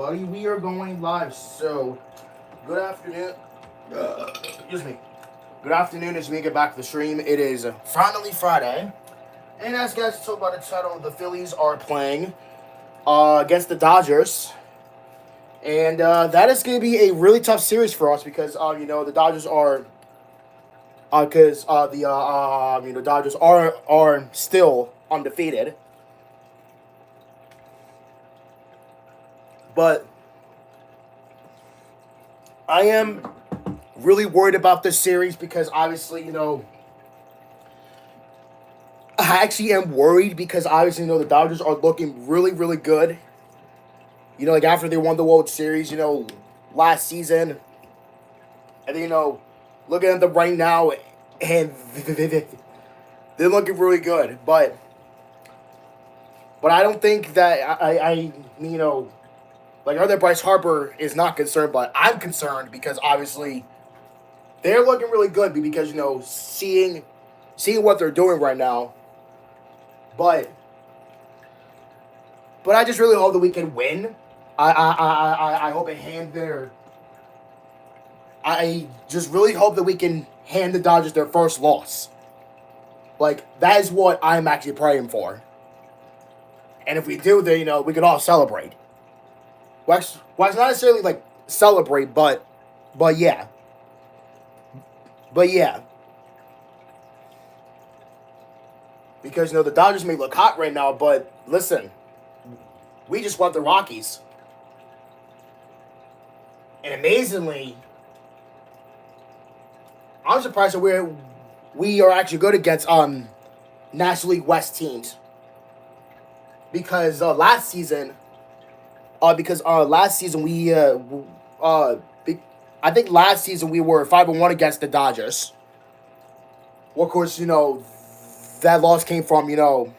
Buddy, we are going live. So, good afternoon. Excuse me. Good afternoon as we get back to the stream. It is finally Friday. And as guys told by the title, the Phillies are playing against the Dodgers. And that is going to be a really tough series for us because, the Dodgers are. Because the Dodgers are still undefeated. But I am really worried about this series because obviously, I actually am worried because obviously, the Dodgers are looking really, really good. Like after they won the World Series, last season. And then, looking at them right now, and they're looking really good. But I don't think that like I heard that Bryce Harper is not concerned, but I'm concerned because obviously they're looking really good because seeing what they're doing right now. But I just really hope that we can win. I hope it hand their. I just really hope that we can hand the Dodgers their first loss. Like that is what I'm actually praying for. And if we do, then we can all celebrate. Well, it's not necessarily like celebrate, but yeah, but yeah, because the Dodgers may look hot right now, but listen, we just want the Rockies, and amazingly, I'm surprised that we are actually good against National League West teams because last season. Because last season I think last season we were 5-1 against the Dodgers. Well, of course, that loss came from the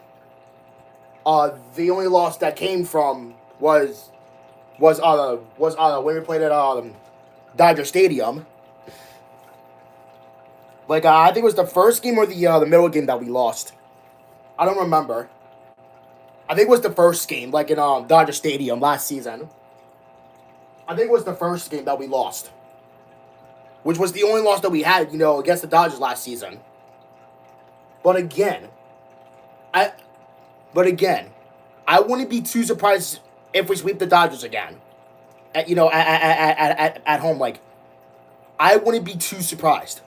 only loss that came from was when we played at Dodger Stadium. Like I think it was the first game or the middle game that we lost. I don't remember. I think it was the first game, like in Dodger Stadium last season. I think it was the first game that we lost, which was the only loss that we had, against the Dodgers last season. But again, I wouldn't be too surprised if we sweep the Dodgers again. At home, like I wouldn't be too surprised.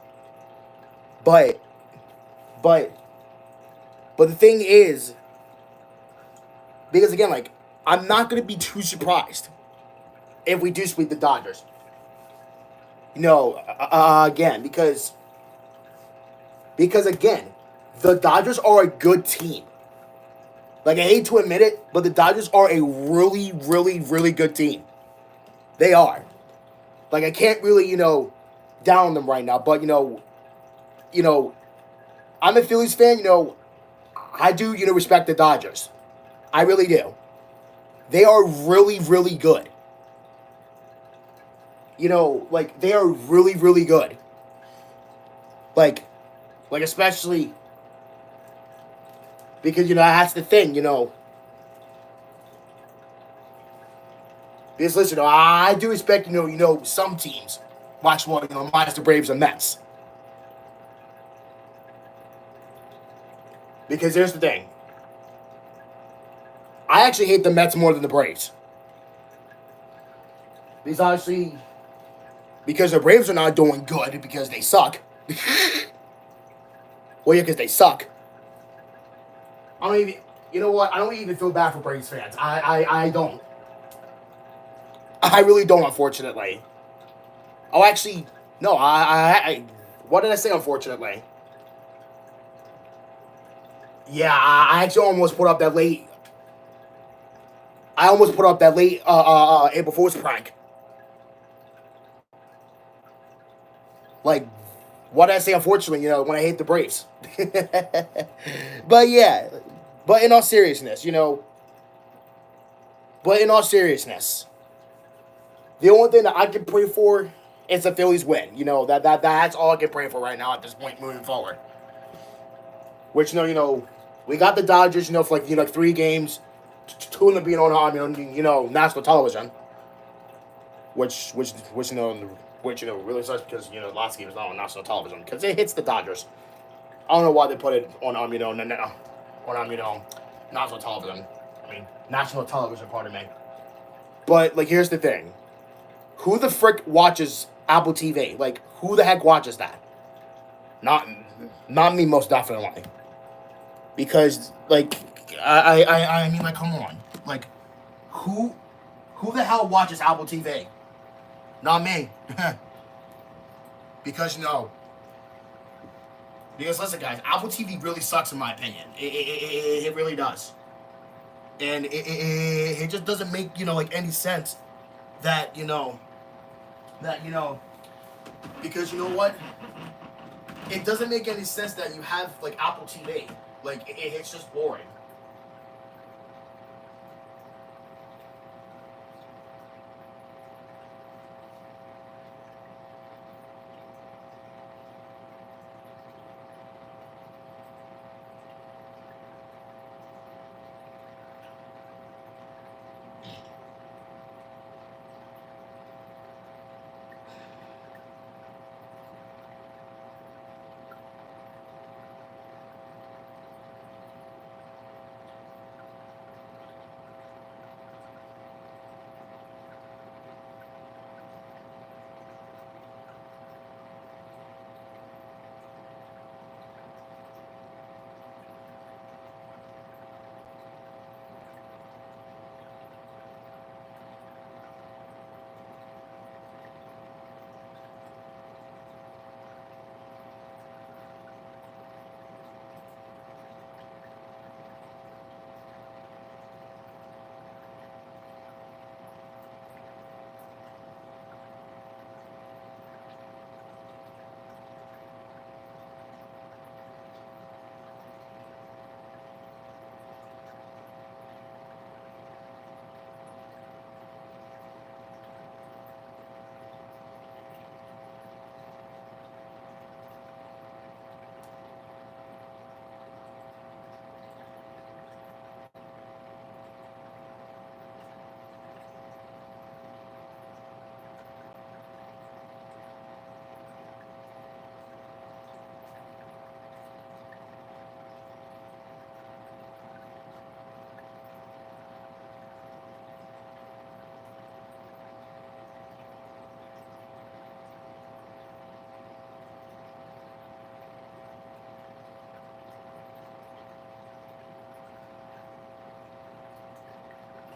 But the thing is. Because again, like, I'm not going to be too surprised if we do sweep the Dodgers. Again, because again, the Dodgers are a good team. Like, I hate to admit it, but the Dodgers are a really, really, really good team. They are. Like, I can't really, down them right now. But, I'm a Phillies fan, I do, respect the Dodgers. I really do. They are really, really good. Like, they are really, really good. Like especially because, that's the thing, Because, listen, I do respect, some teams. Watch one, minus the Braves and Mets. Because here's the thing. I actually hate the Mets more than the Braves. Because obviously, because the Braves are not doing good because they suck. Well, yeah, because they suck. I don't even, you know what? I don't even feel bad for Braves fans. I don't. I really don't, unfortunately. Oh, actually, no, what did I say, unfortunately? Yeah, I actually almost put up that late. I almost put up that late April Fool's prank. Like, what did I say, unfortunately, when I hate the Braves? But yeah, but in all seriousness, the only thing that I can pray for is the Phillies win. That's all I can pray for right now at this point moving forward. Which, we got the Dodgers, for like 3 games, 2 of them being on national television. which really sucks because last game is not on national television because it hits the Dodgers. I don't know why they put it on national television. I mean national television. Pardon me. But like, here's the thing: who the frick watches Apple TV? Like, who the heck watches that? Not not me, most definitely. Because like, I mean, like, come on, like, who who the hell watches Apple TV? Not me. Because because listen, guys, Apple TV really sucks in my opinion. It really does, and it just doesn't make like any sense that that because you know what? It doesn't make any sense that you have like Apple TV. Like it's just boring.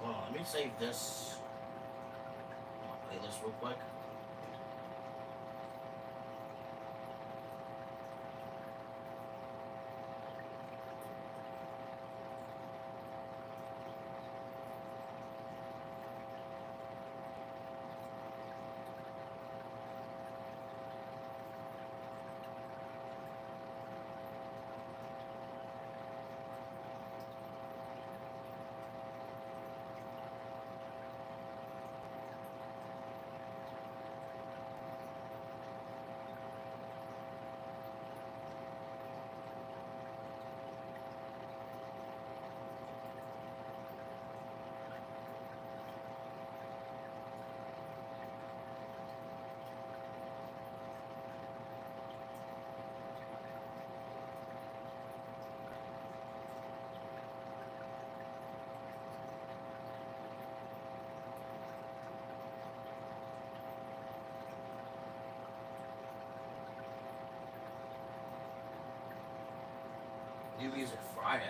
Hold on, let me save this playlist real quick. New Music Friday.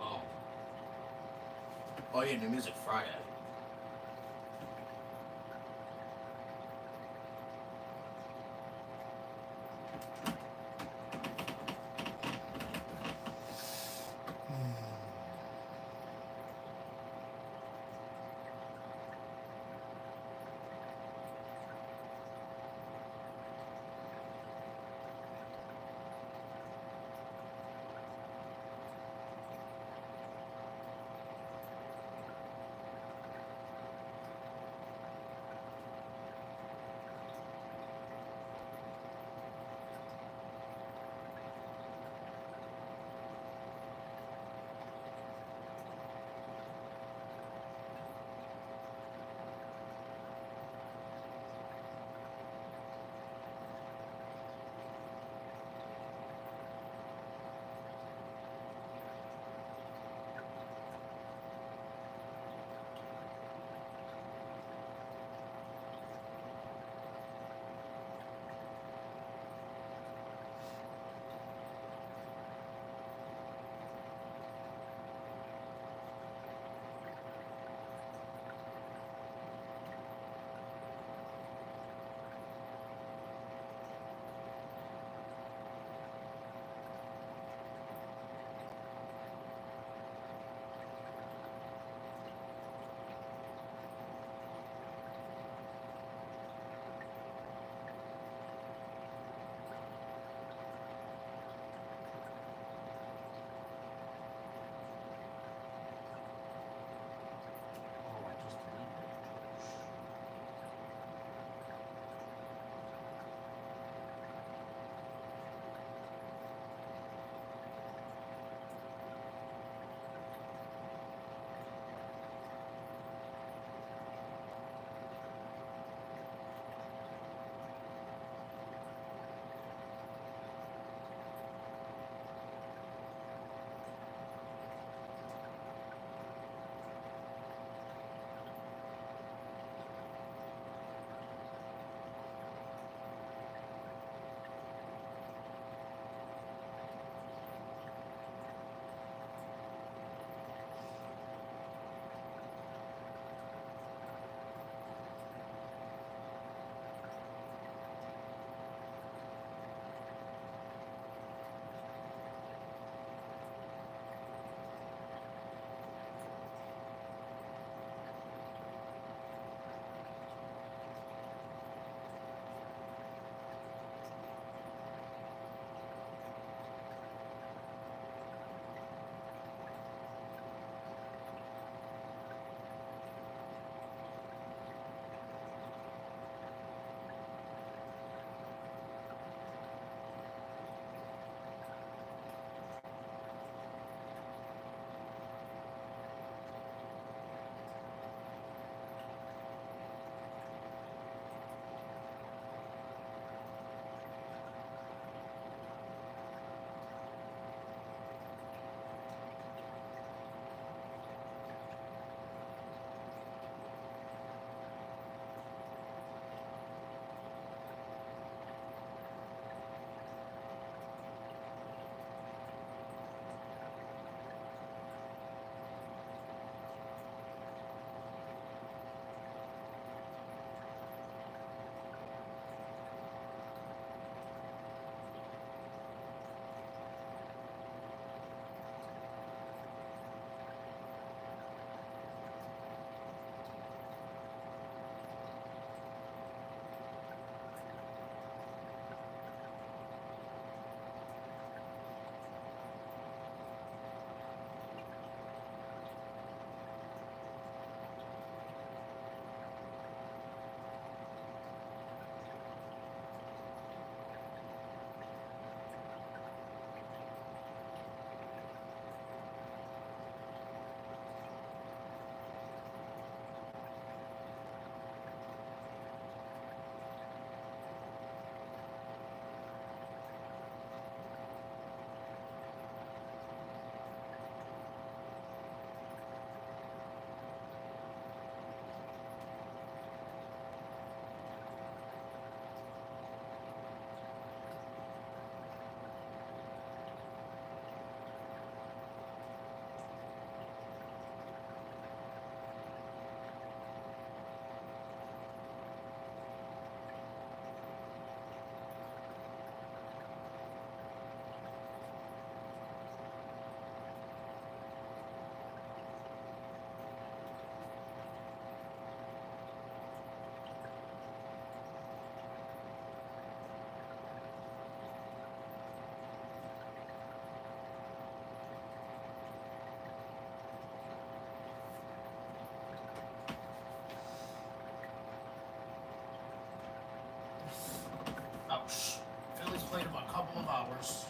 Oh. Oh yeah, New Music Friday. hours.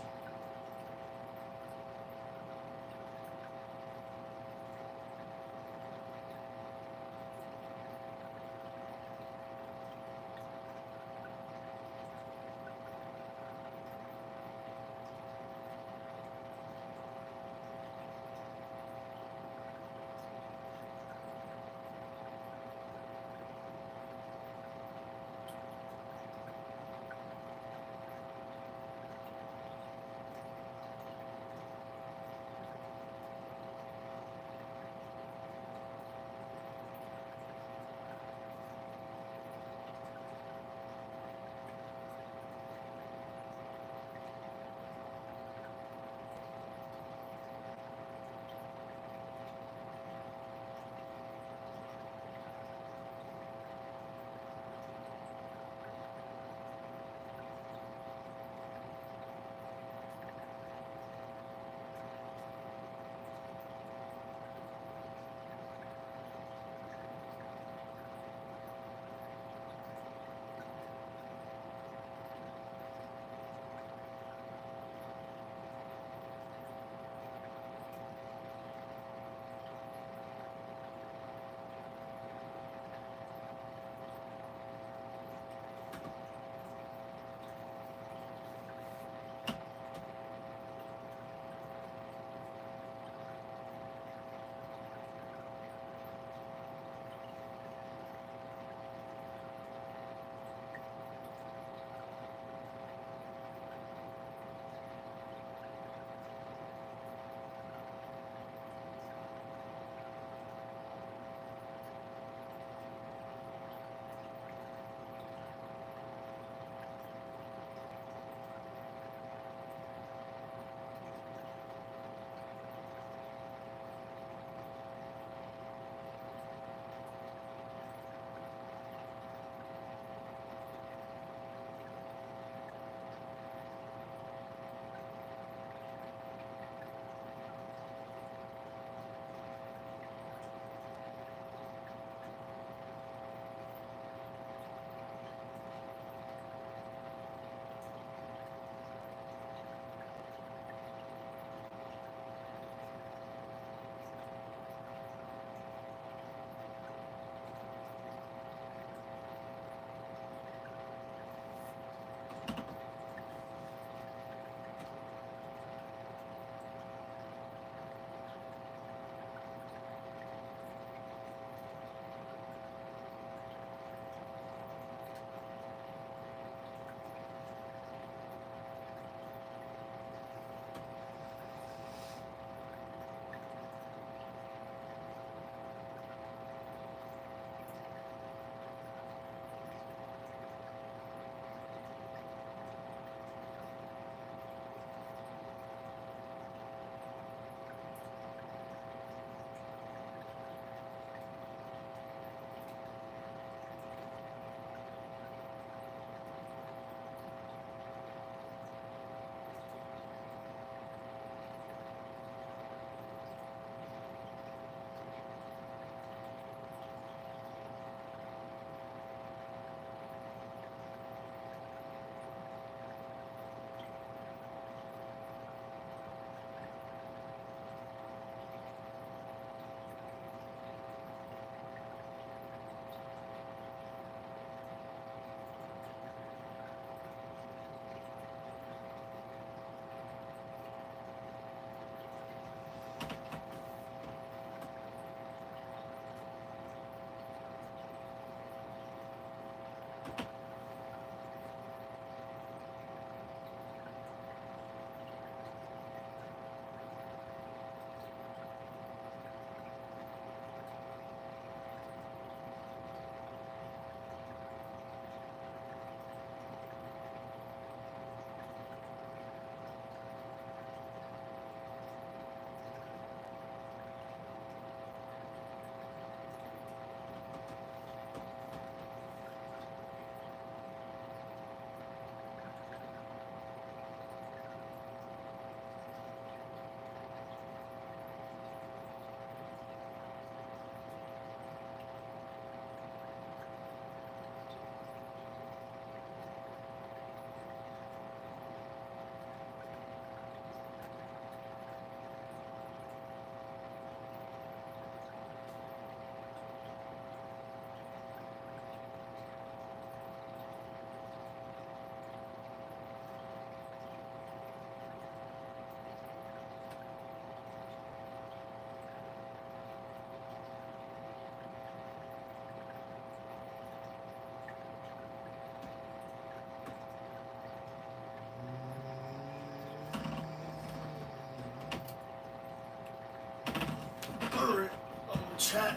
chat.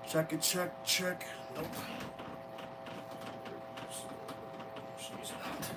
Check it, check. Nope. She's not.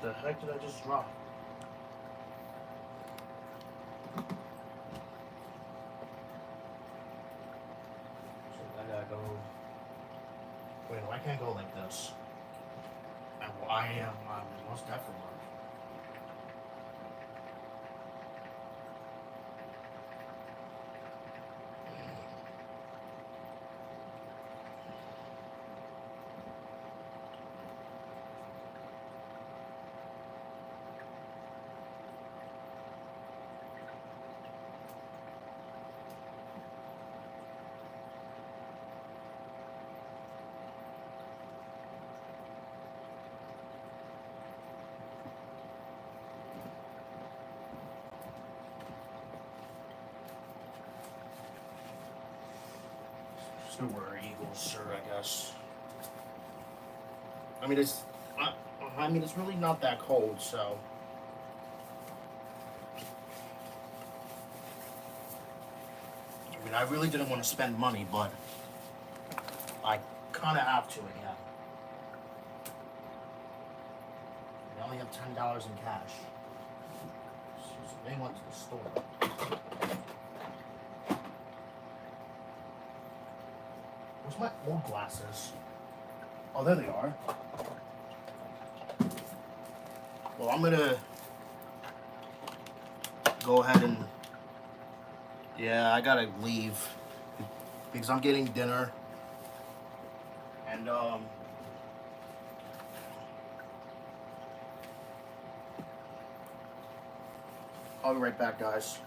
the heck did I just drop? So I gotta go. Wait, no, I can't go like this. I am most definitely. So we're Eagles, sir, I guess. I mean, it's really not that cold, so. I mean, I really didn't want to spend money, but I kind of have to, yeah. I only have $10 in cash. So they went to the store. Where's my old glasses? Oh, there they are. Well, I'm gonna go ahead and, yeah, I gotta leave because I'm getting dinner, and I'll be right back, guys.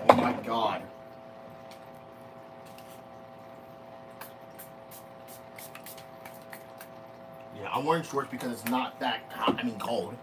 Oh my God. Yeah, I'm wearing shorts because it's not that hot, cold.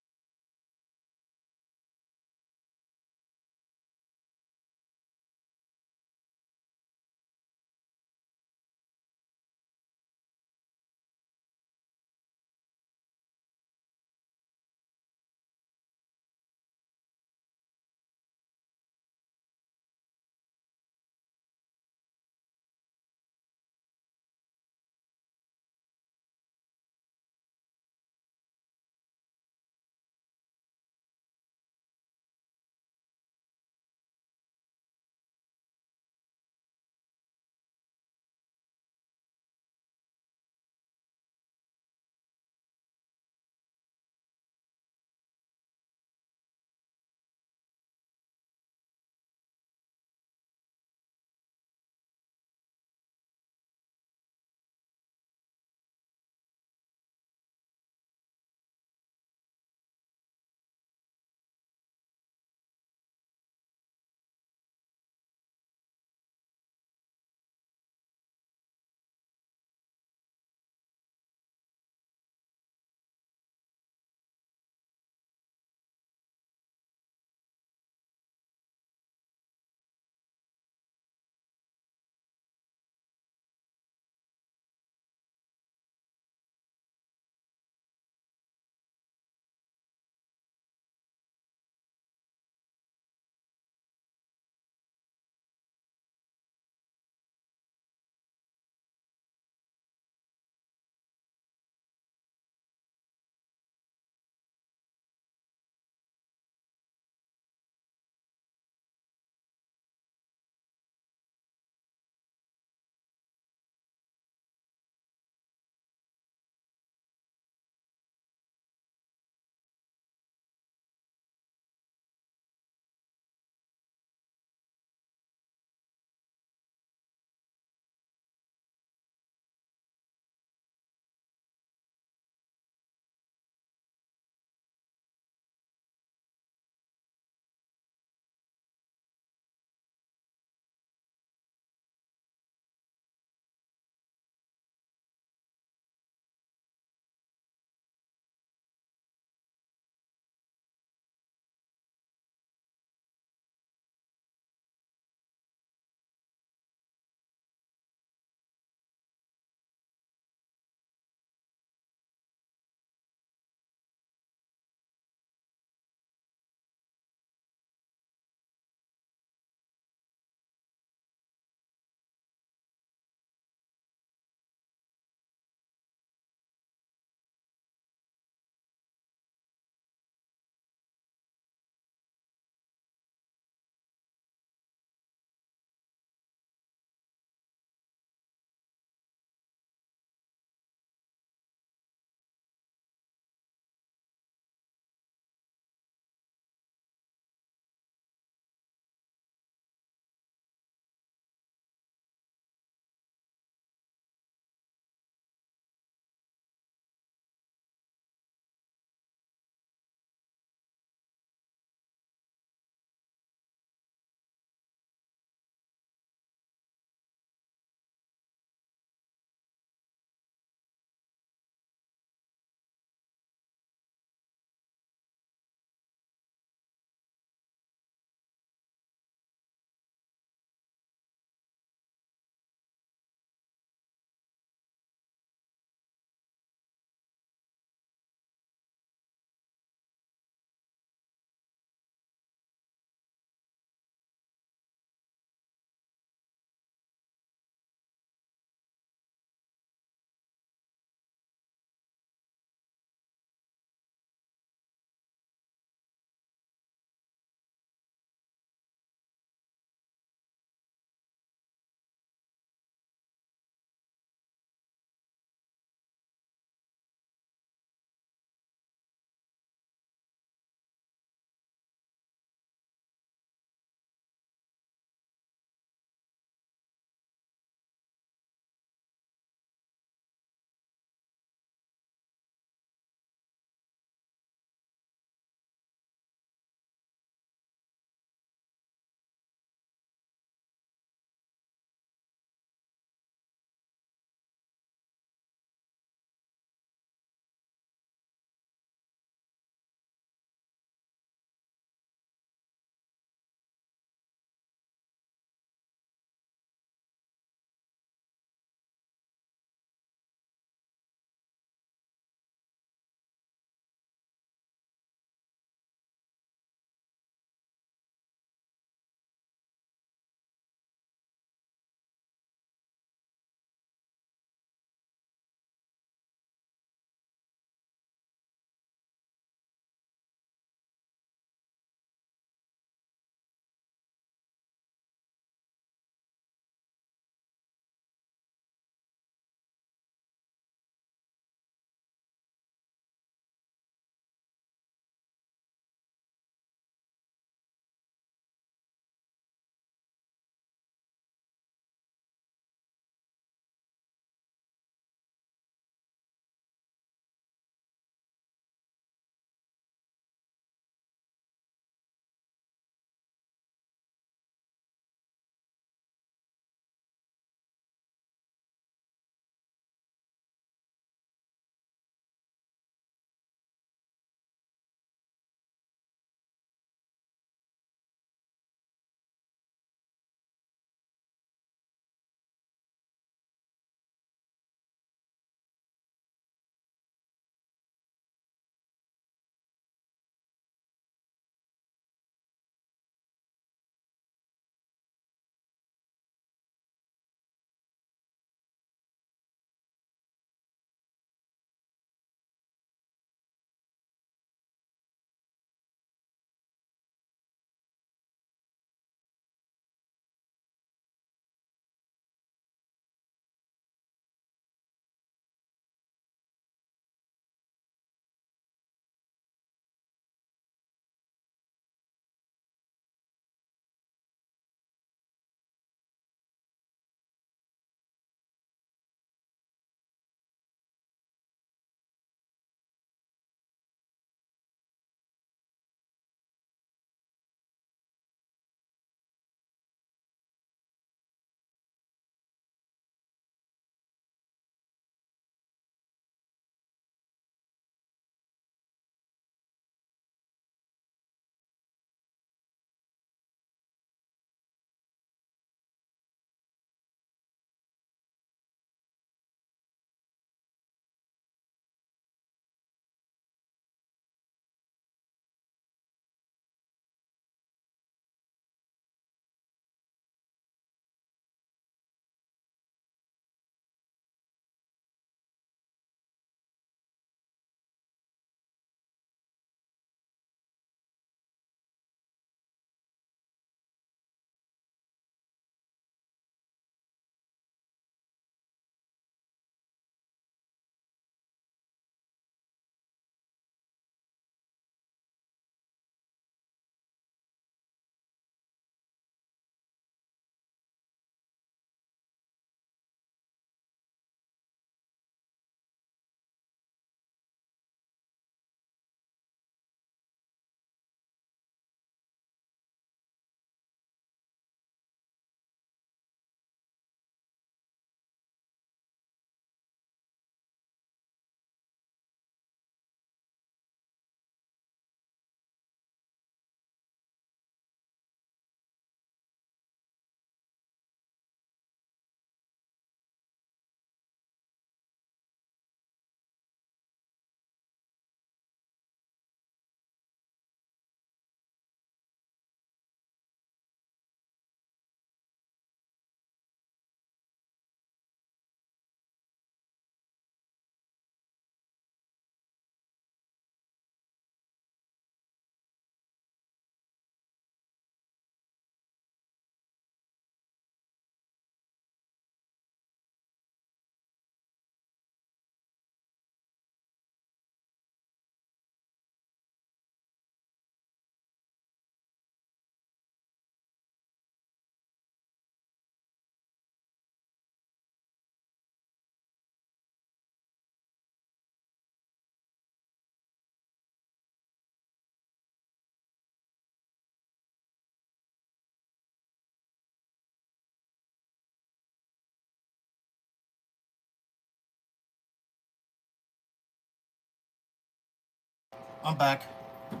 I'm back. Let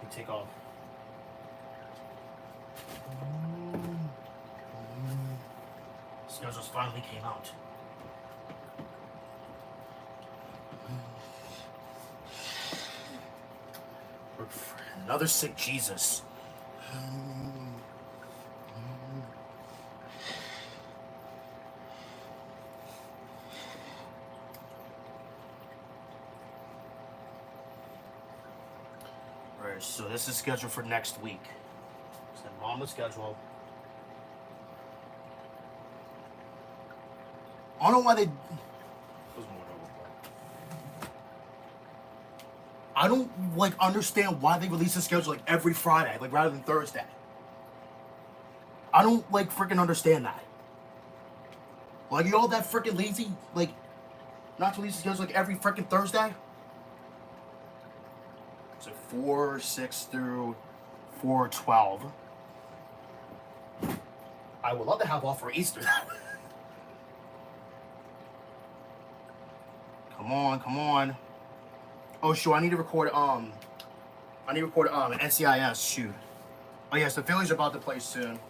me take off. Schedules finally came out. Another sick Jesus. Alright, so this is scheduled for next week. So I'm on the schedule. I don't know why they... I don't, like, understand why they release the schedule, like, every Friday, like, rather than Thursday. I don't, like, freaking understand that. Like, you all that freaking lazy, like, not to release the schedule, like, every freaking Thursday? So 4/6 through 4/12. I would love to have off for Easter. Come on, come on. Oh, sure, I need to record, an NCIS, shoot. Oh, yes, the Phillies are about to play soon.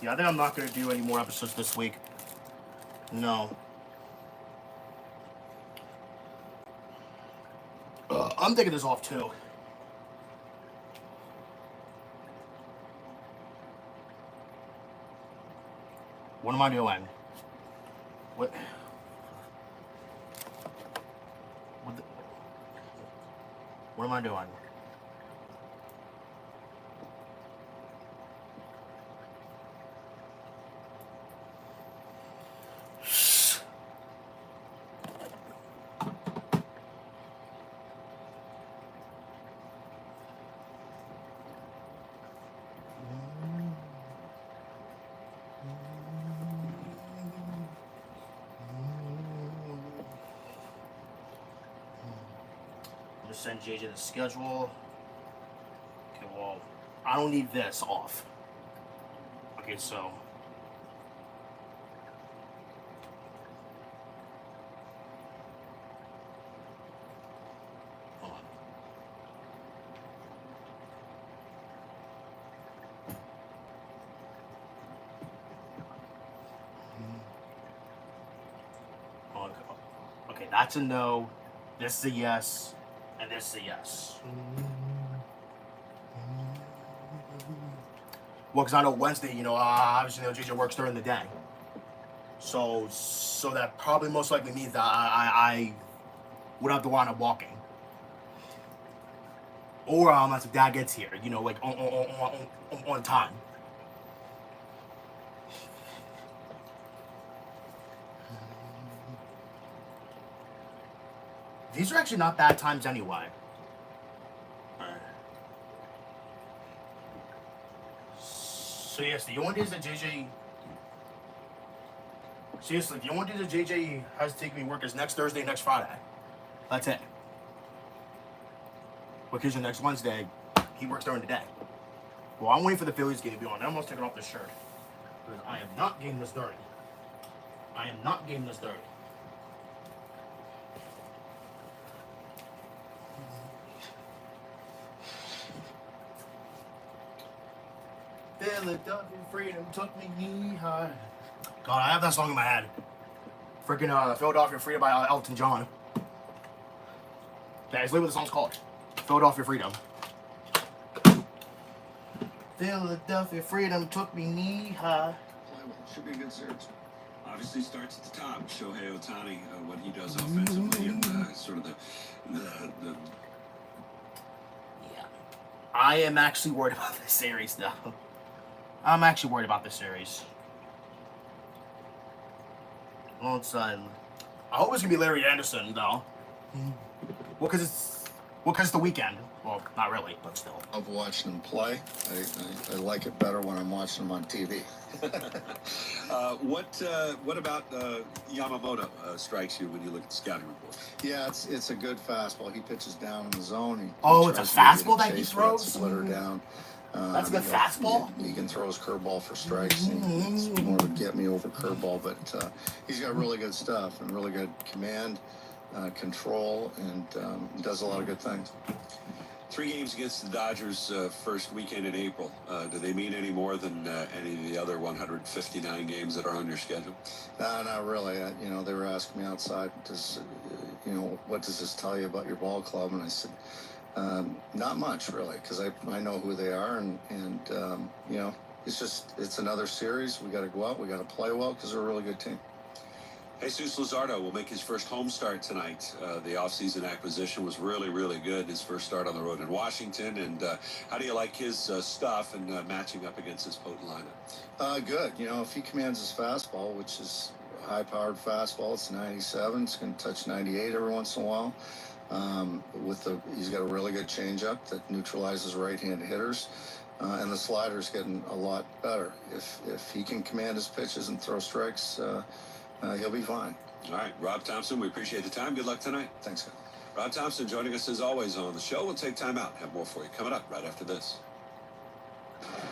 Yeah, I think I'm not going to do any more episodes this week. No. I'm taking this off, too. What am I doing? What am I doing? I'm gonna send JJ the schedule. Okay, well, I don't need this off. Okay, so. Hold on. Okay, that's a no. This is a yes. And this is a yes. Well, because I know Wednesday, obviously, JJ works during the day. So that probably most likely means that I would have to wind up walking. Or unless if Dad gets here, like on time. These are actually not bad times anyway. So yes, the only days that JJ... Seriously, the only days that JJ has to take me to work is next Thursday, next Friday. That's it. Because the next Wednesday, he works during the day. Well, I'm waiting for the Phillies game to be on. I'm almost taking off this shirt. Because I am not getting this dirty. I am not getting this dirty. Philadelphia freedom took me knee high. God, I have that song in my head. Freaking Philadelphia Freedom by Elton John. That is literally what the song's called. Philadelphia Freedom. Philadelphia freedom took me knee high. Should be a good search. Obviously starts at the top. Shohei Ohtani, what he does offensively, and sort of the. Yeah, I am actually worried about this series, though. I'm actually worried about this series. Alongside, I hope it's gonna be Larry Anderson, though. Well, because it's the weekend. Well, not really, but still. Of watching him play, I like it better when I'm watching him on TV. What about Yamamoto strikes you when you look at the scouting report? Yeah, it's a good fastball. He pitches down in the zone. It's a fastball that he throws? Split her down. That's a good fastball? He can throw his curveball for strikes. It's more of a get-me-over curveball, but he's got really good stuff and really good command. control, and does a lot of good things. 3 games against the Dodgers first weekend in April. Do they mean any more than any of the other 159 games that are on your schedule? Not really. They were asking me outside, what does this tell you about your ball club? And I said, not much really, because I know who they are, and it's another series. We got to go out. We got to play well because they're a really good team. Jesus Luzardo will make his first home start tonight. The offseason acquisition was really, really good. His first start on the road in Washington. And how do you like his stuff and matching up against his potent lineup? Good. If he commands his fastball, which is a high-powered fastball, it's 97. It's going to touch 98 every once in a while. He's got a really good changeup that neutralizes right-handed hitters. And the slider's getting a lot better. If he can command his pitches and throw strikes, he'll be fine. All right, Rob Thompson, we appreciate the time. Good luck tonight. Thanks, guys. Rob Thompson joining us as always on the show. We'll take time out. Have more for you coming up right after this.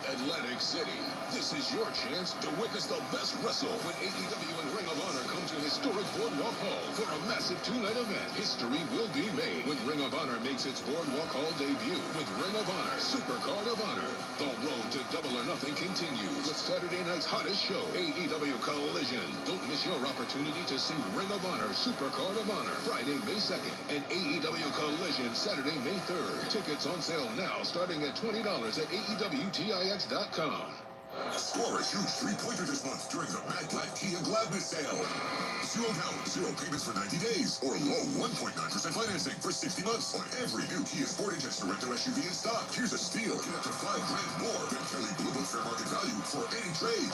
Atlantic City, this is your chance to witness the best wrestle when AEW and Ring of Honor come to historic Boardwalk Hall for a massive 2-night event. History will be made when Ring of Honor makes its Boardwalk Hall debut with Ring of Honor Supercard of Honor. The road to Double or Nothing continues with Saturday night's hottest show, AEW Collision. Don't miss your opportunity to see Ring of Honor Supercard of Honor Friday, May 2nd and AEW Collision Saturday, May 3rd. Tickets on sale now starting at $20 at AEWTIX.com. Score a huge 3-pointer this month during the Mad Black Kia Gladness Sale. 0 down, 0 payments for 90 days, or low 1.9% financing for 60 months on every new Kia Sportage and Sorento SUV in stock. Here's a steal. Get up to $5,000 more than Kelly Blue Book fair market value for any trade.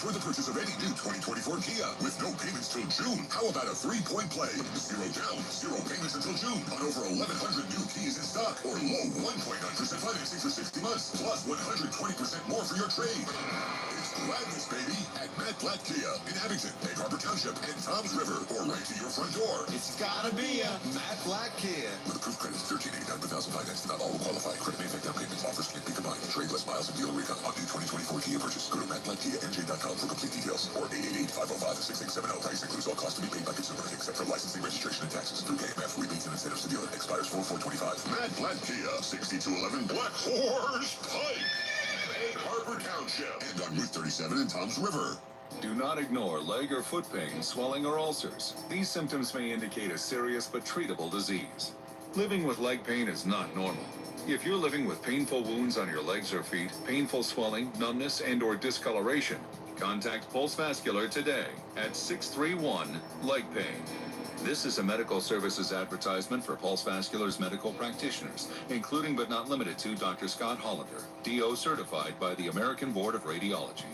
For the purchase of any new 2024 Kia with no payments till June. How about a 3-point play? 0 down, 0 payments until June on over 1,100 new Kias in stock, or low 1.9% financing for 60 months, plus 120% more for your trade. It's Gladness, baby, at Matt Black Kia in Abington, Egg Harbor Township, and Tom's River, or right to your front door. It's gotta be a Matt Black Kia. With approved credits, $13.89 per thousand financed. Not all will qualify. Credit may affect down payments. Offers can't be combined. Trade less miles and dealer recon on new 2024 Kia purchase. Go to MattBlackKiaNJ.com for complete details, or 888-505-6670. Price includes all costs to be paid by consumer, except for licensing, registration, and taxes. Through KMF, rebates and incentives to dealer. Expires 4/4/25. Matt Black Kia, 6211 Black Horse Pike, Egg Harbor Township, and on Route 37 in Tom's River. Do not ignore leg or foot pain, swelling, or ulcers. These symptoms may indicate a serious but treatable disease. Living with leg pain is not normal. If you're living with painful wounds on your legs or feet, painful swelling, numbness, and/or discoloration, contact Pulse Vascular today at 631-LEG-PAIN. This is a medical services advertisement for Pulse Vascular's medical practitioners, including but not limited to Dr. Scott Hollander, DO certified by the American Board of Radiology.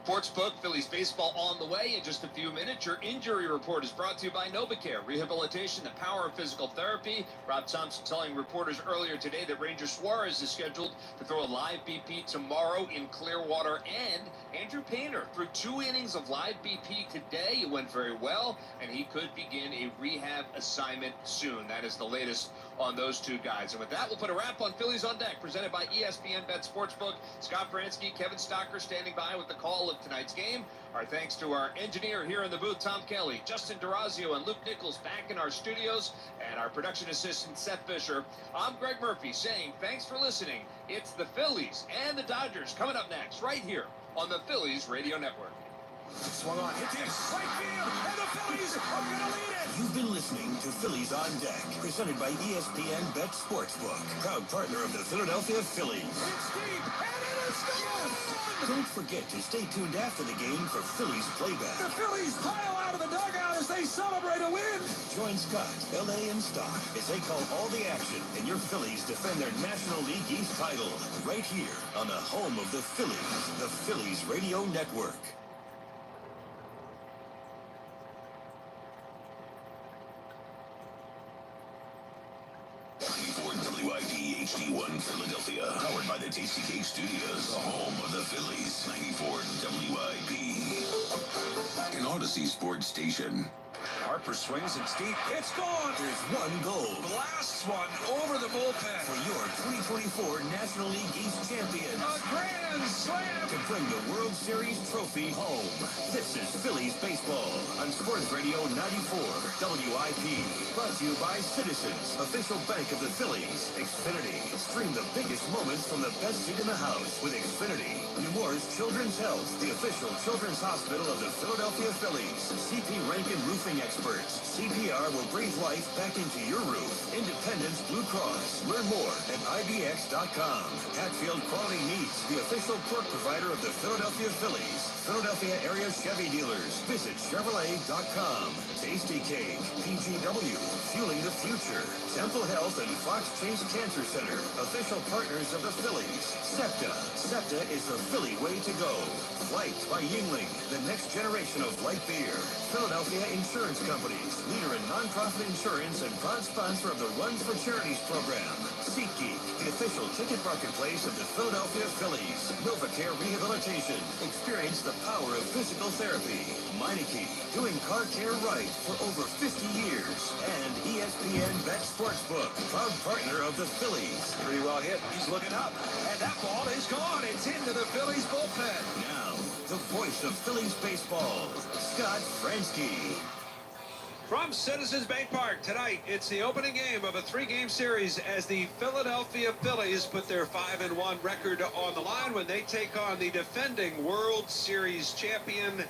Sportsbook, Phillies baseball on the way in just a few minutes. Your injury report is brought to you by NovaCare. Rehabilitation, the power of physical therapy. Rob Thompson telling reporters earlier today that Ranger Suarez is scheduled to throw a live BP tomorrow in Clearwater. And Andrew Painter threw 2 innings of live BP today. It went very well, and he could begin a rehab assignment soon. That is the latest on those 2 guys. And with that, we'll put a wrap on Phillies on Deck, presented by ESPN Bet Sportsbook. Scott Bransky, Kevin Stocker standing by with the call of tonight's game. Our thanks to our engineer here in the booth, Tom Kelly, Justin DeRazio, and Luke Nichols back in our studios, and our production assistant, Seth Fisher. I'm Greg Murphy saying thanks for listening. It's the Phillies and the Dodgers coming up next right here on the Phillies Radio Network. Swung on, hit this, right field, and the Phillies are going to lead it. You've been listening to Phillies on Deck, presented by ESPN Bet Sportsbook, proud partner of the Philadelphia Phillies. It's deep, and it is gone. Don't forget to stay tuned after the game for Phillies playback. The Phillies pile out of the dugout as they celebrate a win. Join Scott, LA, and Stock as they call all the action and your Phillies defend their National League East title right here on the home of the Phillies, the Phillies Radio Network. WIP HD1 Philadelphia, powered by the Tasty Cake Studios, the home of the Phillies. 94 WIP, an Odyssey sports station. Our Harper swings it's deep. It's gone. There's one goal. Blasts one over the bullpen. For your 2024 National League East champion. A grand slam. To bring the World Series trophy home. This is Phillies baseball on Sports Radio 94 WIP. Brought to you by Citizens, official bank of the Phillies. Xfinity. Stream the biggest moments from the best seat in the house with Xfinity. Nemours Children's Health, the official children's hospital of the Philadelphia Phillies. CP Rankin Roofing Experts. CPR will breathe life back into your roof. Independence Blue Cross. Learn more at IBX.com. Hatfield Quality Meats, the official pork provider of the Philadelphia Phillies. Philadelphia area Chevy dealers. Visit Chevrolet.com. Tasty Cake. PGW. Fueling the future. Temple Health and Fox Chase Cancer Center. Official partners of the Phillies. SEPTA. SEPTA is the Philly way to go. Flight by Yingling. The next generation of light beer. Philadelphia Insurance Companies. Leader in nonprofit insurance and proud sponsor of the Run for Charities program. SeatGeek. The official ticket marketplace of the Philadelphia Phillies. NovaCare Rehabilitation. Experience the power of physical therapy. Meineke. Doing car care right for over 50 years. And ESPN Bet Sportsbook. Proud partner of the Phillies. Pretty well hit. He's looking up. And that ball is gone. It's into the Phillies bullpen. Now, the voice of Phillies baseball, Scott Fransky. From Citizens Bank Park tonight, it's the opening game of a 3-game series as the Philadelphia Phillies put their 5-1 record on the line when they take on the defending World Series champion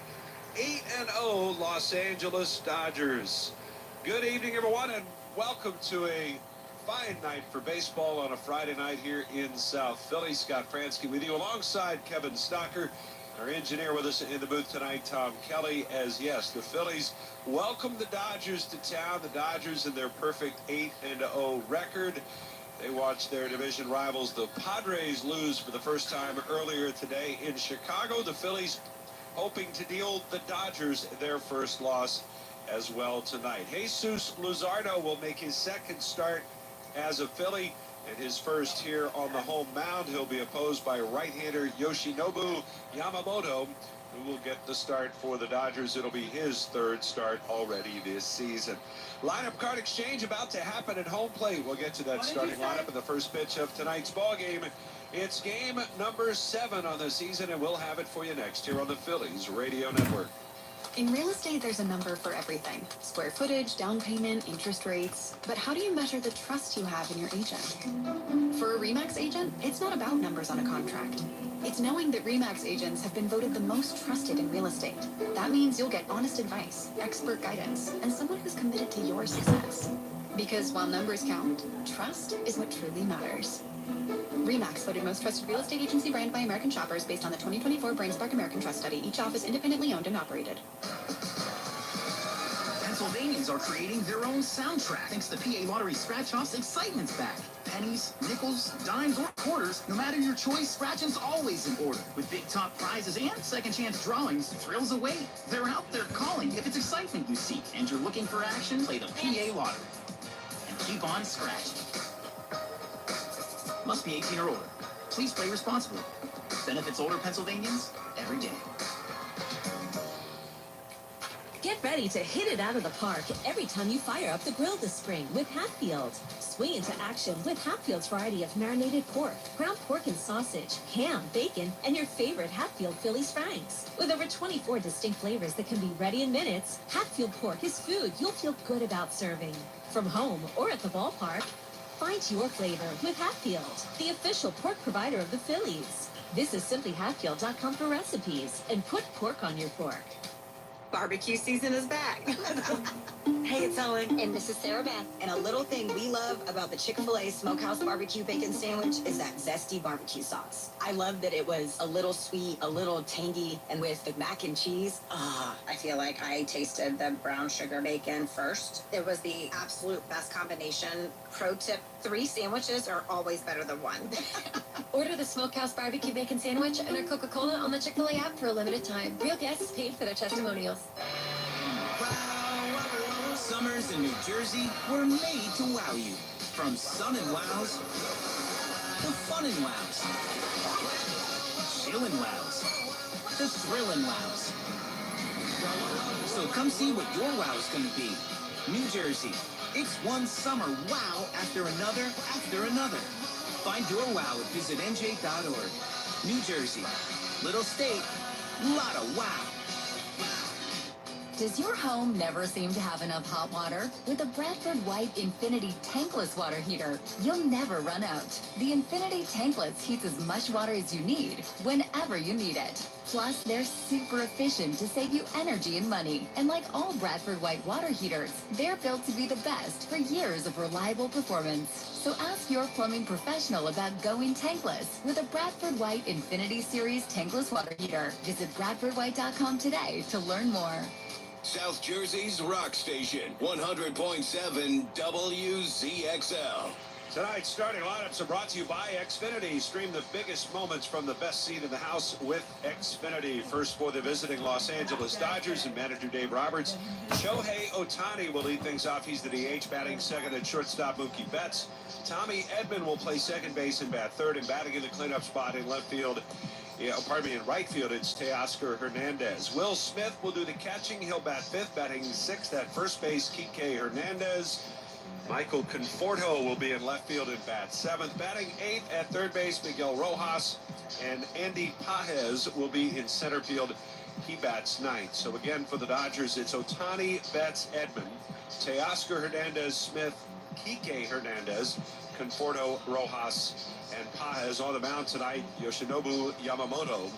8-0 Los Angeles Dodgers. Good evening, everyone, and welcome to a fine night for baseball on a Friday night here in South Philly. Scott Fransky with you alongside Kevin Stocker. Our engineer with us in the booth tonight, Tom Kelly, as yes, the Phillies welcome the Dodgers to town. The Dodgers in their perfect 8-0 record. They watched their division rivals, the Padres, lose for the first time earlier today in Chicago. The Phillies hoping to deal the Dodgers their first loss as well tonight. Jesus Luzardo will make his second start as a Philly and his first here on the home mound. He'll be opposed by right-hander Yoshinobu Yamamoto, who will get the start for the Dodgers. It'll be his third start already this season. Lineup card exchange about to happen at home plate. We'll get to that starting lineup in the first pitch of tonight's ball game. It's game number 7 on the season, and we'll have it for you next here on the Phillies Radio Network. In real estate, there's a number for everything. Square footage, down payment, interest rates. But how do you measure the trust you have in your agent? For a RE/MAX agent, it's not about numbers on a contract. It's knowing that RE/MAX agents have been voted the most trusted in real estate. That means you'll get honest advice, expert guidance, and someone who's committed to your success. Because while numbers count, trust is what truly matters. RE/MAX voted most trusted real estate agency brand by American shoppers based on the 2024 BrainSpark American Trust Study. Each office independently owned and operated. Pennsylvanians are creating their own soundtrack thanks to PA Lottery Scratch-Off's Excitement's back. Pennies, nickels, dimes, or quarters, no matter your choice, Scratching's always in order. With big top prizes and second chance drawings, thrills await. They're out there calling if it's excitement you seek and you're looking for action, play the PA Lottery. And keep on scratching. Must be 18 or older. Please play responsibly. Benefits older Pennsylvanians every day. Get ready to hit it out of the park every time you fire up the grill this spring with Hatfield. Swing into action with Hatfield's variety of marinated pork, ground pork and sausage, ham, bacon, and your favorite Hatfield Phillies Franks. With over 24 distinct flavors that can be ready in minutes, Hatfield pork is food you'll feel good about serving. From home or at the ballpark, find your flavor with Hatfield, the official pork provider of the Phillies. Visit simplyhatfield.com for recipes and put pork on your pork. Barbecue season is back. Hey, it's Ellen. And this is Sarah Beth. And a little thing we love about the Chick-fil-A Smokehouse Barbecue Bacon Sandwich is that zesty barbecue sauce. I love that it was a little sweet, a little tangy, and with the mac and cheese. I feel like I tasted the brown sugar bacon first. It was the absolute best combination. Pro tip, 3 sandwiches are always better than 1. Order the Smokehouse Barbecue Bacon Sandwich and our Coca-Cola on the Chick-fil-A app for a limited time. Real guests paid for their testimonials. Summers in New Jersey were made to wow you. From sun and wows to fun and wows, chill and wows, to thrill and wows. So come see what your wow is going to be. New Jersey. It's one summer wow after another after another. Find your wow at visitnj.org. New Jersey. Little state. Lot of wow. Does your home never seem to have enough hot water? With the Bradford White Infinity Tankless Water Heater, you'll never run out. The Infinity Tankless heats as much water as you need, whenever you need it. Plus, they're super efficient to save you energy and money. And like all Bradford White water heaters, they're built to be the best for years of reliable performance. So ask your plumbing professional about going tankless with a Bradford White Infinity Series Tankless Water Heater. Visit BradfordWhite.com today to learn more. South Jersey's rock station, 100.7 WZXL. Tonight's starting lineups are brought to you by Xfinity. Stream the biggest moments from the best seat in the house with Xfinity. First for the visiting Los Angeles Dodgers and manager Dave Roberts. Shohei Ohtani will lead things off. He's the DH, batting second at shortstop Mookie Betts. Tommy Edman will play second base and bat third, and batting in the cleanup spot in left field. In right field, it's Teoscar Hernandez. Will Smith will do the catching. He'll bat fifth, batting sixth at first base, Kike Hernandez. Michael Conforto will be in left field and bat seventh. Batting eighth at third base, Miguel Rojas. And Andy Pajes will be in center field. He bats ninth. So again, for the Dodgers, it's Ohtani, Betts, Edman, Teoscar Hernandez, Smith, Kike Hernandez, Conforto, Rojas, and Pajes. On the mound tonight, Yoshinobu Yamamoto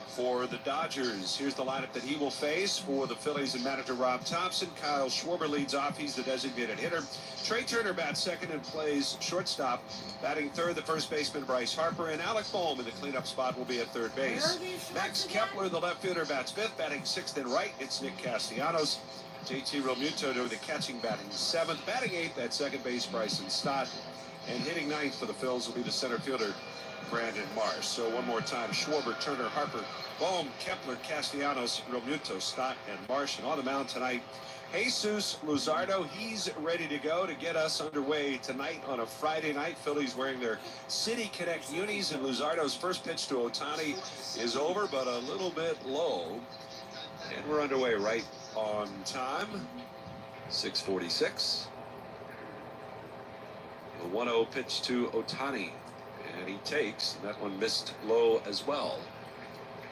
for the Dodgers. Here's the lineup that he will face for the Phillies and manager Rob Thompson. Kyle Schwarber leads off. He's the designated hitter. Trey Turner bats second and plays shortstop. Batting third, the first baseman Bryce Harper. And Alec Boehm in the cleanup spot will be at third base. Max Kepler, the left fielder, bats fifth. Batting sixth and right, it's Nick Castellanos. JT Realmuto doing the catching, batting seventh. Batting eighth at second base, Bryson Stott. And hitting ninth for the Phils will be the center fielder, Brandon Marsh. So one more time, Schwarber, Turner, Harper, Boehm, Kepler, Castellanos, Realmuto, Stott, and Marsh. And on the mound tonight, Jesus Luzardo. He's ready to go to get us underway tonight on a Friday night. Phillies wearing their City Connect unis, and Luzardo's first pitch to Ohtani is over, but a little bit low. And we're underway right on time, 6:46. The 1-0 pitch to Ohtani, and he takes, and that one missed low as well.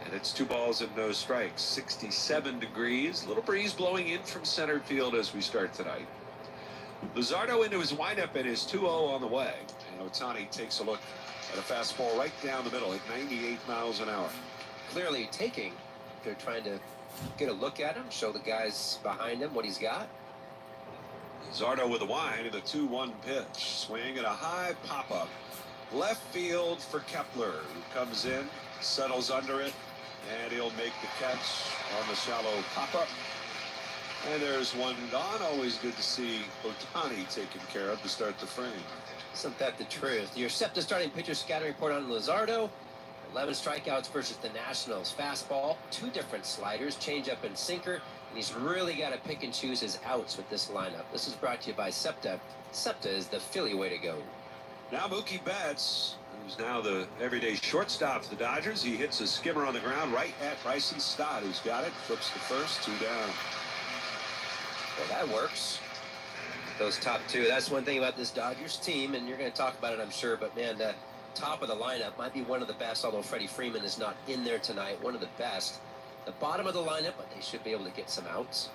And it's 2 balls and no strikes. 67 degrees, little breeze blowing in from center field as we start tonight. Luzardo into his windup and his 2-0 on the way. And Ohtani takes a look at a fastball right down the middle at 98 miles an hour. Clearly taking. They're trying to get a look at him, show the guys behind him what he's got. Luzardo with a wind and a 2-1 pitch. Swing and a high pop-up. Left field for Kepler, who comes in, settles under it, and he'll make the catch on the shallow pop-up. And there's one gone. Always good to see Ohtani taken care of to start the frame. Isn't that the truth? Your SEPTA starting pitcher scouting report on Luzardo. 11 strikeouts versus the Nationals. Fastball, 2 different sliders, changeup and sinker. And he's really got to pick and choose his outs with this lineup. This is brought to you by SEPTA. SEPTA is the Philly way to go. Now Mookie Betts, who's now the everyday shortstop for the Dodgers. He hits a skimmer on the ground right at Bryson Stott, who's got it. Flips the first, 2 down. Well, that works. Those top 2. That's one thing about this Dodgers team, and you're going to talk about it, I'm sure. But, man, the top of the lineup might be one of the best, although Freddie Freeman is not in there tonight. One of the best. The bottom of the lineup, but they should be able to get some outs.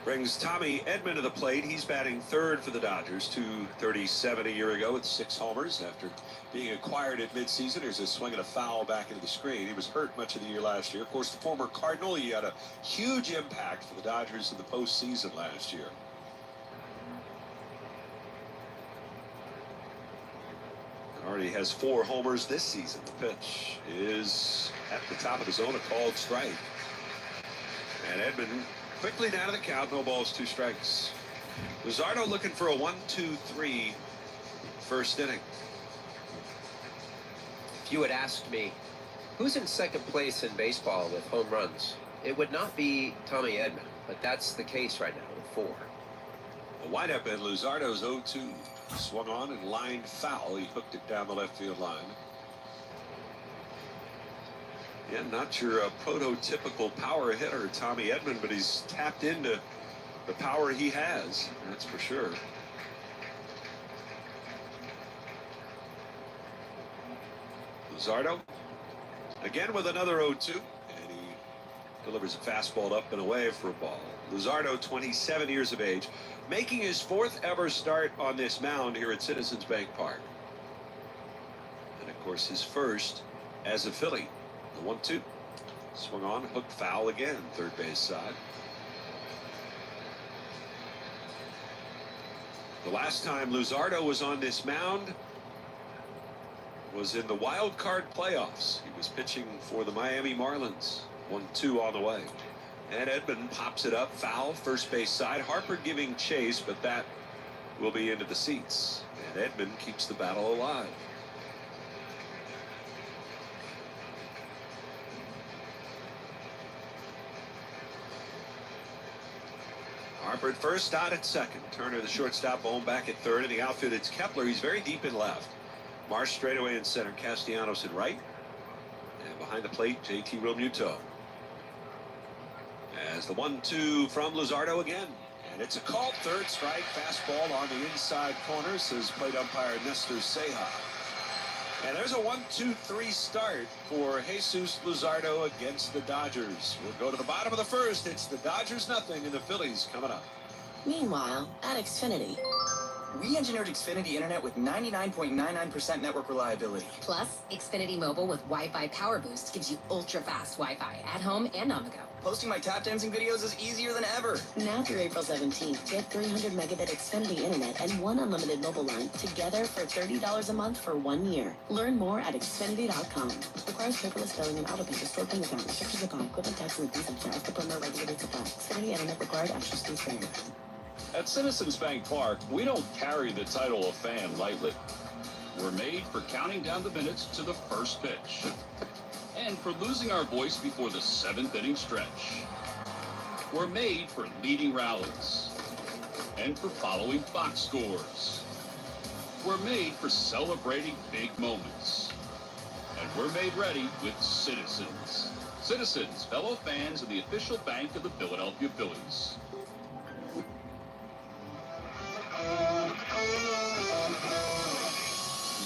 Brings Tommy Edman to the plate. He's batting third for the Dodgers. 237 a year ago with 6 homers after being acquired at midseason. There's a swing and a foul back into the screen. He was hurt much of the year last year. Of course, the former Cardinal, he had a huge impact for the Dodgers in the postseason last year. Already has 4 homers this season. The pitch is at the top of the zone, a called strike. And Edman quickly down to the count, no balls, 2 strikes. Luzardo looking for a 1-2-3 first inning. If you had asked me, who's in second place in baseball with home runs, it would not be Tommy Edman, but that's the case right now with 4. A windup in Luzardo's 0-2. Swung on and lined foul. He hooked it down the left field line. Yeah, not your prototypical power hitter, Tommy Edman, but he's tapped into the power he has, that's for sure. Luzardo again with another 0-2, and he delivers a fastball up and away for a ball. Luzardo, 27 years of age, making his 4th ever start on this mound here at Citizens Bank Park. And of course his first as a Philly. The 1-2. Swung on, hooked foul again, third base side. The last time Luzardo was on this mound was in the wild card playoffs. He was pitching for the Miami Marlins. 1-2 on the way. And Edman pops it up, foul, first base side. Harper giving chase, but that will be into the seats. And Edman keeps the battle alive. Harper at first, Stott at second. Turner, the shortstop, Bohm back at third. In the outfield, it's Kepler. He's very deep in left. Marsh straightaway in center. Castellanos in right. And behind the plate, JT Realmuto. As the 1-2 from Luzardo again. And it's a called third strike. Fastball on the inside corner, says plate umpire Nestor Ceja. And there's a 1-2-3 start for Jesus Luzardo against the Dodgers. We'll go to the bottom of the first. It's the Dodgers nothing and the Phillies coming up. Meanwhile, at Xfinity, we engineered Xfinity Internet with 99.99% network reliability. Plus, Xfinity Mobile with Wi-Fi Power Boost gives you ultra-fast Wi-Fi at home and on the go. Posting my tap dancing videos is easier than ever. Now through April 17th, get 300 megabit Xfinity Internet and 1 unlimited mobile line together for $30 a month for 1 year. Learn more at Xfinity.com. Requires paperless billing and auto pay to store payment account. Restrictions apply. Equipment tax and fees apply. After promo regulated supply. Xfinity Internet required. Extra speed standard. At Citizens Bank Park, we don't carry the title of fan lightly. We're made for counting down the minutes to the first pitch. And for losing our voice before the 7th inning stretch. We're made for leading rallies. And for following box scores. We're made for celebrating big moments. And we're made ready with Citizens. Citizens, fellow fans of the official bank of the Philadelphia Phillies.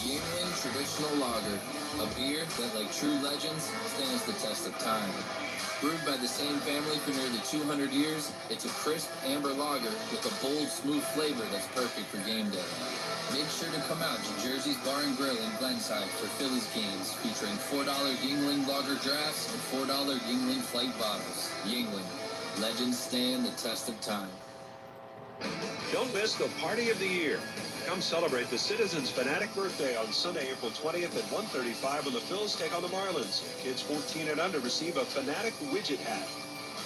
Yingling Traditional Lager, a beer that, like true legends, stands the test of time. Brewed by the same family for nearly 200 years, it's a crisp amber lager with a bold, smooth flavor that's perfect for game day. Make sure to come out to Jersey's Bar and Grill in Glenside for Phillies games featuring $4 Yingling Lager drafts and $4 Yingling Flight bottles. Yingling, legends stand the test of time. Don't miss the party of the year. Come celebrate the Citizens Fanatic birthday on Sunday, April 20th at 1:35 when the Phils take on the Marlins. Kids 14 and under receive a Fanatic widget hat.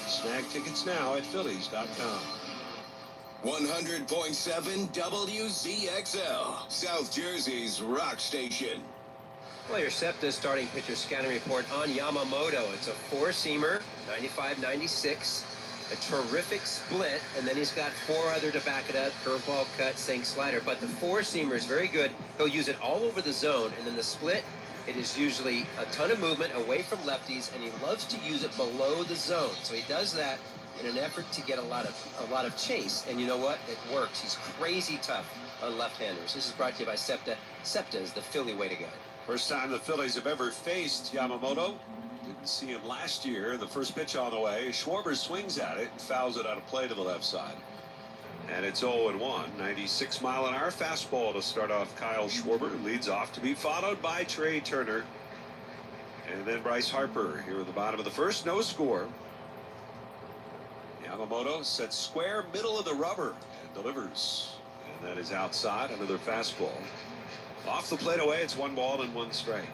Snag tickets now at Phillies.com. 100.7 WZXL, South Jersey's rock station. Well, your SEPTA starting pitcher scouting report on Yamamoto. It's a four-seamer, 95-96. A terrific split, and then he's got 4 other to back it up: curveball, cut, sink, slider. But the four-seamer is very good. He'll use it all over the zone, and then the split, it is usually a ton of movement away from lefties, and he loves to use it below the zone. So he does that in an effort to get a lot of chase. And you know what? It works. He's crazy tough on left-handers. This is brought to you by SEPTA. SEPTA is the Philly way to go. First time the Phillies have ever faced Yamamoto. Didn't see him last year. The first pitch on the way. Schwarber swings at it and fouls it out of play to the left side. And it's 0-1. 96-mile-an-hour fastball to start off Kyle Schwarber. Leads off to be followed by Trey Turner. And then Bryce Harper here at the bottom of the first. No score. Yamamoto sets square middle of the rubber and delivers. And that is outside. Another fastball. Off the plate away. It's 1 ball and 1 strike.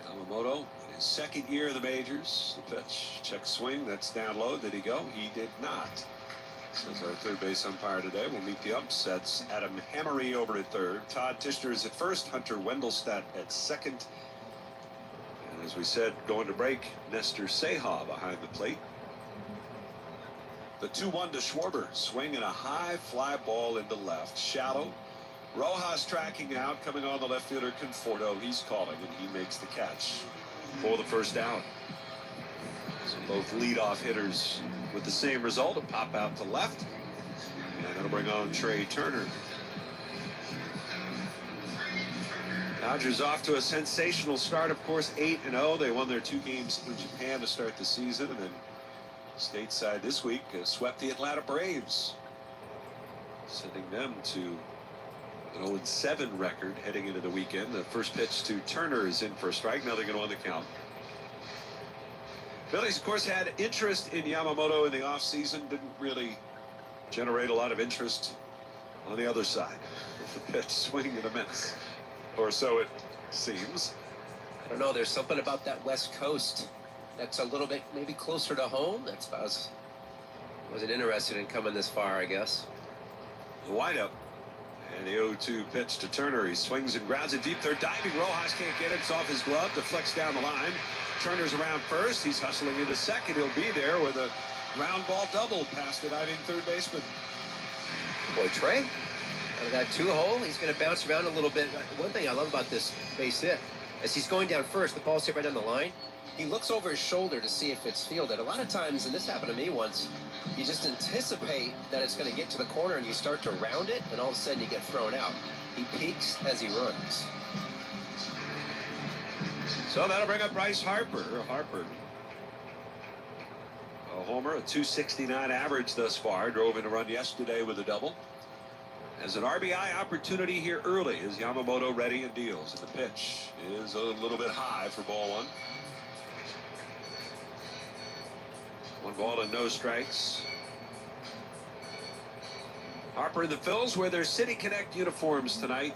Yamamoto in his second year of the majors. The pitch, check swing, that's down low. Did he go? He did not. Says our third base umpire today. We'll meet the umps. That's Adam Hammery over at third. Todd Tishner is at first. Hunter Wendelstadt at second. And as we said, going to break, Nestor Ceja behind the plate. The 2-1 to Schwarber. Swing and a high fly ball into left. Shallow. Rojas tracking out, coming on the left fielder Conforto. He's calling, and he makes the catch for the first down. So both leadoff hitters with the same result, a pop out to left. And that'll bring on Trey Turner. Dodgers off to a sensational start, of course, 8-0. They won their 2 games in Japan to start the season, and then stateside this week swept the Atlanta Braves, sending them to an 0-7 record heading into the weekend. The first pitch to Turner is in for a strike. Now they're going to win the count. Phillies, of course, had interest in Yamamoto in the offseason. Didn't really generate a lot of interest on the other side. The pitch, swing and a miss. Or so it seems. I don't know. There's something about that West Coast that's a little bit maybe closer to home. That's why I wasn't interested in coming this far, I guess. The windup. And the 0-2 pitch to Turner. He swings and grounds it deep. They're diving. Rojas can't get it. It's off his glove. Deflects down the line. Turner's around first. He's hustling into second. He'll be there with a ground ball double past the diving third baseman. Boy, Trey, out of that 2-hole, he's going to bounce around a little bit. One thing I love about this base hit, as he's going down first, the ball's hit right down the line. He looks over his shoulder to see if it's fielded. A lot of times, and this happened to me once, you just anticipate that it's going to get to the corner and you start to round it, and all of a sudden you get thrown out. He peaks as he runs. So that'll bring up Bryce Harper. Harper, a homer, a .269 average thus far. Drove in a run yesterday with a double. As an RBI opportunity here early, is Yamamoto ready and deals. And the pitch is a little bit high for ball 1. 1 ball and no strikes. Harper and the Phils wear their City Connect uniforms tonight.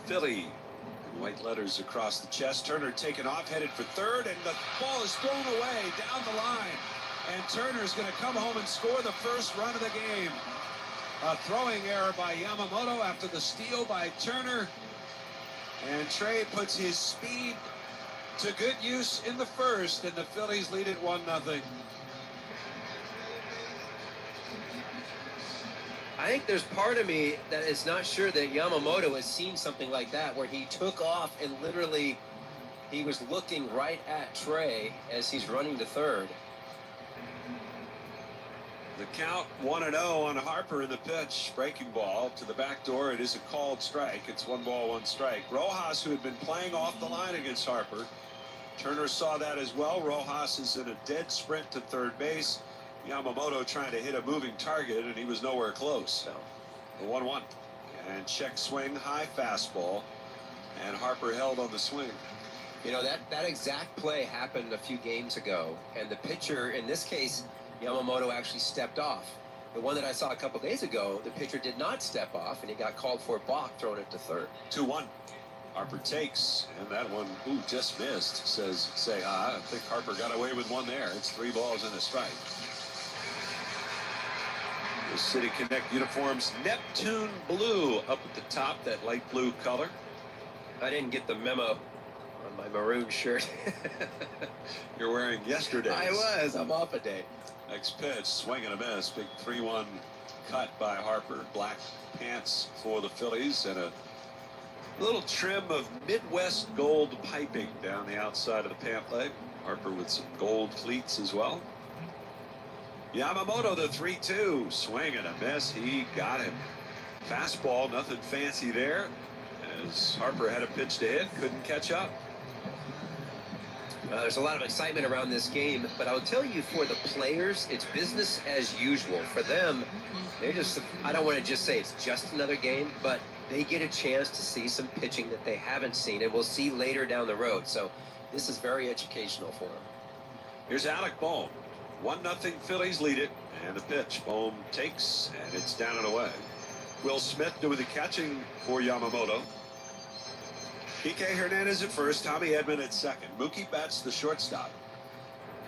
Philly in white letters across the chest. Turner taken off, headed for third, and the ball is thrown away down the line. And Turner's going to come home and score the first run of the game. A throwing error by Yamamoto after the steal by Turner. And Trey puts his speed to good use in the first, and the Phillies lead it 1-0. I think there's part of me that is not sure that Yamamoto has seen something like that, where he took off and literally he was looking right at Trey as he's running to third. The count 1-0 on Harper in the pitch. Breaking ball to the back door. It is a called strike. It's 1 ball, 1 strike. Rojas, who had been playing off the line against Harper. Turner saw that as well. Rojas is in a dead sprint to third base. Yamamoto trying to hit a moving target, and he was nowhere close. So the 1-1. And check swing, high fastball. And Harper held on the swing. You know, that exact play happened a few games ago, and the pitcher, in this case, Yamamoto actually stepped off. The one that I saw a couple days ago, the pitcher did not step off, and he got called for a balk, throwing it to third. 2-1. Harper takes, and that one, just missed, says Say Hi. I think Harper got away with one there. It's 3 balls and a strike. The City Connect uniforms, Neptune blue up at the top, that light blue color. I didn't get the memo on my maroon shirt. You're wearing yesterday's. I was. I'm off a day. Next pitch, swing and a miss. Big 3-1 cut by Harper. Black pants for the Phillies and a little trim of Midwest gold piping down the outside of the pant leg. Harper with some gold cleats as well. Yamamoto, the 3-2. Swing and a miss. He got him. Fastball, nothing fancy there. As Harper had a pitch to hit, couldn't catch up. There's a lot of excitement around this game, but I'll tell you, for the players, it's business as usual. For them, they're just, I don't want to just say it's just another game, but they get a chance to see some pitching that they haven't seen, and we'll see later down the road. So this is very educational for them. Here's Alec Bohm. 1-0 Phillies lead it, and the pitch. Bohm takes, and it's down and away. Will Smith doing the catching for Yamamoto. Kike Hernandez at first, Tommy Edman at second. Mookie Betts, the shortstop.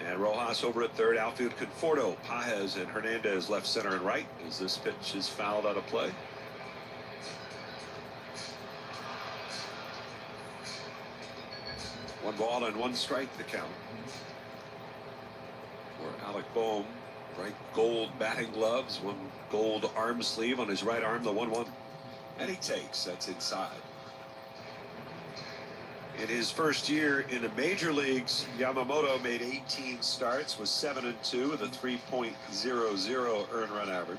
And Rojas over at third. Outfield Conforto, Pajes, and Hernandez left, center, and right as this pitch is fouled out of play. One ball and 1 strike, the count. For Alec Bohm, bright gold batting gloves, 1 gold arm sleeve on his right arm, the 1-1. And he takes. That's inside. In his first year in the major leagues, Yamamoto made 18 starts, was 7-2 with a 3.00 earned run average.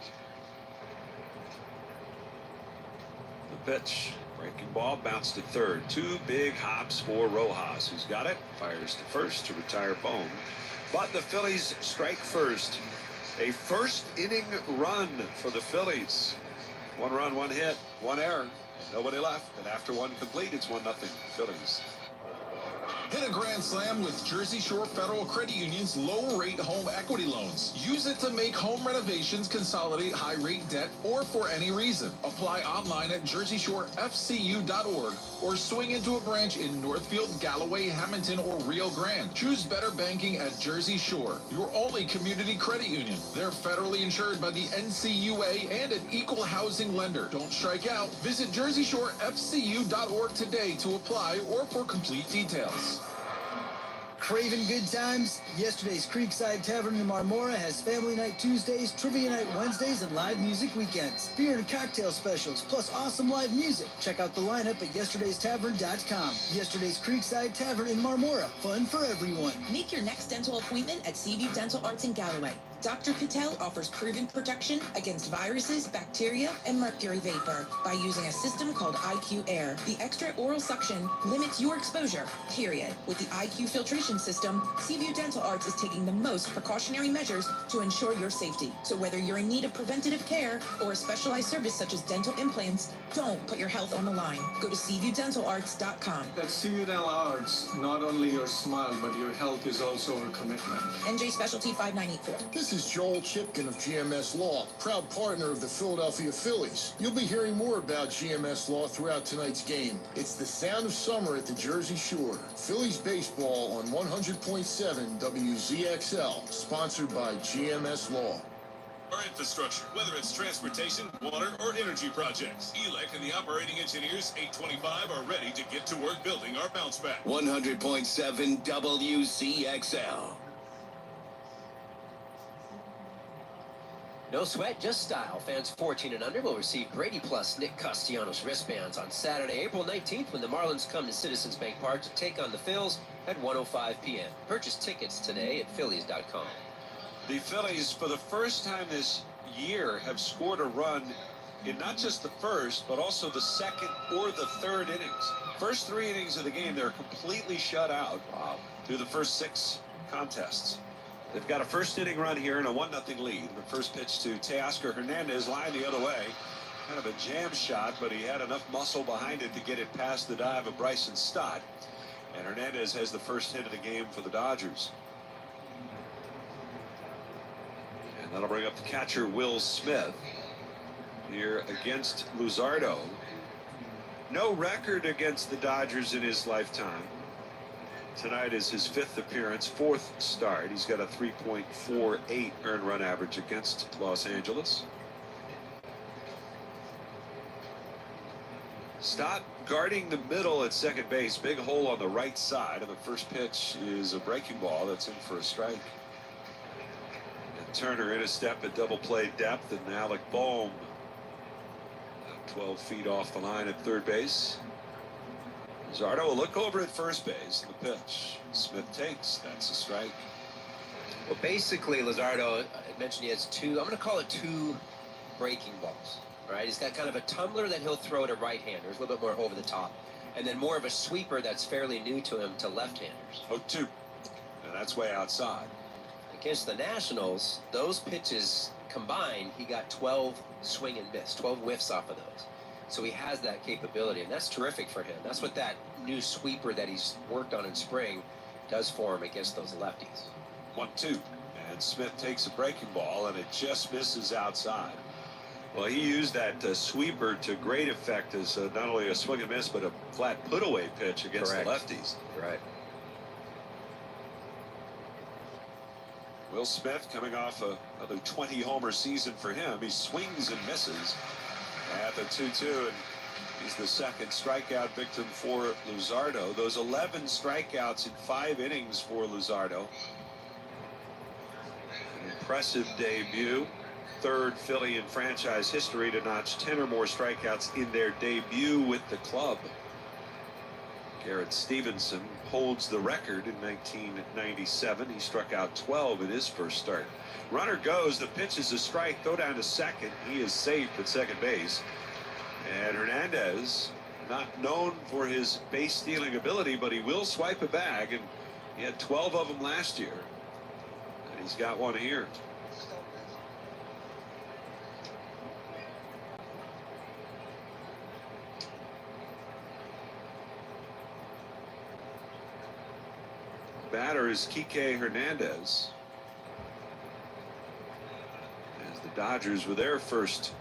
The pitch, breaking ball, bounced to third. Two big hops for Rojas, who's got it, fires to first to retire Bohm. But the Phillies strike first. A first inning run for the Phillies. 1 run, 1 hit, 1 error. Nobody left, and after 1 complete, it's 1-0 Phillies. Hit a grand slam with Jersey Shore Federal Credit Union's low-rate home equity loans. Use it to make home renovations, consolidate high-rate debt, or for any reason. Apply online at jerseyshorefcu.org or swing into a branch in Northfield, Galloway, Hamilton, or Rio Grande. Choose better banking at Jersey Shore, your only community credit union. They're federally insured by the NCUA and an equal housing lender. Don't strike out. Visit jerseyshorefcu.org today to apply or for complete details. Craving good times? Yesterday's Creekside Tavern in Marmora has Family Night Tuesdays, Trivia Night Wednesdays, and live music weekends. Beer and cocktail specials, plus awesome live music. Check out the lineup at yesterdaystavern.com. Yesterday's Creekside Tavern in Marmora. Fun for everyone. Make your next dental appointment at Seaview Dental Arts in Galloway. Dr. Patel offers proven protection against viruses, bacteria, and mercury vapor by using a system called IQ Air. The extra oral suction limits your exposure, period. With the IQ filtration system, Seaview Dental Arts is taking the most precautionary measures to ensure your safety. So whether you're in need of preventative care or a specialized service such as dental implants, don't put your health on the line. Go to SeaviewDentalArts.com. At Seaview Dental Arts, not only your smile, but your health is also our commitment. NJ Specialty 5984. This is Joel Chipkin of GMS Law, proud partner of the Philadelphia Phillies. You'll be hearing more about GMS Law throughout tonight's game. It's the sound of summer at the Jersey Shore. Phillies baseball on 100.7 WZXL, sponsored by GMS Law. Our infrastructure, whether it's transportation, water, or energy projects. ELEC and the operating engineers, 825, are ready to get to work building our bounce back. 100.7 WZXL. No sweat, just style. Fans 14 and under will receive Brady Plus Nick Castellanos wristbands on Saturday, April 19th when the Marlins come to Citizens Bank Park to take on the Phils at 1:05 p.m. Purchase tickets today at Phillies.com. The Phillies, for the first time this year, have scored a run in not just the first, but also the second or the third innings. First 3 innings of the game, they're completely shut out through the first 6 contests. They've got a first inning run here and a 1-0 lead. The first pitch to Teoscar Hernandez, line the other way. Kind of a jam shot, but he had enough muscle behind it to get it past the dive of Bryson Stott. And Hernandez has the first hit of the game for the Dodgers. And that'll bring up the catcher, Will Smith, here against Luzardo. No record against the Dodgers in his lifetime. Tonight is his 5th appearance, 4th start. He's got a 3.48 earned run average against Los Angeles. Stott guarding the middle at second base. Big hole on the right side. And the first pitch is a breaking ball that's in for a strike. And Turner in a step at double play depth. And Alec Bohm 12 feet off the line at third base. Luzardo will look over at first base. The pitch. Smith takes. That's a strike. Well, basically, Luzardo, I mentioned he has 2, I'm going to call it 2 breaking balls. All right, he's got kind of a tumbler that he'll throw to right-handers, a little bit more over the top, and then more of a sweeper that's fairly new to him to left-handers. 0-2. And that's way outside. Against the Nationals, those pitches combined, he got 12 swing and miss, 12 whiffs off of those. So he has that capability, and that's terrific for him. That's what that new sweeper that he's worked on in spring does for him against those lefties. 1-2. And Smith takes a breaking ball, and it just misses outside. Well, he used that sweeper to great effect as not only a swing and miss, but a flat put-away pitch against the lefties. Right. Will Smith coming off another 20-homer season for him. He swings and misses at the 2-2, and he's the second strikeout victim for Luzardo. Those 11 strikeouts in 5 innings for Luzardo. An impressive debut. third Philly in franchise history to notch 10 or more strikeouts in their debut with the club. Garrett Stevenson holds the record in 1997. He struck out 12 in his first start. Runner goes. The pitch is a strike. Throw down to second. He is safe at second base. And Hernandez, not known for his base stealing ability, but he will swipe a bag, and he had 12 of them last year. And he's got one here. Batter is Kike Hernandez. As the Dodgers with their first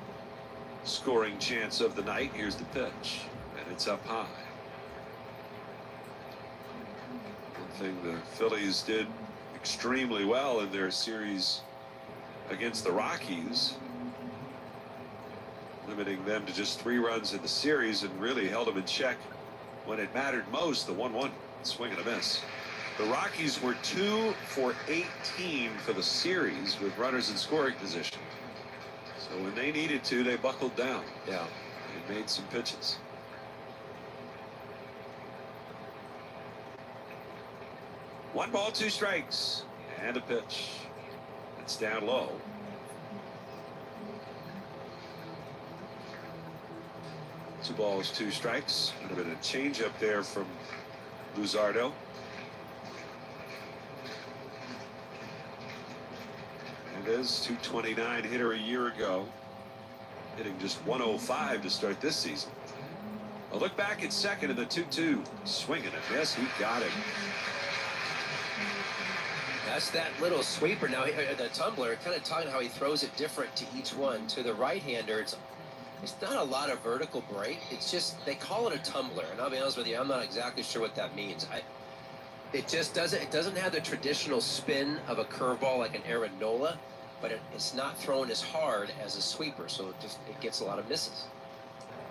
scoring chance of the night. Here's the pitch, and it's up high. One thing the Phillies did extremely well in their series against the Rockies, limiting them to just 3 runs in the series, and really held them in check when it mattered most. The 1-1 swing and a miss. The Rockies were 2 for 18 for the series with runners in scoring position. So when they needed to, they buckled down. Yeah. They made some pitches. One ball, 2 strikes, and a pitch. It's down low. Two balls, 2 strikes. Would have been a changeup there from Luzardo. Hernandez, 229 hitter a year ago, hitting just 105 to start this season. A look back at second in the 2-2. Swinging a miss. He got it. That's that little sweeper. Now, the tumbler, kind of talking how he throws it different to each one. To the right-hander, it's not a lot of vertical break. It's just, they call it a tumbler. And I'll be honest with you, I'm not exactly sure what that means. It doesn't have the traditional spin of a curveball like an Aaron Nola, but it's not thrown as hard as a sweeper, so it gets a lot of misses.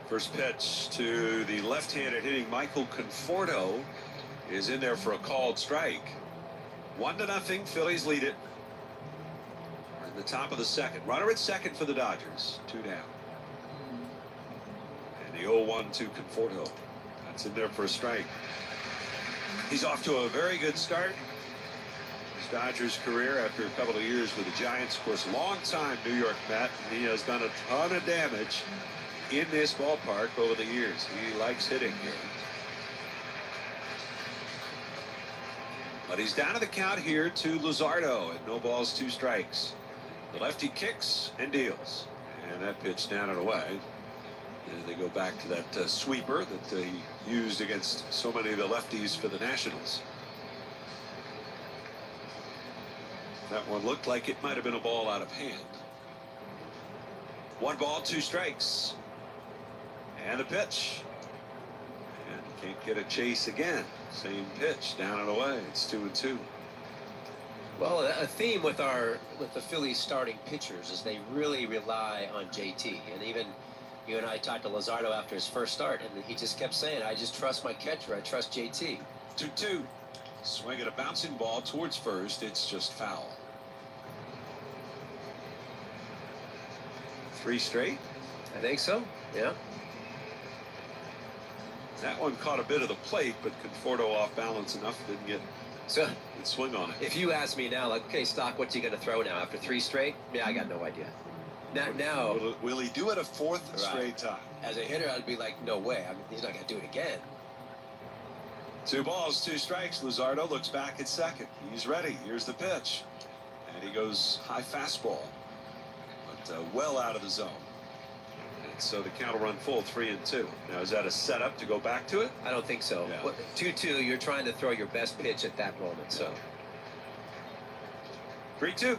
First pitch to the left-handed hitting Michael Conforto is in there for a called strike. 1-0, Phillies lead it. We're in the top of the second. Runner at second for the Dodgers. 2 down. And the 0-1 to Conforto. That's in there for a strike. He's off to a very good start. His Dodgers career after a couple of years with the Giants. Of course, long-time New York Met. And he has done a ton of damage in this ballpark over the years. He likes hitting here. But he's down to the count here to Luzardo at no balls, 2 strikes. The lefty kicks and deals. And that pitch down and away. And they go back to that sweeper that they used against so many of the lefties for the Nationals. That one looked like it might have been a ball out of hand. 1 ball, 2 strikes. And the pitch. And he can't get a chase again. Same pitch, down and away. It's 2-2. Well, a theme with the Phillies starting pitchers is they really rely on JT. And even you and I talked to Luzardo after his first start, and he just kept saying, I just trust my catcher. I trust JT. 2-2. Swing at a bouncing ball towards first. It's just foul. 3 straight? I think so, yeah. That one caught a bit of the plate, but Conforto off balance enough, didn't get so swing on it. If you ask me now, like, okay, Stock, what's he going to throw now after 3 straight? Yeah, I got no idea. Now will he do it a 4th straight time? As a hitter, I'd be like, no way. I mean, he's not going to do it again. 2 balls, 2 strikes. Luzardo looks back at second. He's ready. Here's the pitch. And he goes high fastball, but well out of the zone. And so the count will run full, 3-2. Now, is that a setup to go back to it? I don't think so. Yeah. 2-2, you're trying to throw your best pitch at that moment. So 3-2.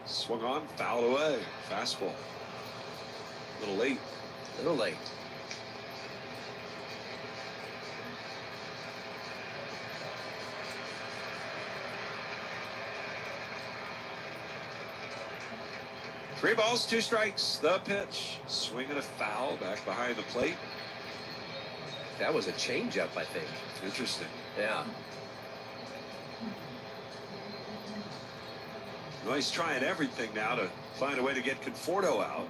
Swung on, fouled away. Fastball. A little late. A little late. Three balls, 2 strikes. The pitch. Swing and a foul back behind the plate. That was a changeup, I think. Interesting. Yeah. Well, he's trying everything now to find a way to get Conforto out.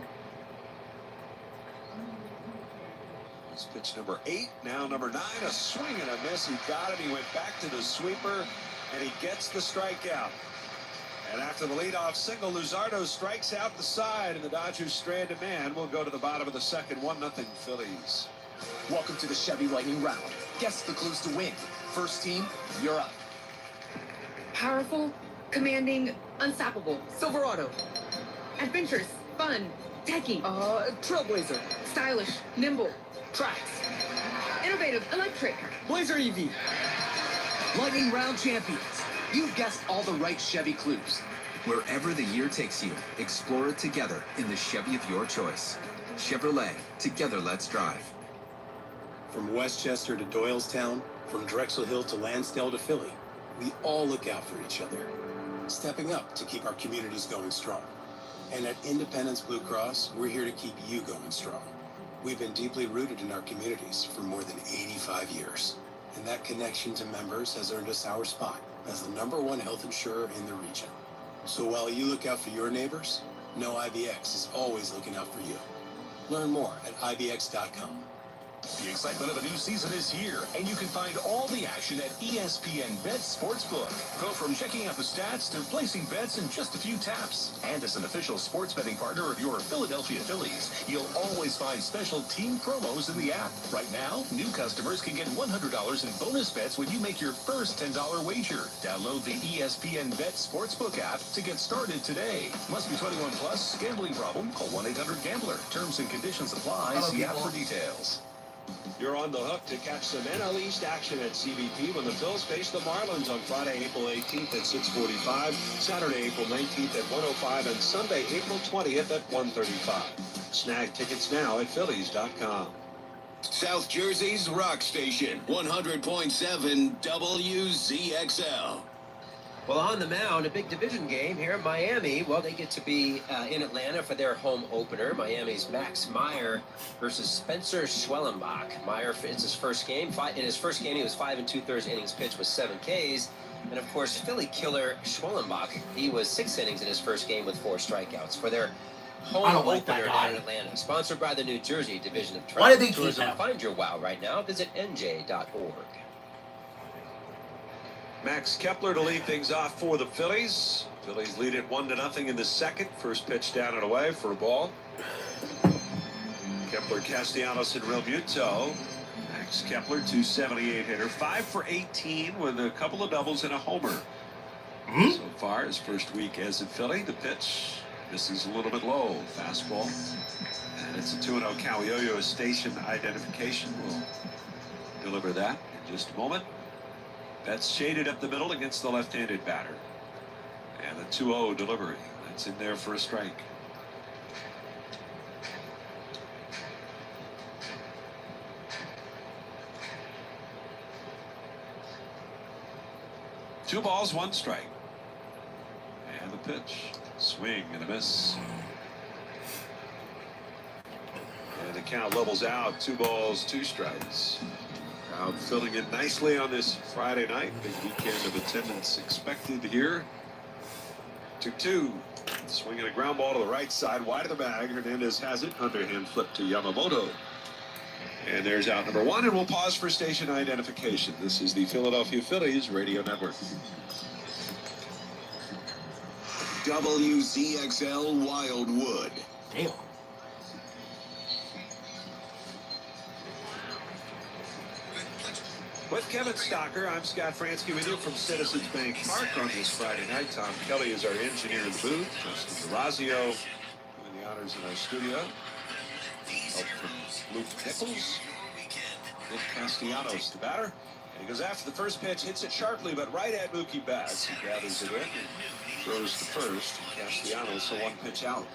It's pitch number 8, now number 9, a swing and a miss. He got it. He went back to the sweeper, and he gets the strikeout. And after the leadoff single, Luzardo strikes out the side, and the Dodgers strand a man. Will go to the bottom of the second, 1-0 Phillies. Welcome to the Chevy Lightning Round. Guess the clues to win. First team, you're up. Powerful, commanding, unstoppable. Silverado. Adventurous, fun, techy. Trailblazer. Stylish, nimble. Tracks. Innovative, electric. Blazer EV. Lightning Round champions. You've guessed all the right Chevy clues. Wherever the year takes you, explore it together in the Chevy of your choice. Chevrolet, together let's drive. From Westchester to Doylestown, from Drexel Hill to Lansdale to Philly, we all look out for each other, stepping up to keep our communities going strong. And at Independence Blue Cross, we're here to keep you going strong. We've been deeply rooted in our communities for more than 85 years. And that connection to members has earned us our spot as the #1 health insurer in the region. So while you look out for your neighbors, know IBX is always looking out for you. Learn more at IBX.com. The excitement of the new season is here, and you can find all the action at ESPN Bet Sportsbook. Go from checking out the stats to placing bets in just a few taps. And as an official sports betting partner of your Philadelphia Phillies, you'll always find special team promos in the app. Right now, new customers can get $100 in bonus bets when you make your first $10 wager. Download the ESPN Bet Sportsbook app to get started today. Must be 21 plus. Gambling problem? Call 1-800-GAMBLER. Terms and conditions apply. See app for details. You're on the hook to catch some NL East action at CBP when the Phils face the Marlins on Friday, April 18th at 6:45, Saturday, April 19th at 1:05, and Sunday, April 20th at 1:35. Snag tickets now at Phillies.com. South Jersey's rock station, 100.7 WZXL. Well, on the mound, a big division game here in Miami. Well, they get to be in Atlanta for their home opener. Miami's Max Meyer versus Spencer Schwellenbach. Meyer, it's his first game. In his first game, he was 5 2/3 innings pitched with 7 Ks. And, of course, Philly killer Schwellenbach, he was 6 innings in his first game with 4 strikeouts for their home opener down in Atlanta. Sponsored by the New Jersey Division of Travel and Tourism. Find your wow right now. Visit NJ.org. Max Kepler to lead things off for the Phillies. Phillies lead it 1-0 in the second. First pitch down and away for a ball. Kepler, Castellanos, and Real Muto. Max Kepler, 278 hitter, 5 for 18 with a couple of doubles and a homer. So far, his first week as a Philly. The pitch misses a little bit low. Fastball. And it's a 2-0 count. Yo-yo station identification. We'll deliver that in just a moment. That's shaded up the middle against the left-handed batter. And the 2-0 delivery. That's in there for a strike. Two balls, one strike. And the pitch. Swing and a miss. And the count levels out. 2 balls, 2 strikes. Crowd filling in nicely on this Friday night. Big weekend of attendance expected here. 2-2. Swinging a ground ball to the right side, wide of the bag. Hernandez has it. Underhand flip to Yamamoto. And there's out number 1, and we'll pause for station identification. This is the Philadelphia Phillies Radio Network. WZXL Wildwood. Damn. With Kevin Stocker, I'm Scott Fransky with you from Citizens Bank Park on this Friday night. Tom Kelly is our engineer in the booth. Justin Durazio doing the honors in our studio. Help from Luke Nichols. Nick Castellanos, the batter. And he goes after the first pitch, hits it sharply, but right at Mookie Betts. He gathers it in and throws to first. Castellanos, so 1 pitch out.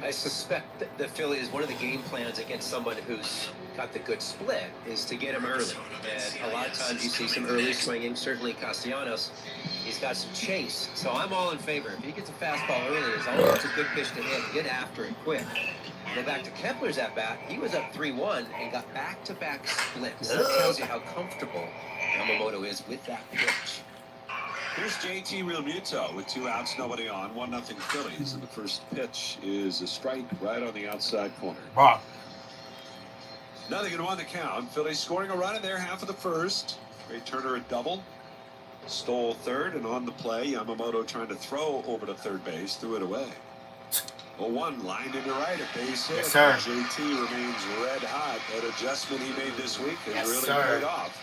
I suspect that the Phillies, one of the game plans against someone who's got the good split is to get him early. And a lot of times you see some early swinging. Certainly Castellanos, he's got some chase. So I'm all in favor. If he gets a fastball early, as long as it's a good pitch to hit, get after it quick. Go back to Kepler's at bat. He was up 3-1 and got back-to-back splits. That tells you how comfortable Yamamoto is with that pitch. Here's JT Realmuto with 2 outs, nobody on, 1-0 Phillies. And the first pitch is a strike right on the outside corner. Bruh. 0-1 the count. Phillies scoring a run in there, half of the first. Ray Turner a double. Stole third, and on the play, Yamamoto trying to throw over to third base, threw it away. 0-1, lined into right, a base hit. Yes, sir. JT remains red hot. That adjustment he made this week has Yes, really sir. paid off.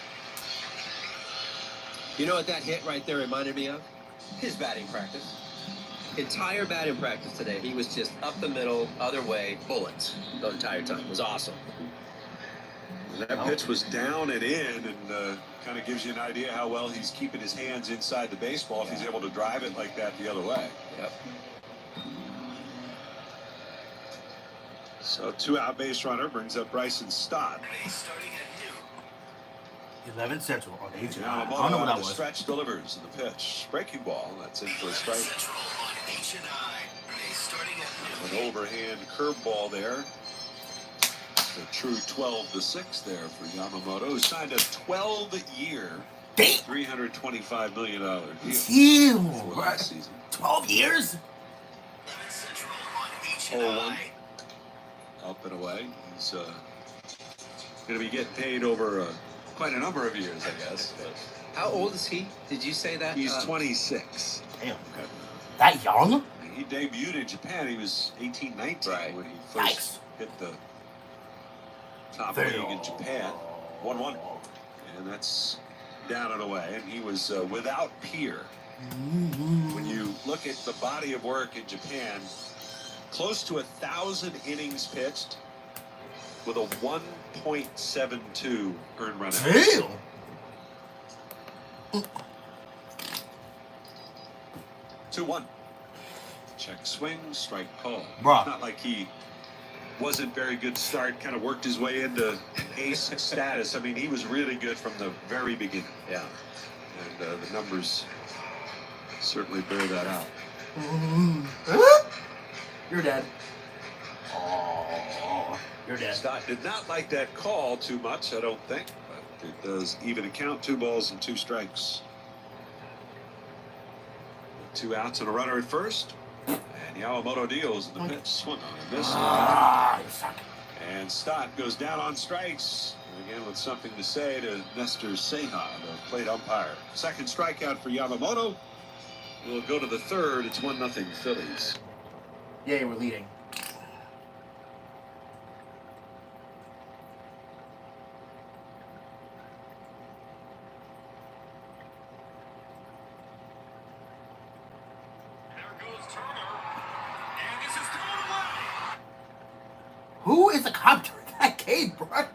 You know what that hit right there reminded me of? His batting practice. Entire batting practice today, he was just up the middle, other way, bullets the entire time. It was awesome. That pitch was down and in, and kind of gives you an idea how well he's keeping his hands inside the baseball if he's able to drive it like that the other way. Yep. So 2-out base runner brings up Bryson Stott. 11 Central on H&I. Now, I don't know what that the was. stretch delivers in the pitch. Breaking ball. That's in for a strike. An overhand curveball there. A true 12-6 there for Yamamoto, who signed a 12-year, $325 million deal for last season. 12 years? 0-1. Up and away. He's going to be getting paid over quite a number of years, I guess. But How old is he? Did you say that? he's 26. Damn. That young? He debuted in Japan. He was 18, 19 when he first hit the top league in Japan. 1-1. And that's down and away. And he was without peer. When you look at the body of work in Japan, close to 1,000 innings pitched with a 1.72 earned run average. Damn. 2-1. Check swing, strike call. Bruh. It's not like he wasn't very good start, kind of worked his way into ace status. I mean, he was really good from the very beginning. Yeah. And the numbers certainly bear that out. You're dead. Oh, you're dead. Stott did not like that call too much, I don't think. But it does even a count, 2 balls and 2 strikes. 2 outs and a runner at first. And Yamamoto deals in the pitch. Swung on and missed. And Stott goes down on strikes. Again with something to say to Nestor Seja, the plate umpire. Second strikeout for Yamamoto. We'll go to the third. It's 1-0 Phillies. Yeah, we're leading. Who is the commentator in that game, bro?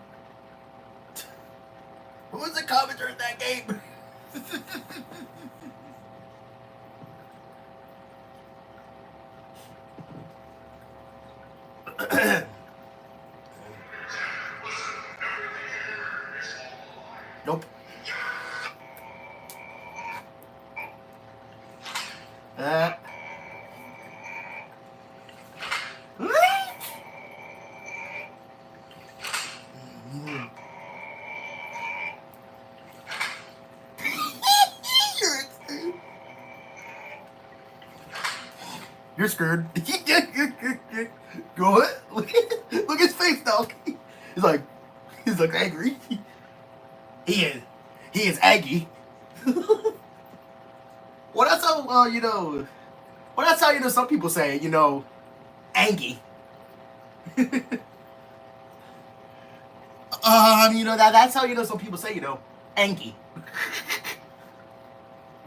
Who is the commentator in that game? Nope. You're screwed. Go ahead. Look at his face, dog. He's like angry. He is aggy. Well, that's how well, that's how some people say, angy. That's how some people say, angy.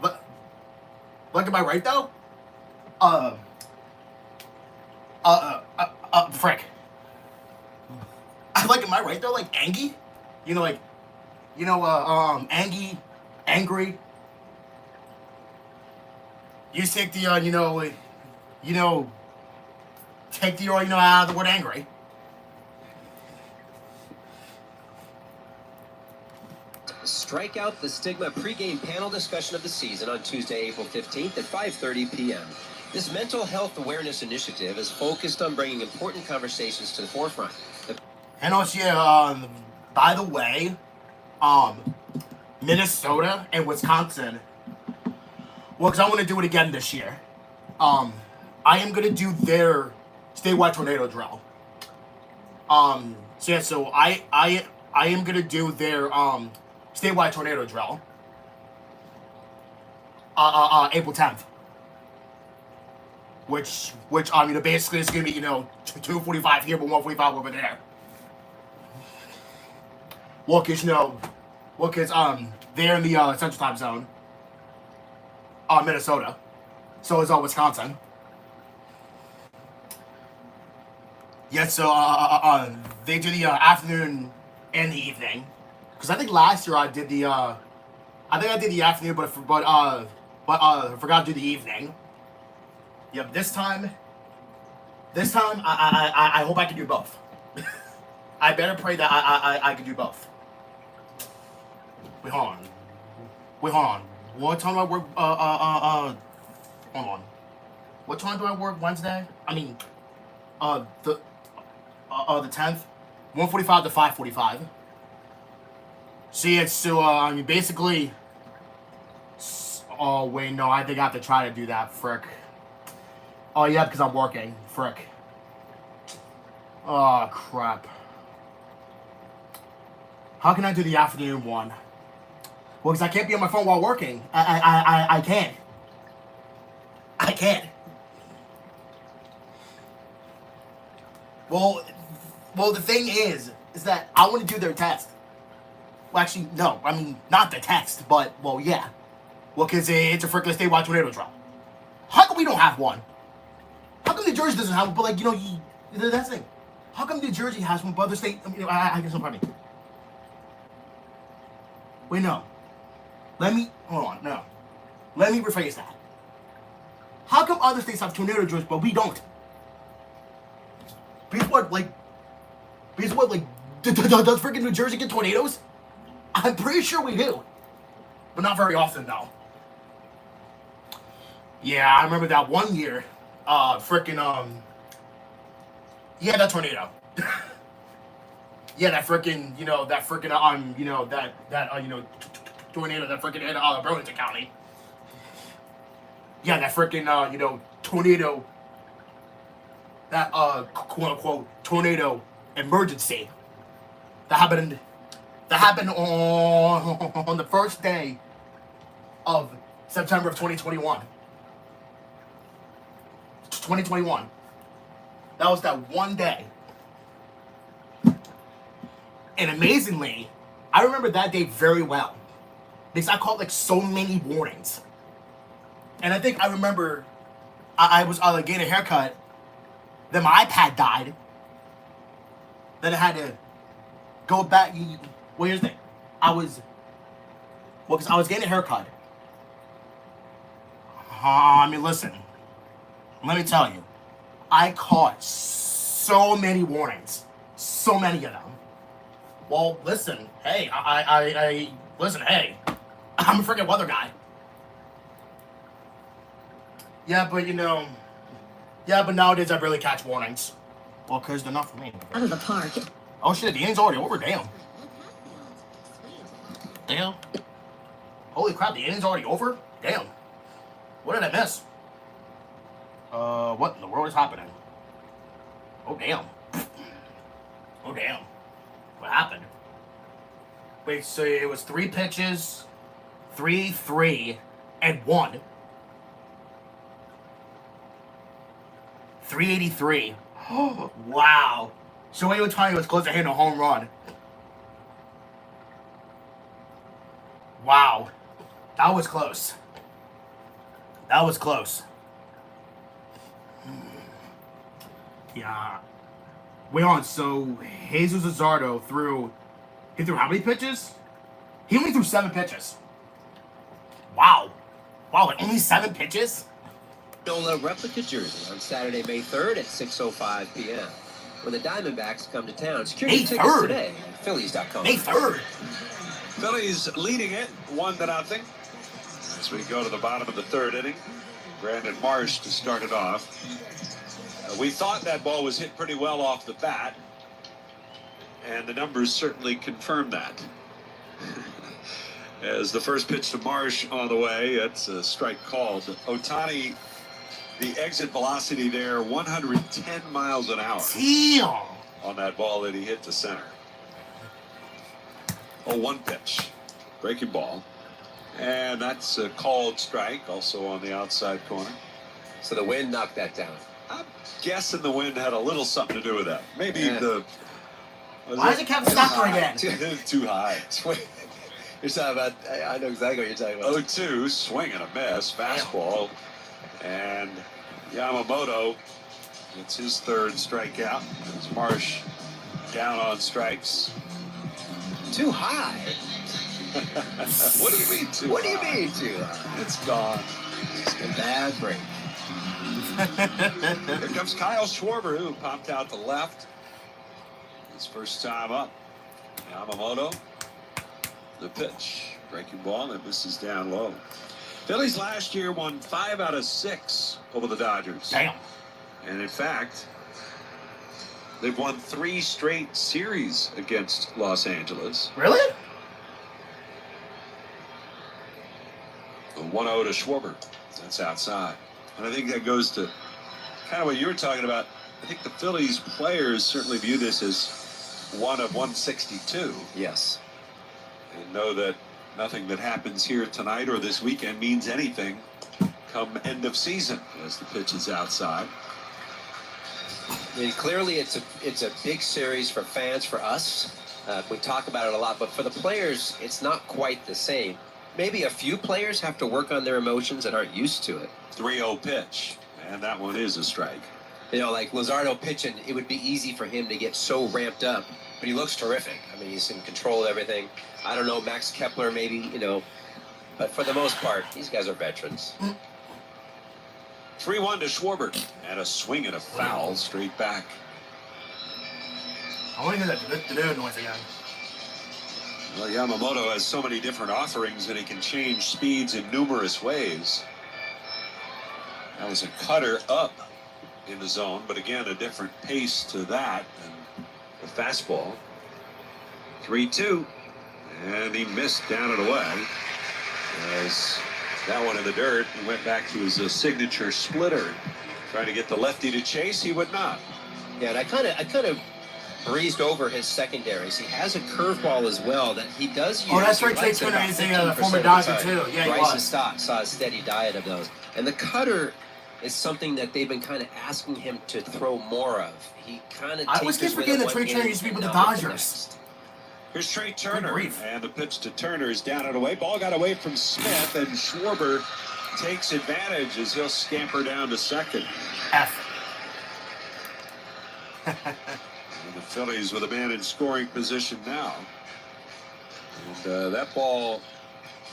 But like, am I right though? Frick. Like, am I right though? Like, angy? Angy, angry. You take the, take the, out of the word angry. Strike out the Stigma pregame panel discussion of the season on Tuesday, April 15th at 5:30 p.m. This mental health awareness initiative is focused on bringing important conversations to the forefront. And also, by the way, Minnesota and Wisconsin Well, because I want to do it again this year. I am going to do their statewide tornado drill. So yeah, so I am going to do their statewide tornado drill. April 10th. Which basically is going to be, 2:45 here, but 1:45 over there. Well, because, they're in the Central Time Zone. Minnesota. So is Wisconsin. Yeah, so, they do the, afternoon and the evening. Because I think last year I did the, I did the afternoon, but I forgot to do the evening. Yep, this time, I hope I can do both. I better pray that I can do both. Wait, hold on. What time do I work, hold on. What time do I work Wednesday? I mean, the 10th? 1:45 to 5:45. See, it's so, basically, oh, wait, no, I think I have to try to do that, frick. Oh, yeah, because I'm working. Frick. Oh, crap. How can I do the afternoon one? Well, because I can't be on my phone while working. I can't. I can't. Well, the thing is that I want to do their test. Well, actually, no. I mean, not the test, but, well, yeah. Well, because it's a freaking statewide tornado drill. How come we don't have one? How come New Jersey doesn't have one? But, like, that's the thing. How come New Jersey has one, but other state, I guess I'm probably. Wait, no. Hold on, no. Let me rephrase that. How come other states have tornado drills, but we don't? Because what, does freaking New Jersey get tornadoes? I'm pretty sure we do. But not very often, though. Yeah, I remember that one year, yeah, that tornado. Yeah, that freaking, tornado that freaking hit Burlington County. Yeah, that freaking, tornado, that, quote unquote, tornado emergency. That happened on the first day of September of 2021. 2021. That was that one day. And amazingly, I remember that day very well. Because I caught so many warnings. And I think I remember I was getting a haircut. Then my iPad died. Then I had to go back. Well, here's the thing. Because I was getting a haircut. Listen. Let me tell you. I caught so many warnings. So many of them. Well, listen. Hey, listen, hey. I'm a freaking weather guy. Yeah, but nowadays I barely catch warnings. Well, because they're not for me. Out of the park. Oh shit, the inning's already over, damn. Damn. Holy crap, the inning's already over? Damn. What did I miss? What in the world is happening? Oh damn. Oh damn. What happened? Wait, so it was 3 pitches, 3, and 1. 383. Wow. So what you were telling me was close to hitting a home run. Wow. That was close. That was close. Yeah. Wait on, so Jesus Luzardo he threw how many pitches? He only threw 7 pitches. Wow. Wow, like only 7 pitches? A replica jersey on Saturday, May 3rd at 6:05 p.m. when the Diamondbacks come to town. Secure your tickets today at Phillies.com. May 3rd. Phillies leading it 1-0. As we go to the bottom of the 3rd inning, Brandon Marsh to start it off. We thought that ball was hit pretty well off the bat, and the numbers certainly confirm that. As the first pitch to Marsh on the way, that's a strike called. Ohtani, the exit velocity there, 110 miles an hour. Damn. On that ball that he hit to center. Oh, one pitch. Breaking ball. And that's a called strike, also on the outside corner. So the wind knocked that down. I'm guessing the wind had a little something to do with that. Maybe the... Why is it Kevin Stocker again? Too high. You're talking about... I know exactly what you're talking about. 0-2, swing and a miss, fastball. And Yamamoto, it's his third strikeout. It's Marsh down on strikes. Too high? What do you mean too What do you high? mean too high? It's gone. It's a bad break. Here comes Kyle Schwarber, who popped out to left. His first time up. Yamamoto, the pitch. Breaking ball, and misses down low. Phillies last year won 5 out of 6 over the Dodgers. Damn. And in fact, they've won 3 straight series against Los Angeles. Really? The 1-0 to Schwarber. That's outside. And I think that goes to kind of what you were talking about. I think the Phillies players certainly view this as 1 of 162. Yes. And know that nothing that happens here tonight or this weekend means anything come end of season as the pitch is outside. I mean, clearly it's a big series for fans, for us. We talk about it a lot, but for the players, it's not quite the same. Maybe a few players have to work on their emotions that aren't used to it. 3-0 pitch, and that one is a strike. You know, like Luzardo pitching, it would be easy for him to get so ramped up, but he looks terrific. I mean, he's in control of everything. I don't know, Max Kepler maybe, you know, but for the most part, these guys are veterans. 3-1 to Schwarber, and a swing and a foul straight back. I want to hear that noise again. Well, Yamamoto has so many different offerings, and he can change speeds in numerous ways. That was a cutter up in the zone, but again, a different pace to that than the fastball. 3-2, and he missed down and away. As that one in the dirt, he went back to his signature splitter, trying to get the lefty to chase. He would not. Yeah, and I kind of breezed over his secondaries. He has a curveball as well that he does use. Oh, that's right. He likes Trey it Turner about is a 15% former of the Dodger, time. too. Yeah, he Bryce's was. stock saw a steady diet of those. And the cutter is something that they've been kind of asking him to throw more of. He kind of I always keep forgetting that Trey Turner used to be with the Dodgers. Here's Trey Turner, and the pitch to Turner is down and away. Ball got away from Smith, and Schwarber takes advantage as he'll scamper down to second. F. And the Phillies with a man in scoring position now. And that ball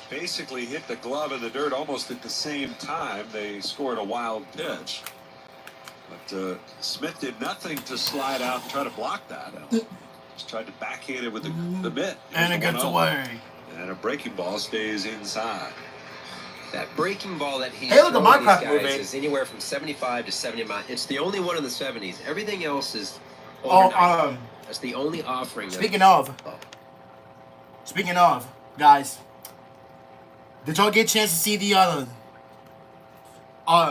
basically hit the glove in the dirt almost at the same time. They scored a wild pitch. But Smith did nothing to slide out and try to block that. Just tried to backhand it with the mitt. And it gets away. And a breaking ball stays inside. That breaking ball that he's Hey, look at throwing these Minecraft guys movie. is anywhere from 75 to 70 miles. It's the only one in the 70s. Everything else is Oh, overnight. That's the only offering. Speaking of, guys, did y'all get a chance to see the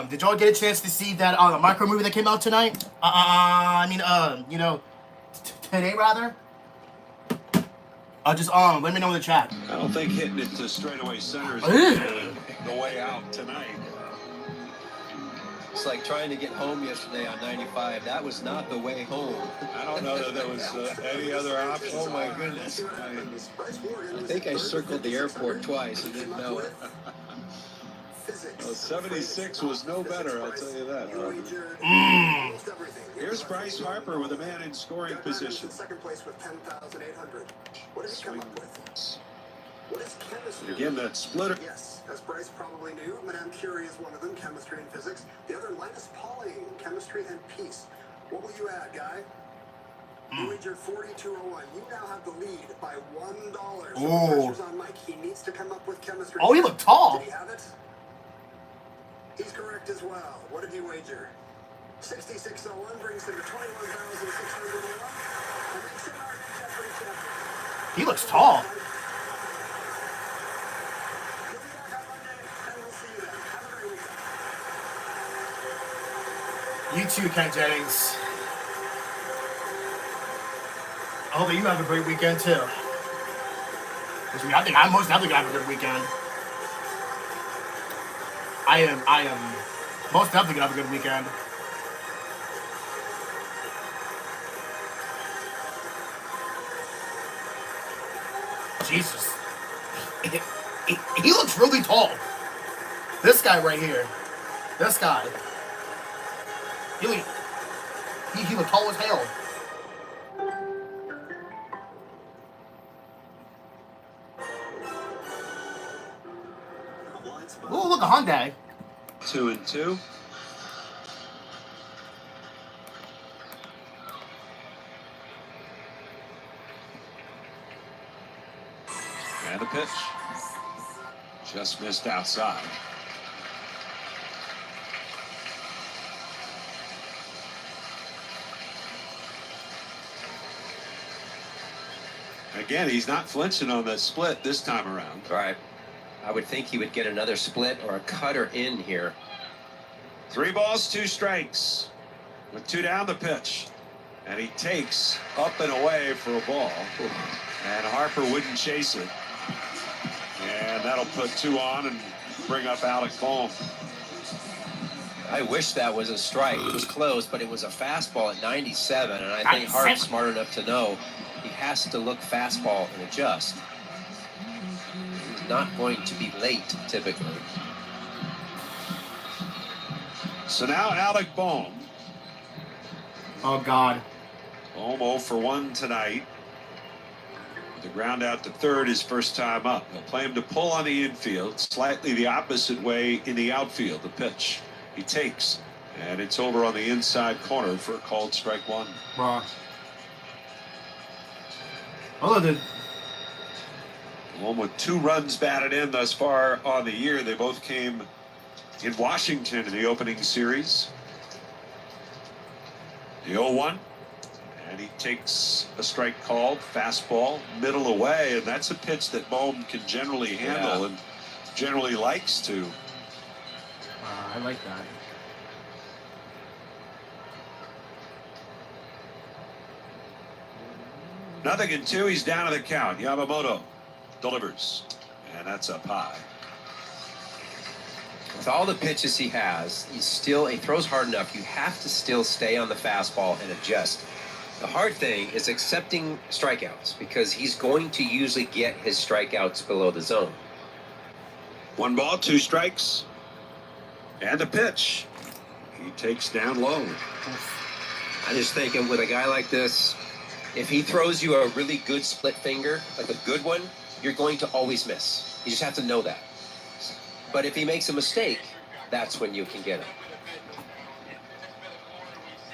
did y'all get a chance to see that micro movie that came out tonight? Today rather. Just let me know in the chat. I don't think hitting it to straightaway center is the way out tonight. It's like trying to get home yesterday on 95. That was not the way home. I don't know that there was any other option. Oh my goodness. I think I circled the airport twice and didn't know it. Well, 76 was no better, I'll tell you that. Here's Bryce Harper with a man in scoring position. Second place with 10,800. What did he come up with? What is chemistry? Again, that splitter. Yes, as Bryce probably knew, Madame Curie is one of them, chemistry and physics. The other, Linus Pauling, chemistry and peace. What will you add, guy? You wagered 4201. You now have the lead by $1. So the pressure's on Mike. He needs to come up with chemistry. Oh, he looked tall. Did he have it? He's correct as well. What did he wager? 6601 brings him to 21,601. And makes him our Jeopardy champion. He looks tall. too, Ken Jennings. I hope that you have a great weekend too. I think I'm most definitely gonna have a good weekend. I am most definitely gonna have a good weekend. Jesus. He looks really tall. This guy right here. This guy. He look tall as hell. Oh, look, a Hyundai. 2-2. And a pitch. Just missed outside. Again, he's not flinching on the split this time around. Right. I would think he would get another split or a cutter in here. 3 balls, 2 strikes. With 2 down, the pitch. And he takes up and away for a ball. And Harper wouldn't chase it. And that'll put 2 on and bring up Alec Bohm. I wish that was a strike. It was close, but it was a fastball at 97, and I think Hart's smart enough to know he has to look fastball and adjust. He's not going to be late, typically. So now Alec Bohm. Oh, God. Bohm 0 for 1 tonight. The ground out to third his first time up. He'll play him to pull on the infield, slightly the opposite way in the outfield. The pitch he takes, and it's over on the inside corner for a called strike 1. Bro. Oh, the Bohm with 2 runs batted in thus far on the year. They both came in Washington in the opening series. The 0-1. And he takes a strike called, fastball, middle away, and that's a pitch that Bohm can generally handle and generally likes to. I like that. Nothing in 2, he's down to the count. Yamamoto delivers, and that's up high. With all the pitches he has, he throws hard enough. You have to still stay on the fastball and adjust. The hard thing is accepting strikeouts because he's going to usually get his strikeouts below the zone. 1 ball, 2 strikes, and the pitch. He takes down low. I'm just thinking with a guy like this, if he throws you a really good split finger, like a good one, you're going to always miss. You just have to know that. But if he makes a mistake, that's when you can get him.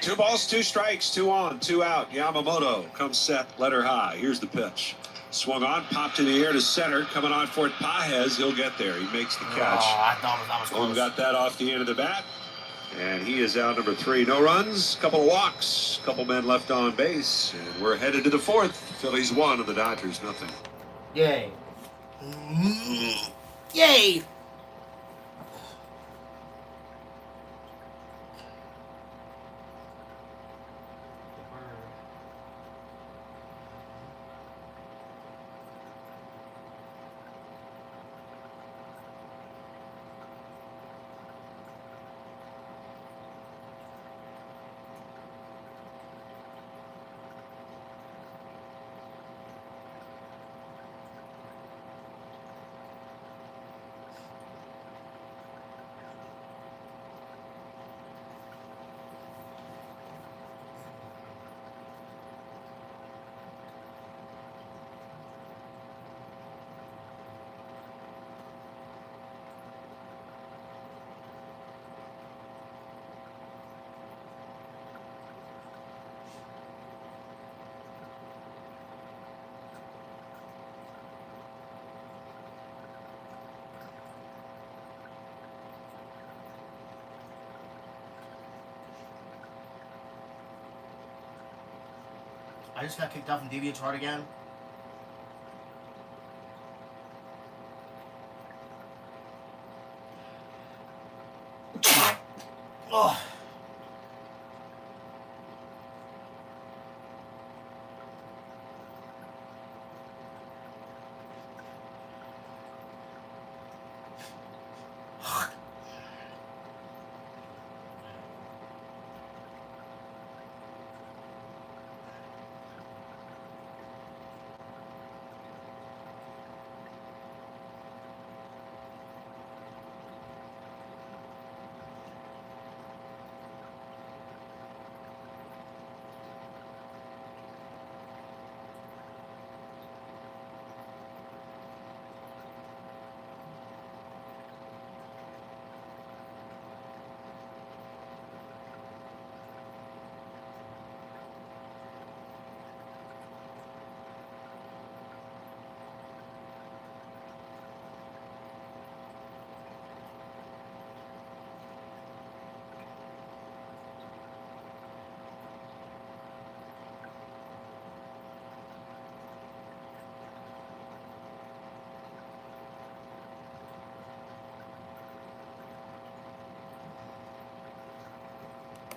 2 balls, 2 strikes, 2 on, 2 out. Yamamoto comes set, letter high. Here's the pitch. Swung on, popped in the air to center. Coming on for it, Pages. He'll get there. He makes the catch. Oh, I thought that was close. Got that off the end of the bat. And he is out number 3. No runs, couple of walks, couple men left on base. And we're headed to the 4th. Phillies 1 and the Dodgers nothing. Yay. Yay. I just got kicked out from DeviantArt again. Oh.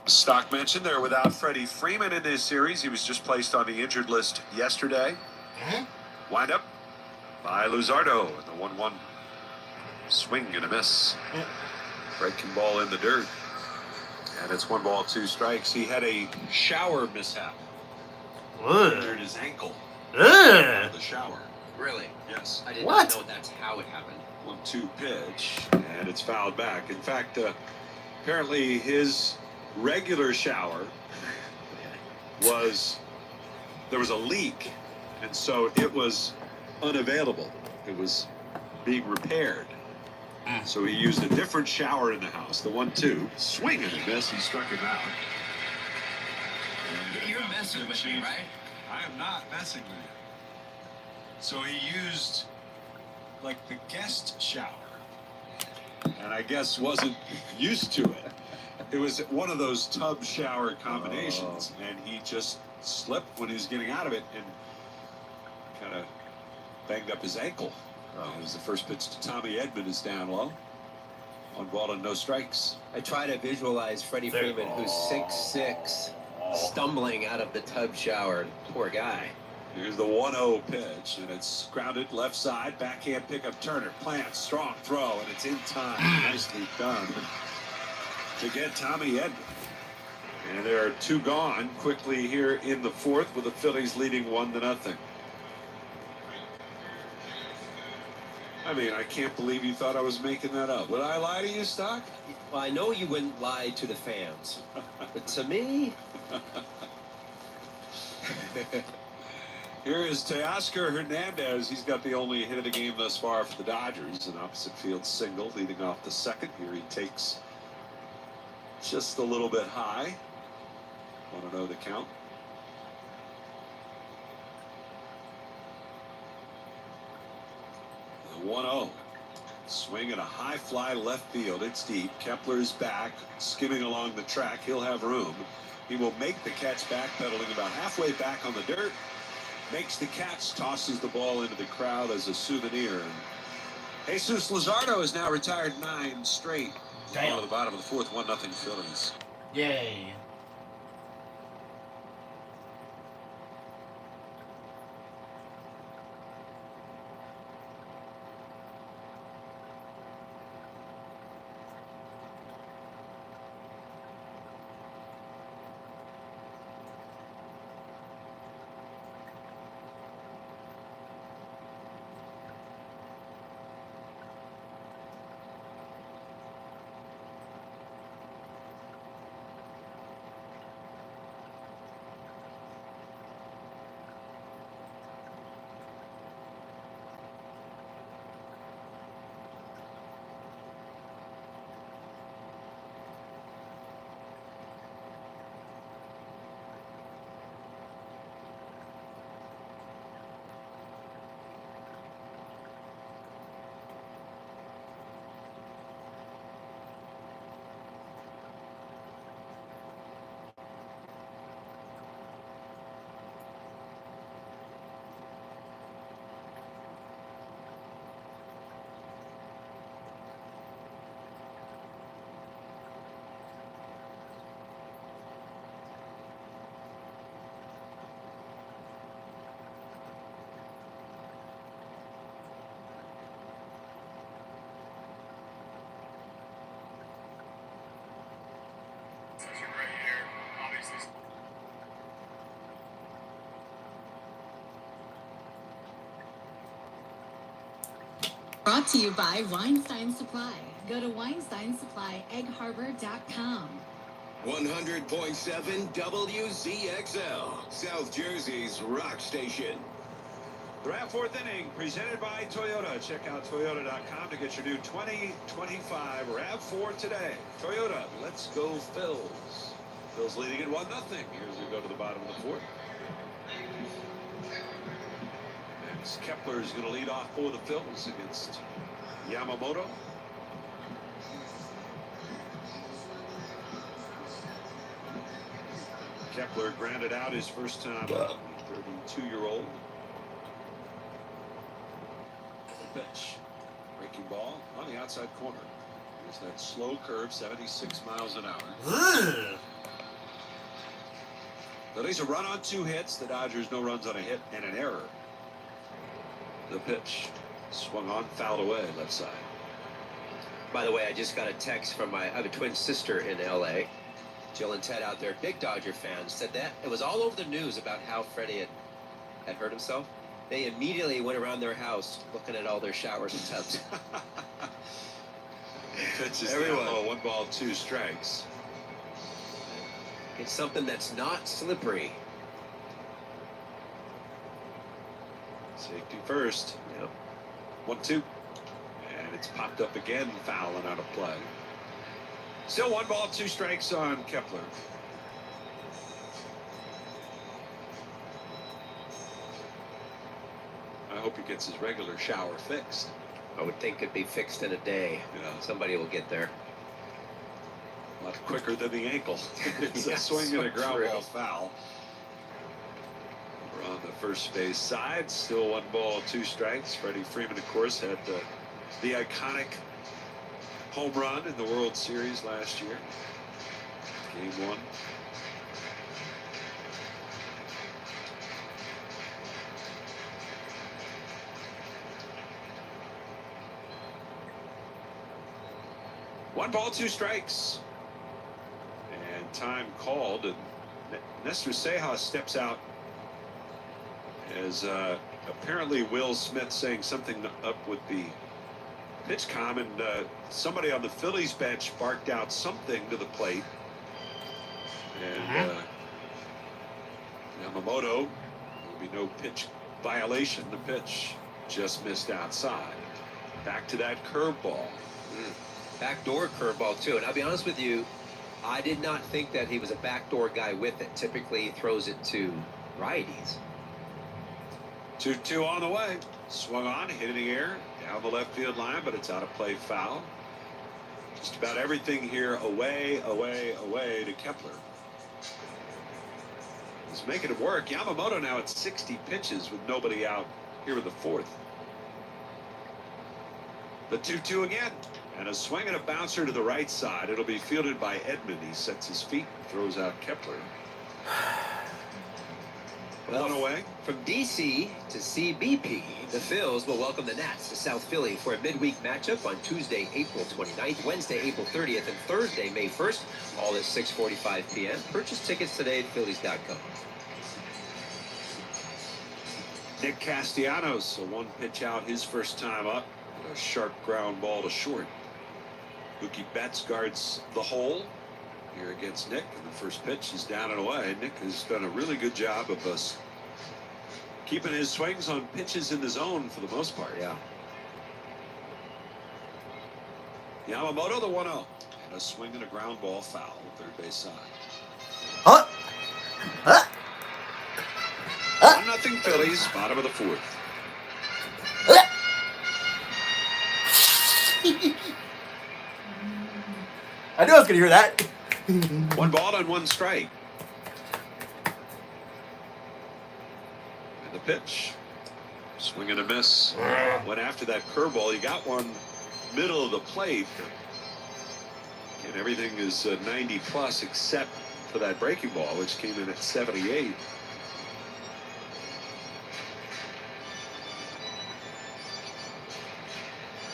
Stock mentioned they're without Freddie Freeman in this series. He was just placed on the injured list yesterday. Wind up by Luzardo in the 1-1. Swing and a miss. Breaking ball in the dirt. And it's 1 ball, 2 strikes. He had a shower mishap. Injured his ankle. Out of the shower. Really? Yes. I did not know that's how it happened. 1-2 pitch, and it's fouled back. In fact, apparently his regular shower there was a leak, and so it was unavailable. It was being repaired. So he used a different shower in the house. The 1-2 swing and a miss. He struck him out. You're messing with me, right? I am not messing with you. So he used like the guest shower, and I guess wasn't used to it. It was one of those tub shower combinations, and he just slipped when he was getting out of it and kind of banged up his ankle. It was the first pitch to Tommy Edman is down low. 1 ball and no strikes. I try to visualize Freddie Freeman, who's 6'6", stumbling out of the tub shower. Poor guy. Here's the 1-0 pitch, and it's grounded left side, backhand pickup Turner. Plant, strong throw, and it's in time. Nicely done to get Tommy Edman. And there are 2 gone quickly here in the 4th with the Phillies leading 1-0. I mean, I can't believe you thought I was making that up. Would I lie to you, Stock? Well, I know you wouldn't lie to the fans, but to me... Here is Teoscar Hernandez. He's got the only hit of the game thus far for the Dodgers. An opposite field single leading off the 2nd. Here he takes just a little bit high. Want to know the count? The 1-0. Swing and a high fly left field. It's deep. Kepler's back, skimming along the track. He'll have room. He will make the catch, backpedaling about halfway back on the dirt. Makes the catch, tosses the ball into the crowd as a souvenir. And Jesus Luzardo is now retired 9 straight. Down to the bottom of the 4th, 1-0 Phillies. Yay. Brought to you by Weinstein Supply. Go to WeinsteinSupplyEggHarbor.com. 100.7 WZXL, South Jersey's rock station. Draft 4th inning, presented by Toyota. Check out Toyota.com to get your new 2025 RAV4 today. Toyota, let's go Phils. Phils leading at 1-0. Here's we go to the bottom of the 4th. Next, Kepler is going to lead off for the Phils against Yamamoto. Kepler grounded out his first time up, 32-year-old. Pitch. Breaking ball on the outside corner. There's that slow curve, 76 miles an hour. Phillies a run on 2 hits. The Dodgers no runs on a hit and an error. The pitch swung on, fouled away, left side. By the way, I just got a text from I have a twin sister in L.A. Jill and Ted out there, big Dodger fans, said that it was all over the news about how Freddie had hurt himself. They immediately went around their house looking at all their showers and tubs. Pitch is Everyone. down low, 1 ball, 2 strikes. It's something that's not slippery. Safety first. Yep. 1-2. And it's popped up again, foul and out of play. Still 1 ball, 2 strikes on Kepler. I hope he gets his regular shower fixed. I would think it'd be fixed in a day. Yeah. Somebody will get there. A lot quicker than the ankle. It's Yeah, a swing so and a ground true. ball foul. We're on the first base side. Still 1 ball, 2 strikes. Freddie Freeman, of course, had the iconic home run in the World Series last year. Game 1. One ball, 2 strikes. And time called. And Nestor Cejas steps out as apparently Will Smith saying something up with the pitch comm, and somebody on the Phillies bench barked out something to the plate. And Yamamoto, there'll be no pitch violation. The pitch just missed outside. Back to that curveball. Backdoor curveball, too. And I'll be honest with you, I did not think that he was a backdoor guy with it. Typically, he throws it to righties. 2-2 on the way. Swung on, hit in the air, down the left field line, but it's out of play, foul. Just about everything here away to Kepler. He's making it work. Yamamoto now at 60 pitches with nobody out here in the 4th. The 2-2 again. And a swing and a bouncer to the right side. It'll be fielded by Edman. He sets his feet and throws out Kepler. Well, 1 away. From D.C. to CBP, the Phils will welcome the Nats to South Philly for a midweek matchup on Tuesday, April 29th, Wednesday, April 30th, and Thursday, May 1st, all at 6:45 p.m. Purchase tickets today at Phillies.com. Nick Castellanos, a 1 pitch out, his first time up. A sharp ground ball to short. Mookie Betts guards the hole here against Nick, and the first pitch is down and away. Nick has done a really good job of us keeping his swings on pitches in the zone for the most part. Yeah. Yamamoto, the 1-0. And a swing and a ground ball foul, third base side. Huh? Huh? 1-0 Phillies, bottom of the 4th. I knew I was going to hear that. 1 ball and 1 strike. And the pitch. Swing and a miss. Went after that curveball. He got one middle of the plate. And everything is 90 plus except for that breaking ball, which came in at 78.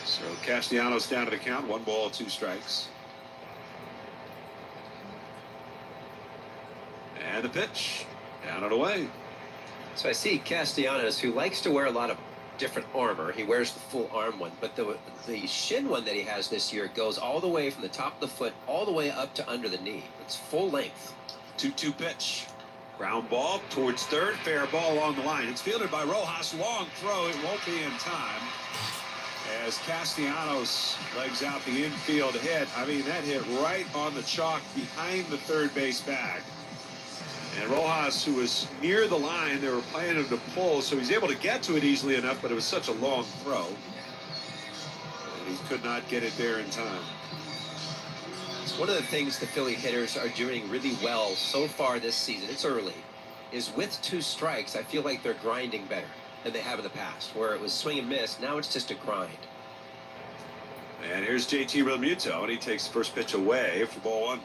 So Castellanos down to the count. 1 ball, 2 strikes. And the pitch, down and away. So I see Castellanos, who likes to wear a lot of different armor. He wears the full arm one, but the shin one that he has this year goes all the way from the top of the foot all the way up to under the knee. It's full length. 2-2 pitch. Ground ball towards third. Fair ball along the line. It's fielded by Rojas. Long throw. It won't be in time. As Castellanos legs out the infield hit. I mean, that hit right on the chalk behind the third base bag. And Rojas, who was near the line, they were playing him to pull, so he's able to get to it easily enough, but it was such a long throw. And he could not get it there in time. It's one of the things the Philly hitters are doing really well so far this season, it's early, is with 2 strikes, I feel like they're grinding better than they have in the past, where it was swing and miss. Now it's just a grind. And here's JT Realmuto, and he takes the first pitch away for ball 1.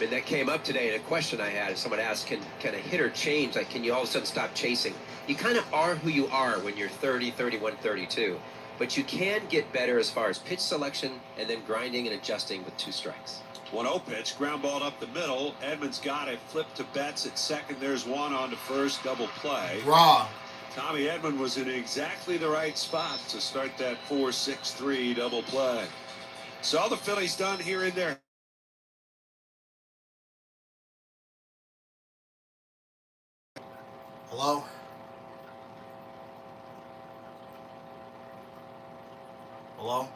And that came up today in a question I had. Someone asked, can a hitter change? Like, can you all of a sudden stop chasing? You kind of are who you are when you're 30, 31, 32. But you can get better as far as pitch selection and then grinding and adjusting with 2 strikes. 1-0 pitch, ground ball up the middle. Edmonds got it, flipped to Betts at second. There's one on to first, double play. Raw. Tommy Edman was in exactly the right spot to start that 4-6-3 double play. So the Phillies done here in there. Hello? Hello?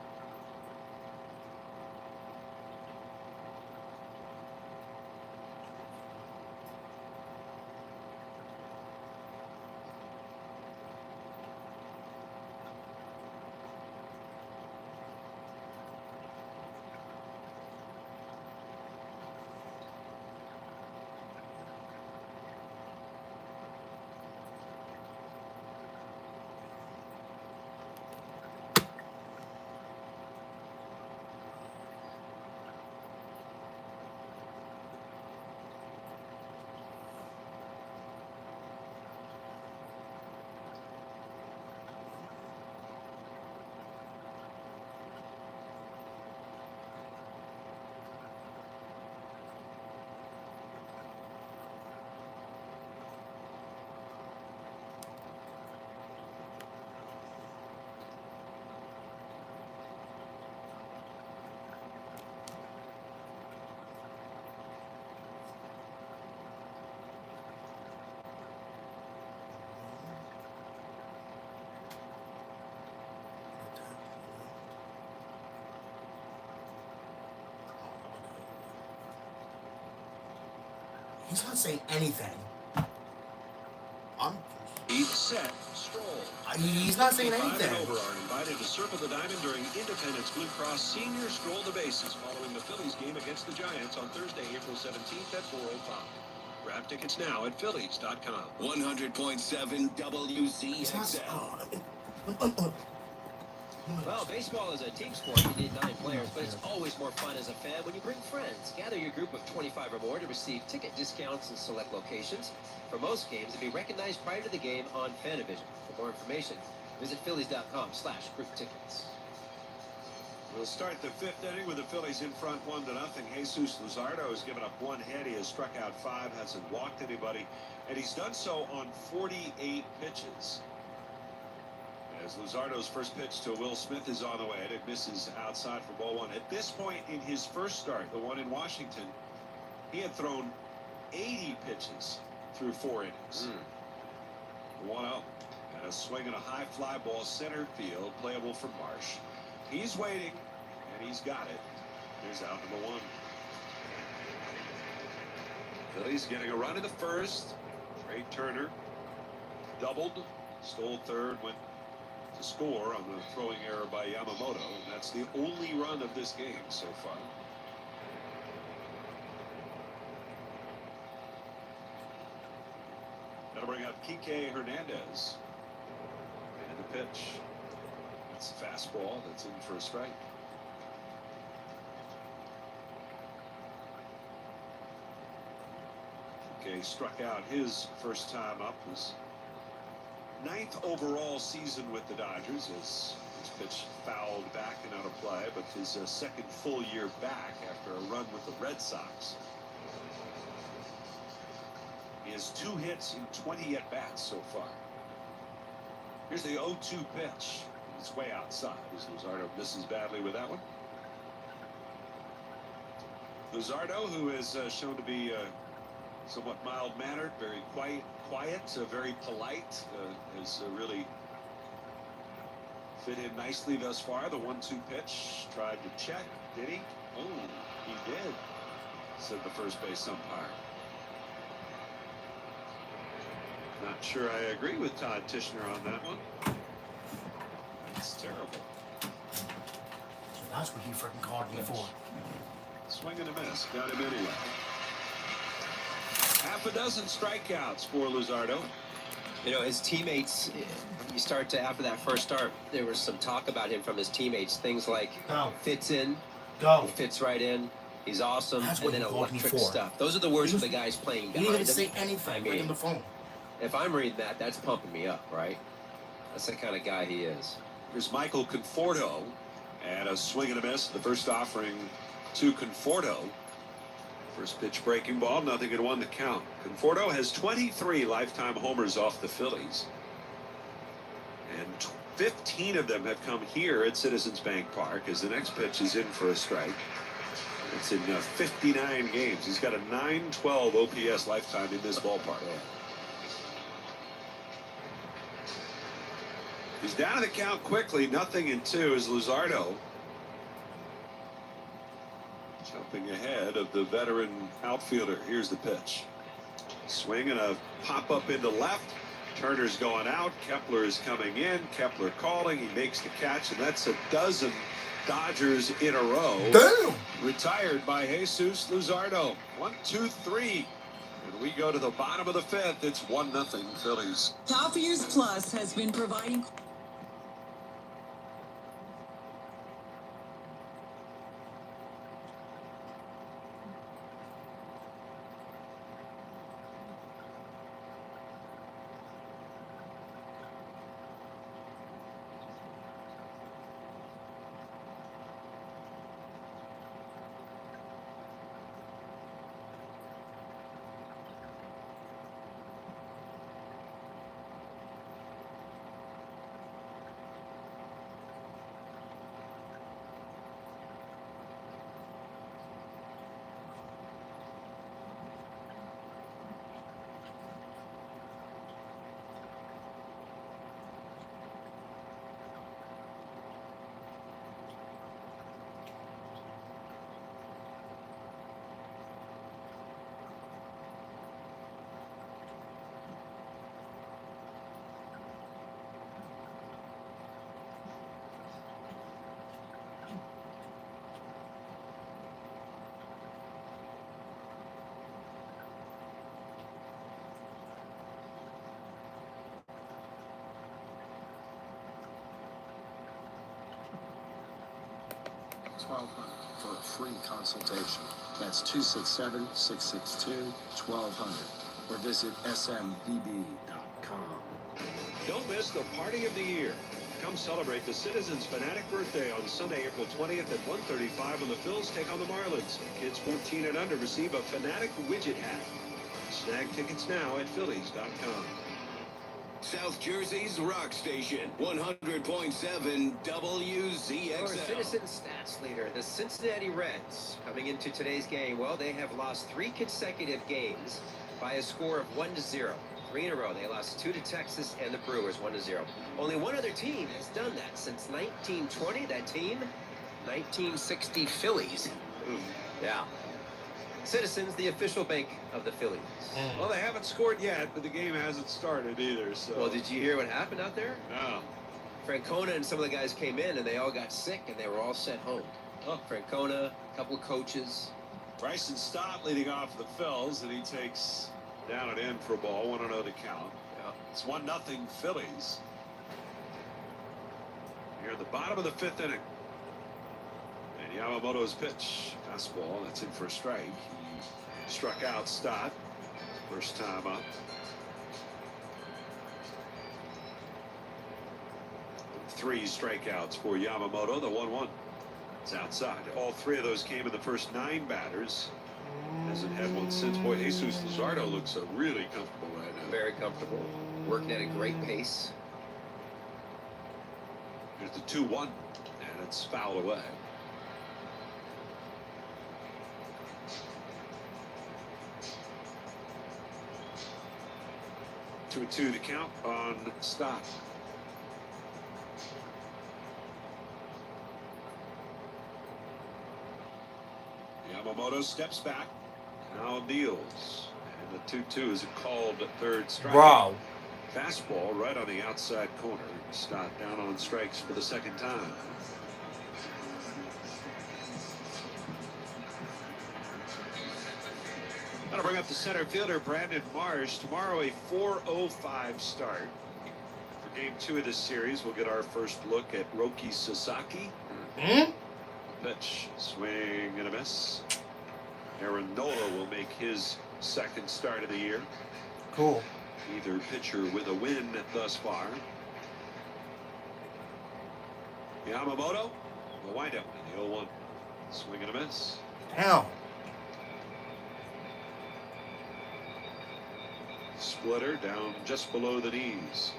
He's not saying anything. Set, stroll. He's not saying 55 anything. and over are invited to circle the diamond during Independence Blue Cross Senior Stroll the Bases following the Phillies game against the Giants on Thursday, April 17th at 4:05. Grab tickets now at Phillies.com. 100.7 WZXL. Well, baseball is a team sport. You need 9 players, but it's always more fun as a fan when you bring friends. Gather your group of 25 or more to receive ticket discounts in select locations. For most games, to be recognized prior to the game on Fanavision. For more information, visit Phillies.com/group tickets. We'll start the 5th inning with the Phillies in front 1-0. Jesus Luzardo has given up 1 hit. He has struck out 5, hasn't walked anybody, and he's done so on 48 pitches. As Luzardo's first pitch to Will Smith is on the way, and it misses outside for ball 1. At this point in his first start, the one in Washington, he had thrown 80 pitches through 4 innings. 1-0. And a swing and a high fly ball center field, playable for Marsh. He's waiting, and he's got it. Here's out number 1. Phillies getting a run in the first. Trey Turner doubled, stole third, went to score on the throwing error by Yamamoto, and that's the only run of this game so far. That'll bring up Kike Hernandez. And the pitch. That's a fastball that's in for a strike. Kike struck out his first time up. His 9th overall season with the Dodgers, as his pitch fouled back and out of play, but his second full year back after a run with the Red Sox. He has 2 hits in 20 at-bats so far. Here's the 0-2 pitch. It's way outside as Luzardo misses badly with that one. Luzardo, who has shown to be somewhat mild-mannered, very quiet, very polite, has really fit in nicely thus far. The 1-2 pitch, tried to check. Did he? Oh, he did, said the first base umpire. Not sure I agree with Todd Tishner on that one. It's terrible. That's what he freaking called me for. Swing and a miss. Got him anyway. Half a dozen strikeouts for Luzardo. You know, his teammates, you start to, after that first start, there was some talk about him from his teammates. Things like, fits in. He fits right in. He's awesome, That's and what then he called me electric for. stuff. Those are the words for the guys playing He behind didn't him. even say anything. I Like mean, on the phone. if I'm reading that, that's pumping me up, right? That's the kind of guy he is. Here's Michael Conforto, and a swing and a miss. The first offering to Conforto. First pitch breaking ball, nothing at 1 to count. Conforto has 23 lifetime homers off the Phillies. And 15 of them have come here at Citizens Bank Park, as the next pitch is in for a strike. It's in 59 games. He's got a 912 OPS lifetime in this ballpark. He's down to the count quickly. 0-2 as Luzardo jumping ahead of the veteran outfielder. Here's the pitch. Swing and a pop up into left. Turner's going out. Kepler is coming in. Kepler calling. He makes the catch, and that's a dozen Dodgers in a row. Damn! Retired by Jesus Luzardo. 1, 2, 3. And we go to the bottom of the 5th. It's 1-0 Phillies. Top Years Plus has been providing. For a free consultation. That's 267-662-1200 or visit smbb.com. Don't miss the party of the year. Come celebrate the Citizens Fanatic birthday on Sunday, April 20th at 1:35 when the Phils take on the Marlins. Kids 14 and under receive a Fanatic widget hat. Snag tickets now at Phillies.com. South Jersey's rock station, 100.7 WZXL. Our citizen stats leader, the Cincinnati Reds, coming into today's game. Well, they have lost 3 consecutive games by a score of 1-0. 3 in a row. They lost 2 to Texas and the Brewers, 1-0. Only one other team has done that since 1920. That team, 1960 Phillies. Yeah. Citizens, the official bank of the Phillies. Well, they haven't scored yet, but the game hasn't started either. So. Well, did you hear what happened out there? No. Francona and some of the guys came in, and they all got sick, and they were all sent home. Oh. Francona, a couple of coaches. Bryson Stott leading off the Phils, and he takes down and in for a ball. 1-0 to count. Yeah. It's 1-0 Phillies. Here at the bottom of the 5th inning. And Yamamoto's pitch. Fastball, that's in for a strike. He struck out Stott. First time up. 3 strikeouts for Yamamoto. The 1-1 is outside. All 3 of those came in the first 9 batters. Hasn't had one since. Boy, Jesus Luzardo looks really comfortable right now. Very comfortable. Working at a great pace. Here's the 2-1, and it's fouled away. Two to count on Stott. Yamamoto steps back, now deals, and the 2-2 is a called third strike. Wow. Fastball right on the outside corner. Stott down on strikes for the second time. That'll bring up the center fielder, Brandon Marsh. Tomorrow, a 4:05 start. For game 2 of this series, we'll get our first look at Roki Sasaki. Pitch, swing and a miss. Aaron Nola will make his second start of the year. Cool. Either pitcher with a win thus far. Yamamoto, the windup in the 0-1. Swing and a miss. Damn. Splitter down just below the knees.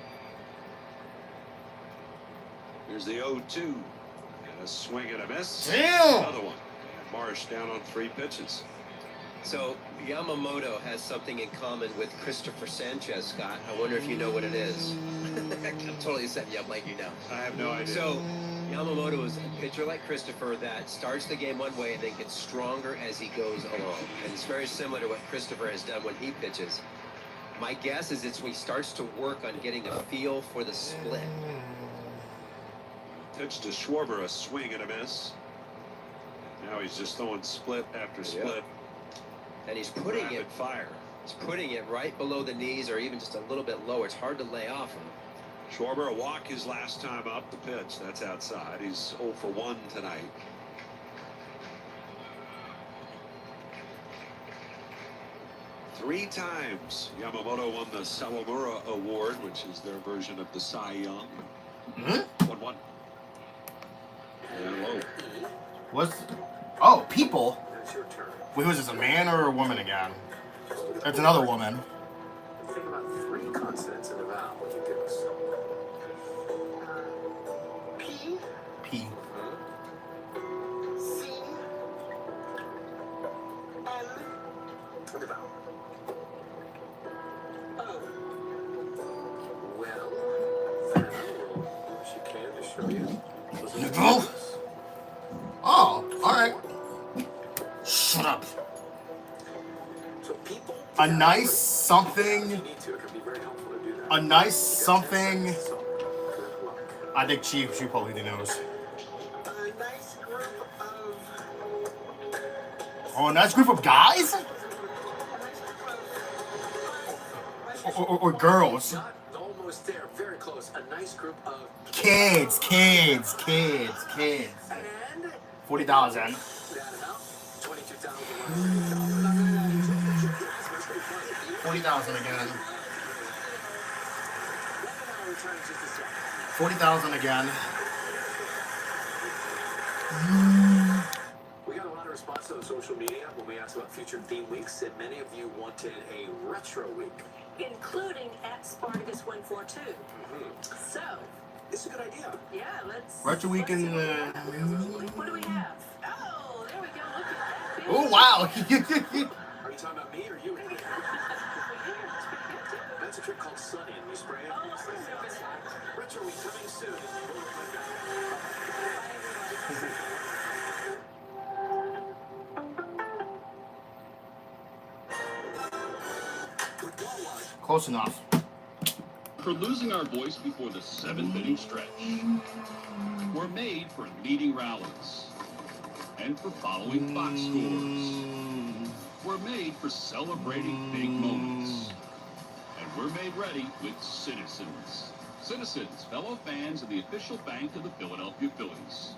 Here's the 0-2. And a swing and a miss. Damn. Another one. And Marsh down on 3 pitches. So Yamamoto has something in common with Christopher Sanchez, Scott. I wonder if you know what it is. I'm totally setting you up like you know. I have no idea. So Yamamoto is a pitcher like Christopher that starts the game one way and then gets stronger as he goes along. And it's very similar to what Christopher has done when he pitches. My guess is it's when he starts to work on getting a feel for the split. Pitch to Schwarber, a swing and a miss. Now he's just throwing split after split. Yep. And he's putting Rapid it fire. He's putting it right below the knees or even just a little bit lower. It's hard to lay off him. Schwarber, a walk his last time up the pitch. That's outside. He's 0 for 1 tonight. Three times Yamamoto won the Sawamura Award, which is their version of the Cy Young. 1-1. And low. What's... Oh, people? Wait, who is this, a man or a woman again? It's another woman. Think about 3 consonants in a vowel. What do you give us? P. P. C. N. And a vowel. O. Well, then she can to show you. Nicole? Oh, alright. Shut up. So people. A nice something. A nice something. I think she probably knows. A nice group of. Oh, a nice group of guys? Or girls? Not almost there. Very close. A nice group of. Kids. And 40,000. that amount, 22,000. 40,000 again. 40,000 again. We got a lot of response on social media when we asked about future theme weeks, and many of you wanted a retro week, including at Spartacus142. So, it's a good idea. Yeah, let's. Retro week in What do we have? Oh, there we go. Look at that. Oh, wow. Are you talking about me or you? That's a trick called Sunny, and you spray it. Retro week coming soon. Close enough. For losing our voice before the 7th inning stretch. We're made for leading rallies and for following box scores. We're made for celebrating big moments. And we're made ready with Citizens. Citizens, fellow fans of the official bank of the Philadelphia Phillies.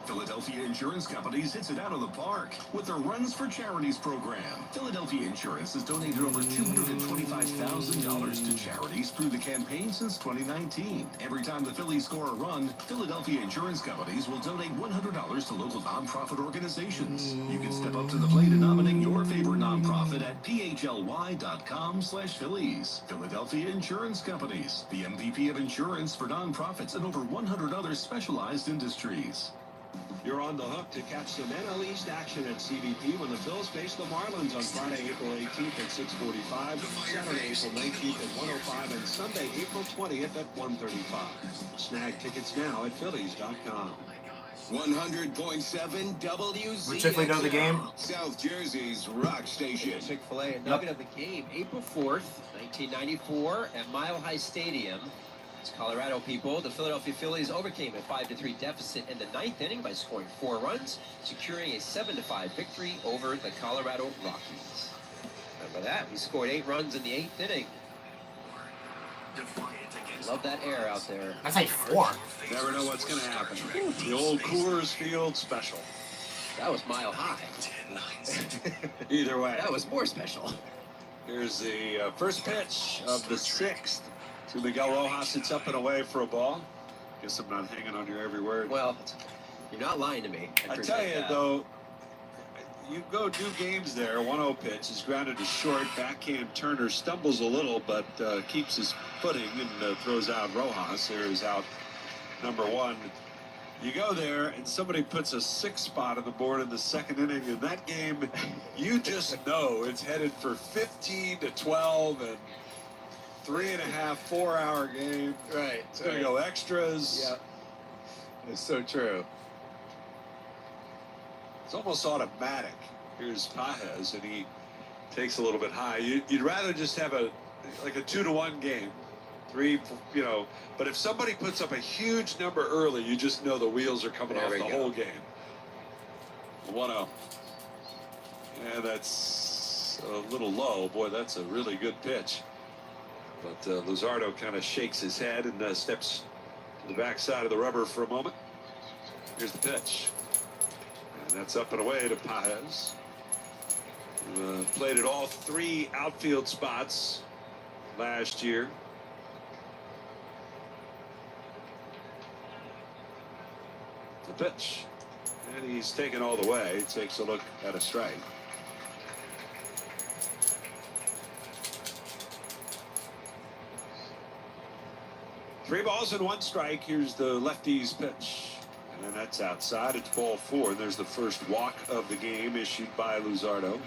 Philadelphia Insurance Companies hits it out of the park with their Runs for Charities program. Philadelphia Insurance has donated over $225,000 to charities through the campaign since 2019. Every time the Phillies score a run, Philadelphia Insurance Companies will donate $100 to local nonprofit organizations. You can step up to the plate and nominate your favorite nonprofit at phly.com/Phillies. Philadelphia Insurance Companies, the MVP of insurance for nonprofits and over 100 other specialized industries. You're on the hook to catch some NL East action at CBP when the Phils face the Marlins on Friday, April 18th at 6:45, Saturday, April 19th at 1:05, and Sunday, April 20th at 1:35. Snag tickets now at Phillies.com. 100.7 WZ. Would Chick-fil-A know the game? South Jersey's rock station. Chick-fil-A, a nugget of the game, April 4th, 1994, at Mile High Stadium. Colorado people, the Philadelphia Phillies overcame a 5-3 deficit in the 9th inning by scoring 4 runs, securing a 7-5 victory over the Colorado Rockies. Remember that? We scored 8 runs in the 8th inning. Love that air out there. I say 4. Never know what's going to happen. The old Coors Field special. That was mile high. Either way. That was more special. Here's the first pitch of the sixth to Miguel Rojas. It's up and away for a ball. Guess I'm not hanging on your every word. Well, you're not lying to me. I tell you, though, you go do games there. 1-0 pitch is grounded to short. Backhand Turner stumbles a little, but keeps his footing and throws out Rojas. There is out number one. You go there and somebody puts a 6 spot on the board in the second inning. In that game, you just know it's headed for 15 to 12 and 3.5, 4-hour game. Right. It's going to go extras. Yep. It's so true. It's almost automatic. Here's Pajes, and he takes a little bit high. You'd rather just have a 2-1 game. 3, but if somebody puts up a huge number early, you just know the wheels are coming off the whole game. 1-0. And that's a little low. Boy, that's a really good pitch. But Luzardo kind of shakes his head and steps to the backside of the rubber for a moment. Here's the pitch. And that's up and away to Pajes. Played at all 3 outfield spots last year. The pitch. And he's taken all the way. Takes a look at a strike. Three balls and 1 strike. Here's the lefty's pitch. And that's outside. It's ball 4. And there's the first walk of the game issued by Luzardo.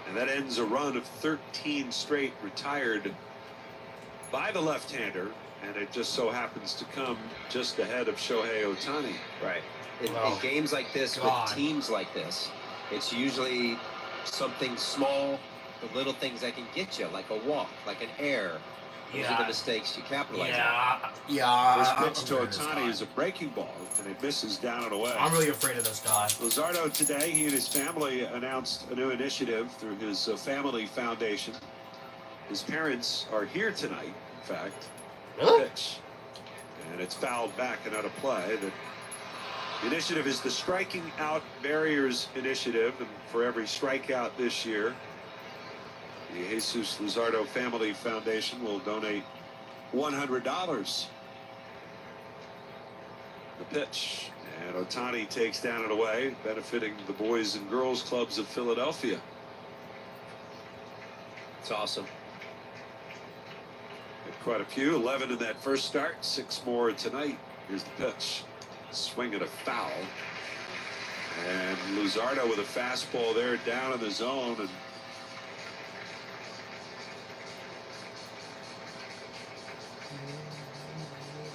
And that ends a run of 13 straight retired by the left-hander. And it just so happens to come just ahead of Shohei Ohtani. Right. In games like this, with teams like this, it's usually something small, the little things that can get you, like a walk, like an error. Those are the mistakes you capitalize on. Yeah. This pitch to Ohtani is a breaking ball, and it misses down and away. I'm really afraid of this guy. Luzardo today, he and his family announced a new initiative through his family foundation. His parents are here tonight, in fact. Really? Pitch. And it's fouled back and out of play. The initiative is the Striking Out Barriers Initiative, and for every strikeout this year, the Jesus Luzardo Family Foundation will donate $100. The pitch, and Ohtani takes down and away, benefiting the Boys and Girls Clubs of Philadelphia. It's awesome. Quite a few. 11 in that first start, 6 more tonight. Here's the pitch. Swing and a foul. And Luzardo with a fastball there down in the zone. And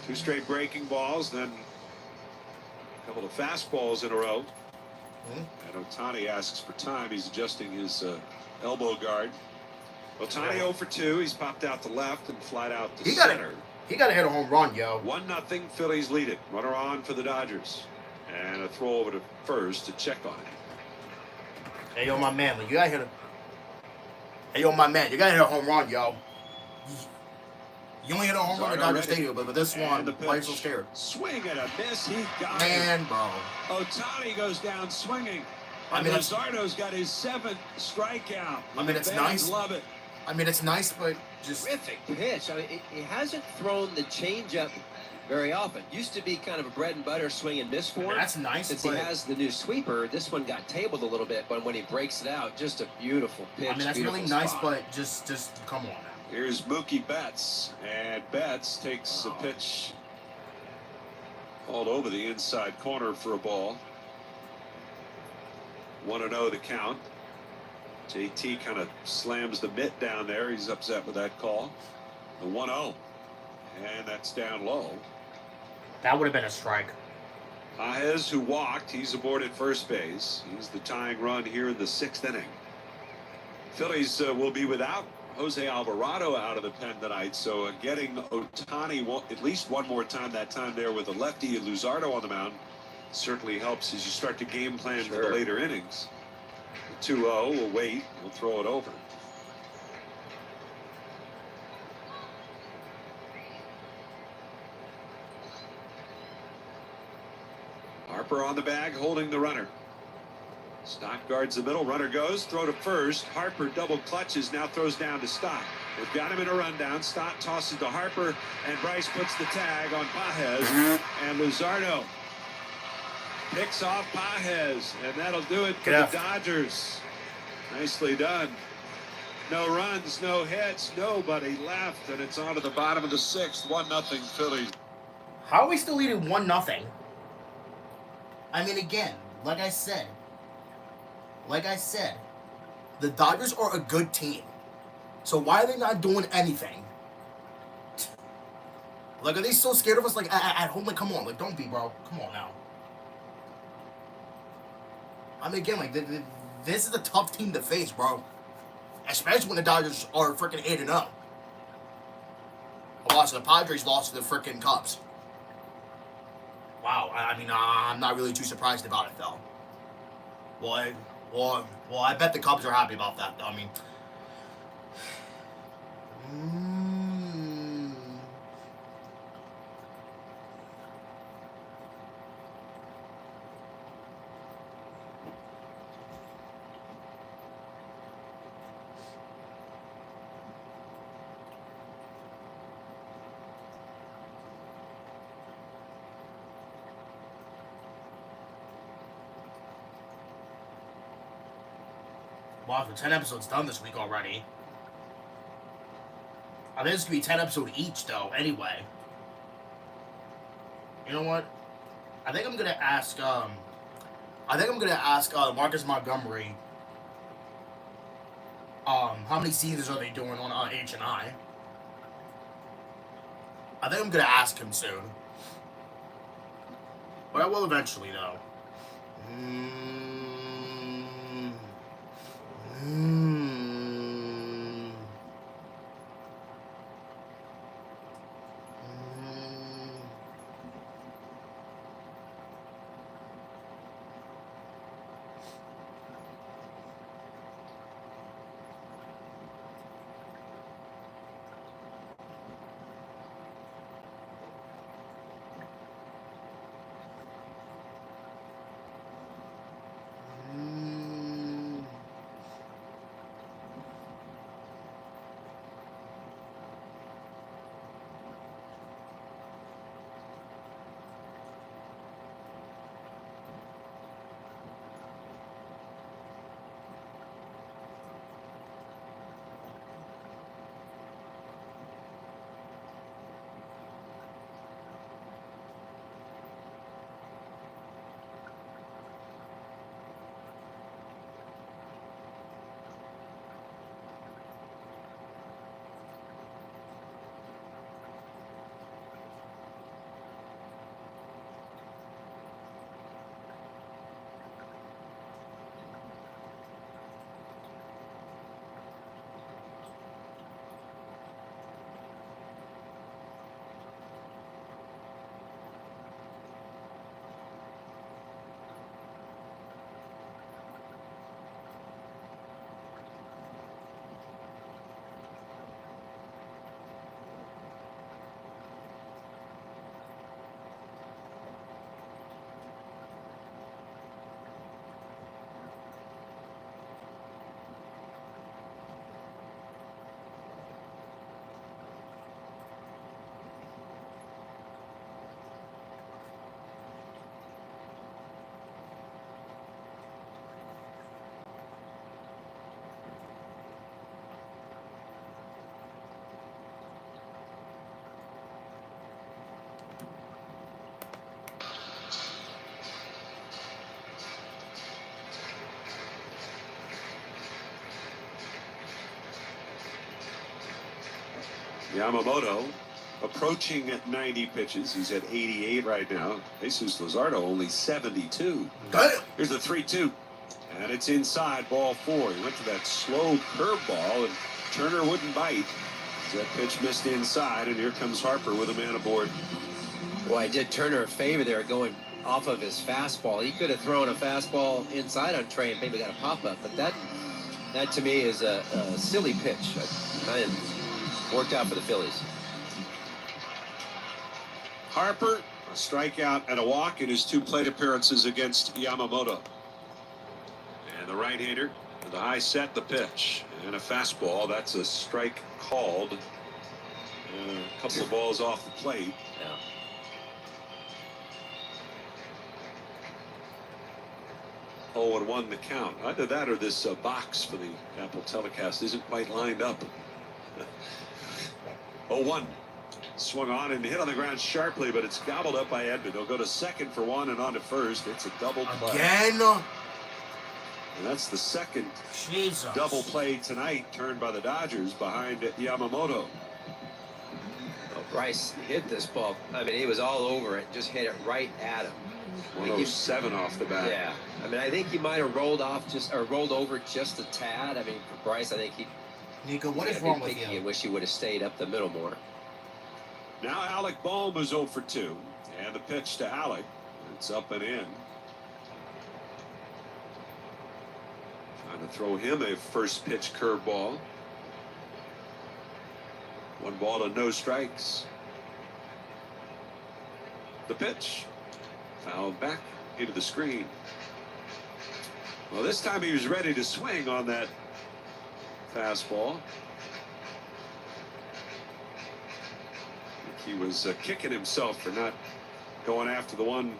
two straight breaking balls, then a couple of fastballs in a row. And Ohtani asks for time. He's adjusting his elbow guard. Ohtani 0 for 2. He's popped out to left and flied out to center. He got to hit a home run, yo. 1-0. Phillies lead it. Runner on for the Dodgers. And a throw over to first to check on it. Hey, yo, my man. You got to hit a... Hey, yo, my man. You got to hit a home run, yo. You only hit a home run at Dodger Stadium, but this one, why are you so scared? Swing and a miss. He got it. Bro. Ohtani goes down swinging. And Luzardo's got his 7th strikeout. I mean, it's nice. Love it. I mean, it's nice, but just... Terrific pitch. I mean, he hasn't thrown the changeup very often. Used to be kind of a bread and butter swing and miss for him. That's nice, Since but... he has the new sweeper, this one got tabled a little bit, but when he breaks it out, just a beautiful pitch. I mean, that's really nice, but just come on now. Here's Mookie Betts, and Betts takes a pitch all over the inside corner for a ball. 1-0 the count. JT kind of slams the mitt down there. He's upset with that call. The 1-0. And that's down low. That would have been a strike. Pajes, who walked, he's aboard at first base. He's the tying run here in the 6th inning. Phillies will be without Jose Alvarado out of the pen tonight, so getting Ohtani at least one more time, that time there with a lefty and Luzardo on the mound, certainly helps as you start to game plan for the later innings. 2-0, we'll wait, we'll throw it over. Harper on the bag, holding the runner. Stock guards the middle. Runner goes. Throw to first. Harper double clutches. Now throws down to Stock. They've got him in a rundown. Stock tosses to Harper, and Bryce puts the tag on Pages. And Luzardo picks off Pages, and that'll do it for the Dodgers. Nicely done. No runs, no hits, nobody left, and it's on to the bottom of the sixth. 1-0 Phillies. How are we still leading 1-0? I mean, again, like I said, the Dodgers are a good team. So why are they not doing anything? Like, are they so scared of us, like, at home? Like, come on. Like, don't be, bro. Come on now. I mean, again, like, this is a tough team to face, bro. Especially when the Dodgers are freaking 8-0. Oh, so the Padres lost to the freaking Cubs. Wow, I mean, I'm not really too surprised about it, though. Well, I bet the Cubs are happy about that, though. I mean... Wow, so 10 episodes done this week already. I think it's going to be 10 episodes each, though, anyway. You know what? I think I'm going to ask, Marcus Montgomery, how many seasons are they doing on H&I? I think I'm going to ask him soon. But I will eventually, though. Yamamoto approaching at 90 pitches. He's at 88 right now. Jesus Luzardo only 72. Here's the 3-2. And it's inside, ball 4. He went to that slow curveball, and Turner wouldn't bite. That pitch missed inside, and here comes Harper with a man aboard. Well, I did Turner a favor there going off of his fastball. He could have thrown a fastball inside on Trey and maybe got a pop-up, but that to me is a silly pitch. Kind of worked out for the Phillies. Harper A strikeout and a walk in his 2 plate appearances against Yamamoto. And the right-hander with the high set, the pitch, and a fastball. That's a strike called. A couple of balls off the plate. Yeah. Oh, and 1 the count. Either that or this box for the Apple telecast isn't quite lined up. 0-1. Swung on and hit on the ground sharply, but it's gobbled up by Edman. He'll go to second for 1 and on to first. It's a double play. Again? And that's the second Jesus. double play tonight, turned by the Dodgers behind Yamamoto. Oh, Bryce hit this ball. I mean, he was all over it. Just hit it right at him. 107 off the bat. Yeah. I mean, I think he might have rolled over just a tad. I mean, for Bryce, I think he. Nico, what is wrong with you? I wish he would have stayed up the middle more. Now Alec Bohm is 0 for 2. And the pitch to Alec. It's up and in. Trying to throw him a first pitch curveball. 1 ball and no strikes. The pitch. Fouled back into the screen. Well, this time he was ready to swing on that fastball. He was kicking himself for not going after the one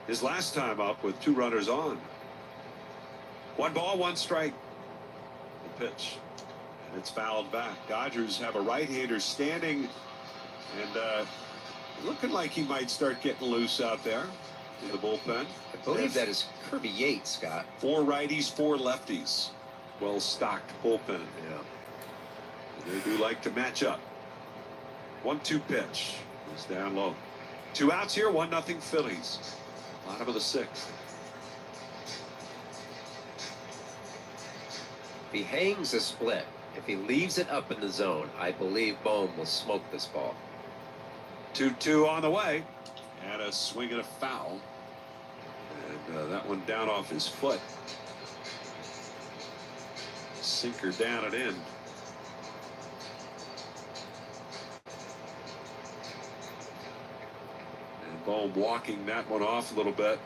his last time up with 2 runners on. 1 ball, 1 strike. The pitch. And it's fouled back. Dodgers have a right-hander standing and looking like he might start getting loose out there in the bullpen. I believe that is Kirby Yates, Scott. 4 righties, 4 lefties. Well-stocked bullpen. Yeah. They do like to match up. 1-2 pitch. It's down low. 2 outs here, 1-0 Phillies. Bottom of the 6th. If he hangs a split, if he leaves it up in the zone, I believe Bohm will smoke this ball. 2-2 on the way. And a swing and a foul. And that one down off his foot. Sinker down and in. And Bohm walking that one off a little bit.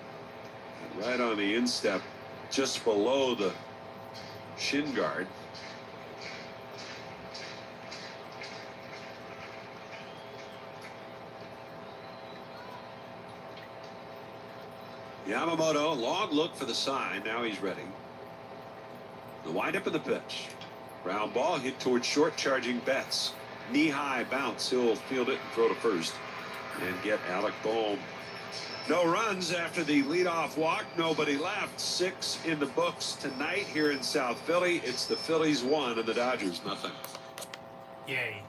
And right on the instep, just below the shin guard. Yamamoto, long look for the sign. Now he's ready. The windup of the pitch. Ground ball hit towards short, charging Betts. Knee-high bounce. He'll field it and throw to first and get Alec Bohm. No runs after the leadoff walk. Nobody left. 6 in the books tonight here in South Philly. It's the Phillies 1 and the Dodgers nothing. Yay.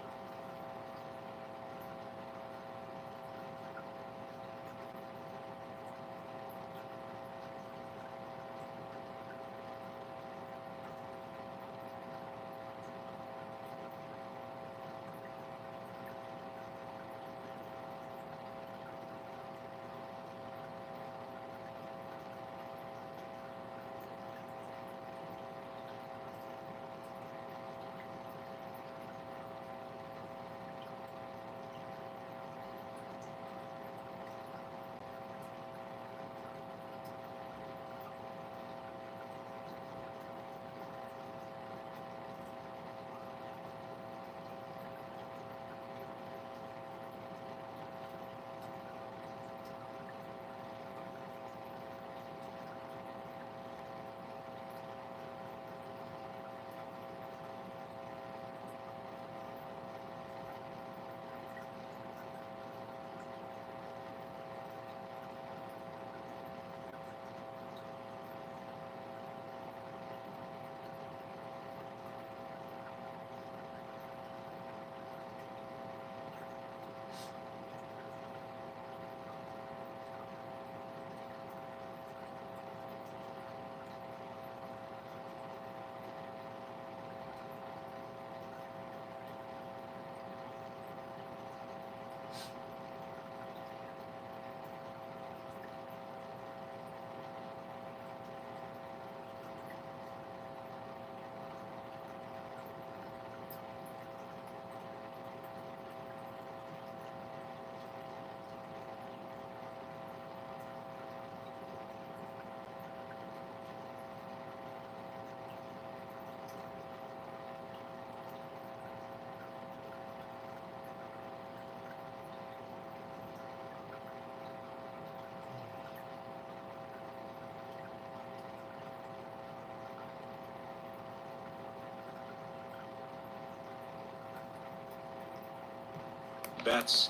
Betts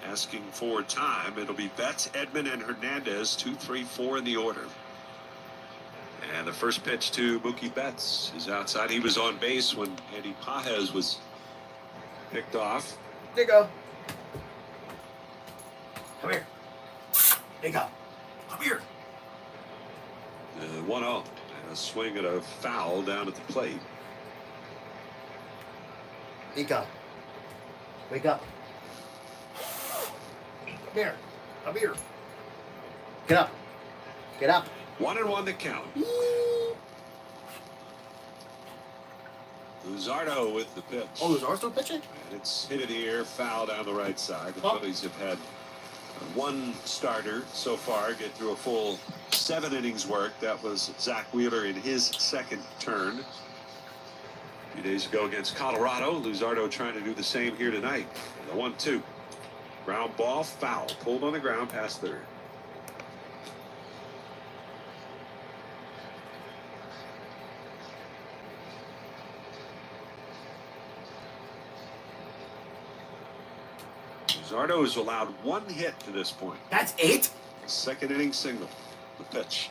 asking for time. It'll be Betts, Edman, and Hernandez, 2, 3, 4 in the order. And the first pitch to Mookie Betts is outside. He was on base when Andy Pajes was picked off. There you go. Come here. There you go. Come here. 1-0. And a swing at a foul down at the plate. Nico. Wake up. Come here. Come here. Get up. Get up. 1-1 the count. Luzardo with the pitch. Oh, Luzardo pitching? And it's hit in the air, foul down the right side. The Phillies have had one starter so far get through a full 7 innings work. That was Zach Wheeler in his second turn. A few days ago against Colorado. Luzardo trying to do the same here tonight. The 1-2. Ground ball, foul. Pulled on the ground past third. Luzardo has allowed 1 hit to this point. That's it? Second inning single. The pitch.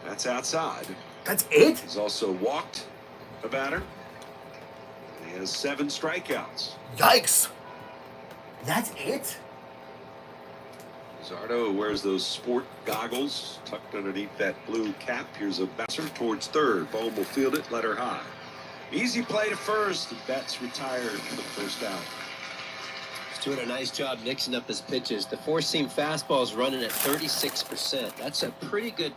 That's outside. That's it? He's also walked a batter. He has 7 strikeouts. Yikes. That's it? Luzardo wears those sport goggles tucked underneath that blue cap. Here's a bouncer towards third. Bohm will field it, let her high. Easy play to first. The Betts retired for the first out. He's doing a nice job mixing up his pitches. The four-seam fastball is running at 36%. That's a pretty good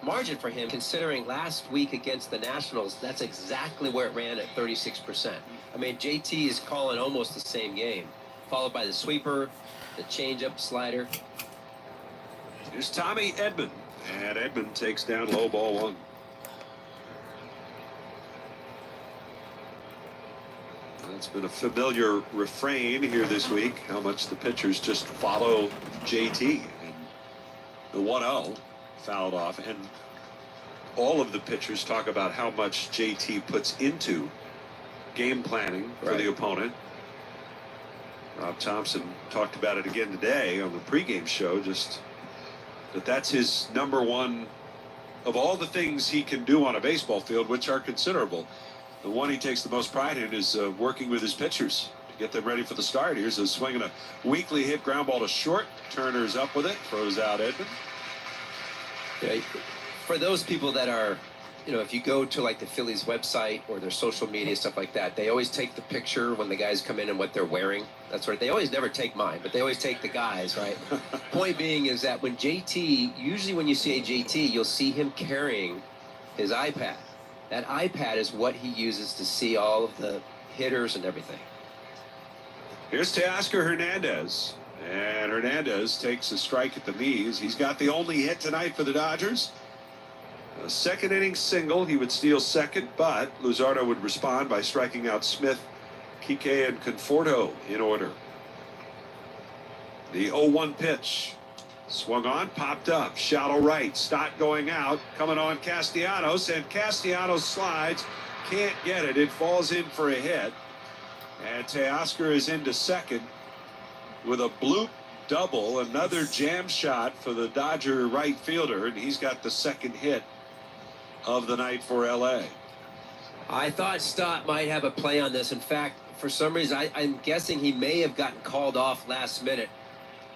margin for him, considering last week against the Nationals, that's exactly where it ran at 36%. I mean, JT is calling almost the same game, followed by the sweeper, the changeup, slider. Here's Tommy Edman, and Edman takes down low ball 1. That's been a familiar refrain here this week, how much the pitchers just follow JT. And the 1-0 fouled off, and all of the pitchers talk about how much JT puts into game planning for the opponent. Rob Thompson talked about it again today on the pregame show, just that's his number one of all the things he can do on a baseball field, which are considerable. The one he takes the most pride in is working with his pitchers to get them ready for the start. Here's a swing and a weakly hit ground ball to short. Turner's up with it, throws out Edman. Yeah, for those people that are, you know, if you go to like the Phillies website or their social media, stuff like that, they always take the picture when the guys come in and what they're wearing. That's right. They always never take mine, but they always take the guys, right? Point being is that when JT, usually when you see a JT, you'll see him carrying his iPad. That iPad is what he uses to see all of the hitters and everything. Here's Teoscar Hernandez. And Hernandez takes a strike at the knees. He's got the only hit tonight for the Dodgers. A second inning single. He would steal second, but Luzardo would respond by striking out Smith, Kike, and Conforto in order. The 0-1 pitch. Swung on, popped up, shallow right. Stott going out, coming on Castellanos, and Castellanos slides. Can't get it. It falls in for a hit. And Teoscar is into second with a bloop double, another jam shot for the Dodger right fielder, and he's got the second hit of the night for LA. I thought Stott might have a play on this. In fact, for some reason, I'm guessing he may have gotten called off last minute.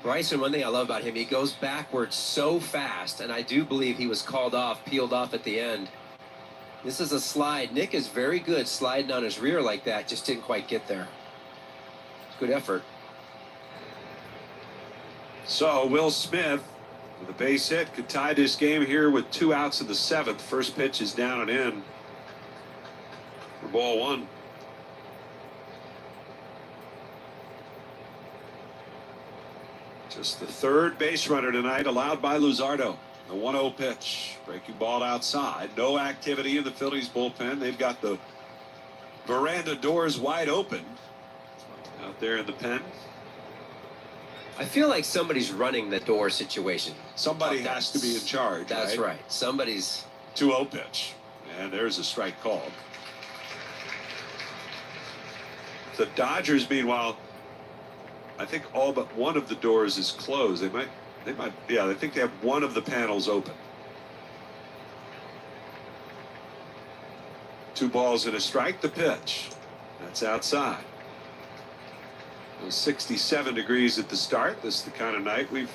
Bryson, one thing I love about him, he goes backwards so fast, and I do believe he was called off, peeled off at the end. This is a slide. Nick is very good sliding on his rear like that, just didn't quite get there. Good effort. So Will Smith with a base hit could tie this game here with 2 outs in the 7th. First pitch is down and in for ball 1. Just the third base runner tonight allowed by Luzardo. The 1-0 pitch. Breaking ball outside. No activity in the Phillies bullpen. They've got the veranda doors wide open out there in the pen. I feel like somebody's running the door situation. Somebody has to be in charge. That's right. Somebody's 2-0 pitch. And there's a strike called. The Dodgers, meanwhile, I think all but one of the doors is closed. Yeah, I think they have one of the panels open. 2 balls and a strike. The pitch. That's outside. It was 67 degrees at the start. This is the kind of night we've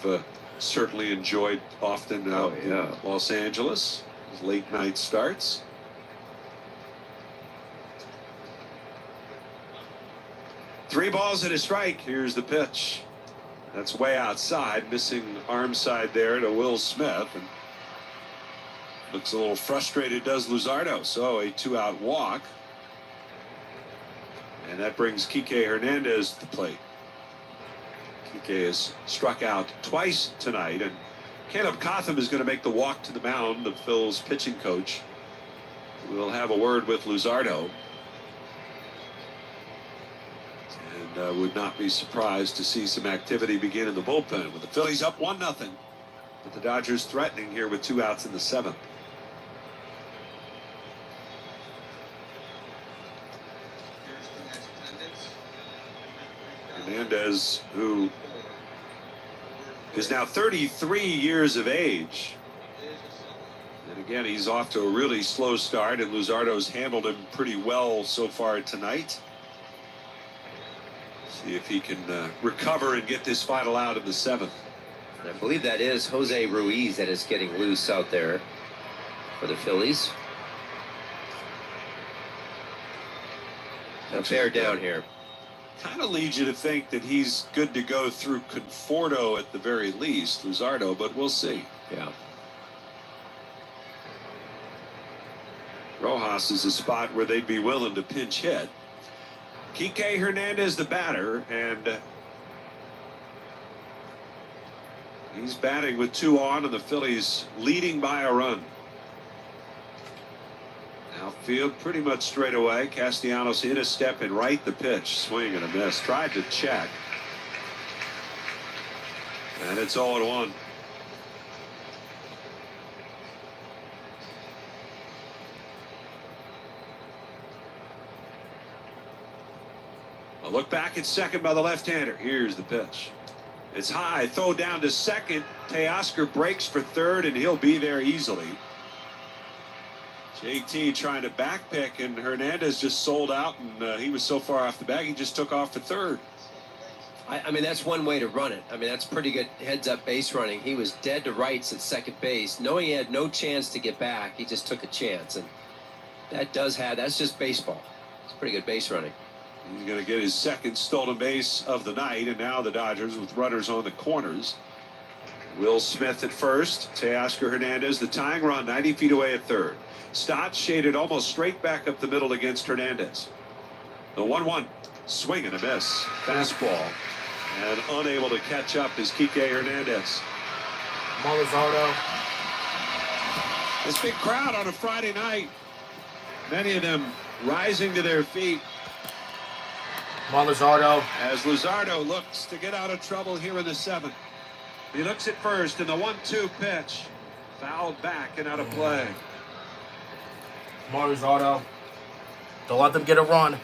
certainly enjoyed often out in Los Angeles. Late night starts. Three balls and a strike. Here's the pitch. That's way outside. Missing arm side there to Will Smith. And looks a little frustrated, does Luzardo. So a 2-out walk. And that brings Kike Hernandez to the plate. Kike has struck out twice tonight. And Caleb Cotham is going to make the walk to the mound, the Phil's pitching coach. We'll have a word with Luzardo. And would not be surprised to see some activity begin in the bullpen with the Phillies up 1-0. But the Dodgers threatening here with 2 outs in the 7th. Hernandez, who is now 33 years of age. And again, he's off to a really slow start, and Luzardo's handled him pretty well so far tonight. See if he can recover and get this final out in the 7th. I believe that is Jose Ruiz that is getting loose out there for the Phillies. Now bear down here. Kind of leads you to think that he's good to go through Conforto at the very least, Luzardo, but we'll see. Yeah. Rojas is a spot where they'd be willing to pinch hit. Kike Hernandez, the batter, and he's batting with 2 on, and the Phillies leading by a run. Outfield pretty much straight away. Castellanos in a step and right. The pitch, swing and a miss. Tried to check, and it's 0-1. A look back at second by the left-hander. Here's the pitch. It's high. Throw down to second. Teoscar breaks for third, and he'll be there easily. JT trying to backpick, and Hernandez just sold out, and he was so far off the bag, he just took off for third. I mean, that's one way to run it. I mean, that's pretty good heads-up base running. He was dead to rights at second base. Knowing he had no chance to get back, he just took a chance, and that's just baseball. It's pretty good base running. He's going to get his second stolen base of the night, and now the Dodgers with runners on the corners. Will Smith at first. Teoscar Hernandez, the tying run, 90 feet away at third. Stott shaded almost straight back up the middle against Hernandez. The 1-1, swing and a miss. Fastball, and unable to catch up is Kike Hernandez. Luzardo. This big crowd on a Friday night. Many of them rising to their feet. Luzardo. As Luzardo looks to get out of trouble here in the 7th. He looks at first, and the 1-2 pitch fouled back and out of play. Luzardo. Don't let them get a run.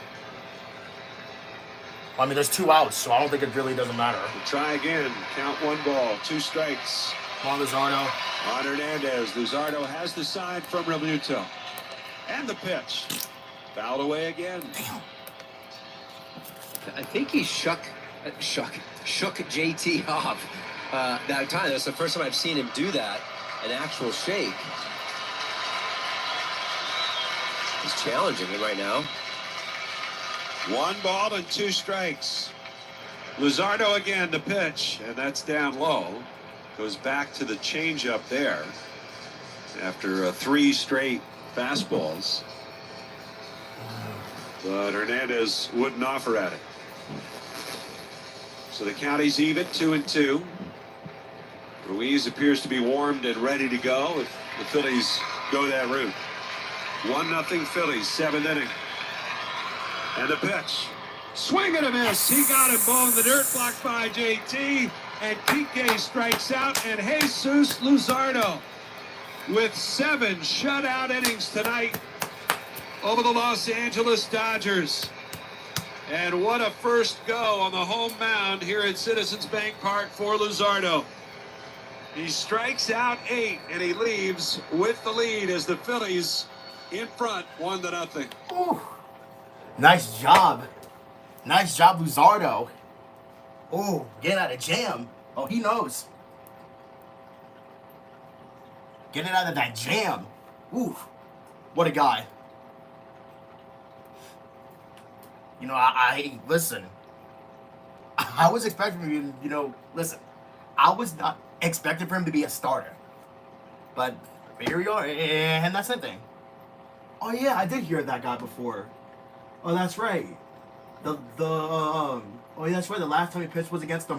I mean, there's 2 outs, so I don't think it really doesn't matter. We'll try again. Count 1 ball, 2 strikes. Luzardo. On Hernandez. Luzardo has the sign from Realmuto. And the pitch. Fouled away again. Damn. I think he shook JT off that time. That's the first time I've seen him do that, an actual shake. He's challenging him right now. 1 ball and 2 strikes. Luzardo again, the pitch, and that's down low. Goes back to the changeup there after 3 straight fastballs. But Hernandez wouldn't offer at it. So the count is even, 2-2. Ruiz appears to be warmed and ready to go if the Phillies go that route. 1-0 Phillies, 7th inning. And the pitch. Swing and a miss. He got him ball in the dirt, blocked by JT. And Kike strikes out, and Jesus Luzardo with 7 shutout innings tonight over the Los Angeles Dodgers. And what a first go on the home mound here at Citizens Bank Park for Luzardo. He strikes out 8, and he leaves with the lead as the Phillies in front, 1-0. Ooh. Nice job. Nice job, Luzardo. Oh, getting out of jam. Oh, he knows. Getting out of that jam. Ooh, what a guy. You know, I listen. I was expecting him, listen. I was not expecting for him to be a starter. But here we are, and that's the thing. Oh yeah, I did hear that guy before. Oh, that's right. Oh yeah, that's right. The last time he pitched was against the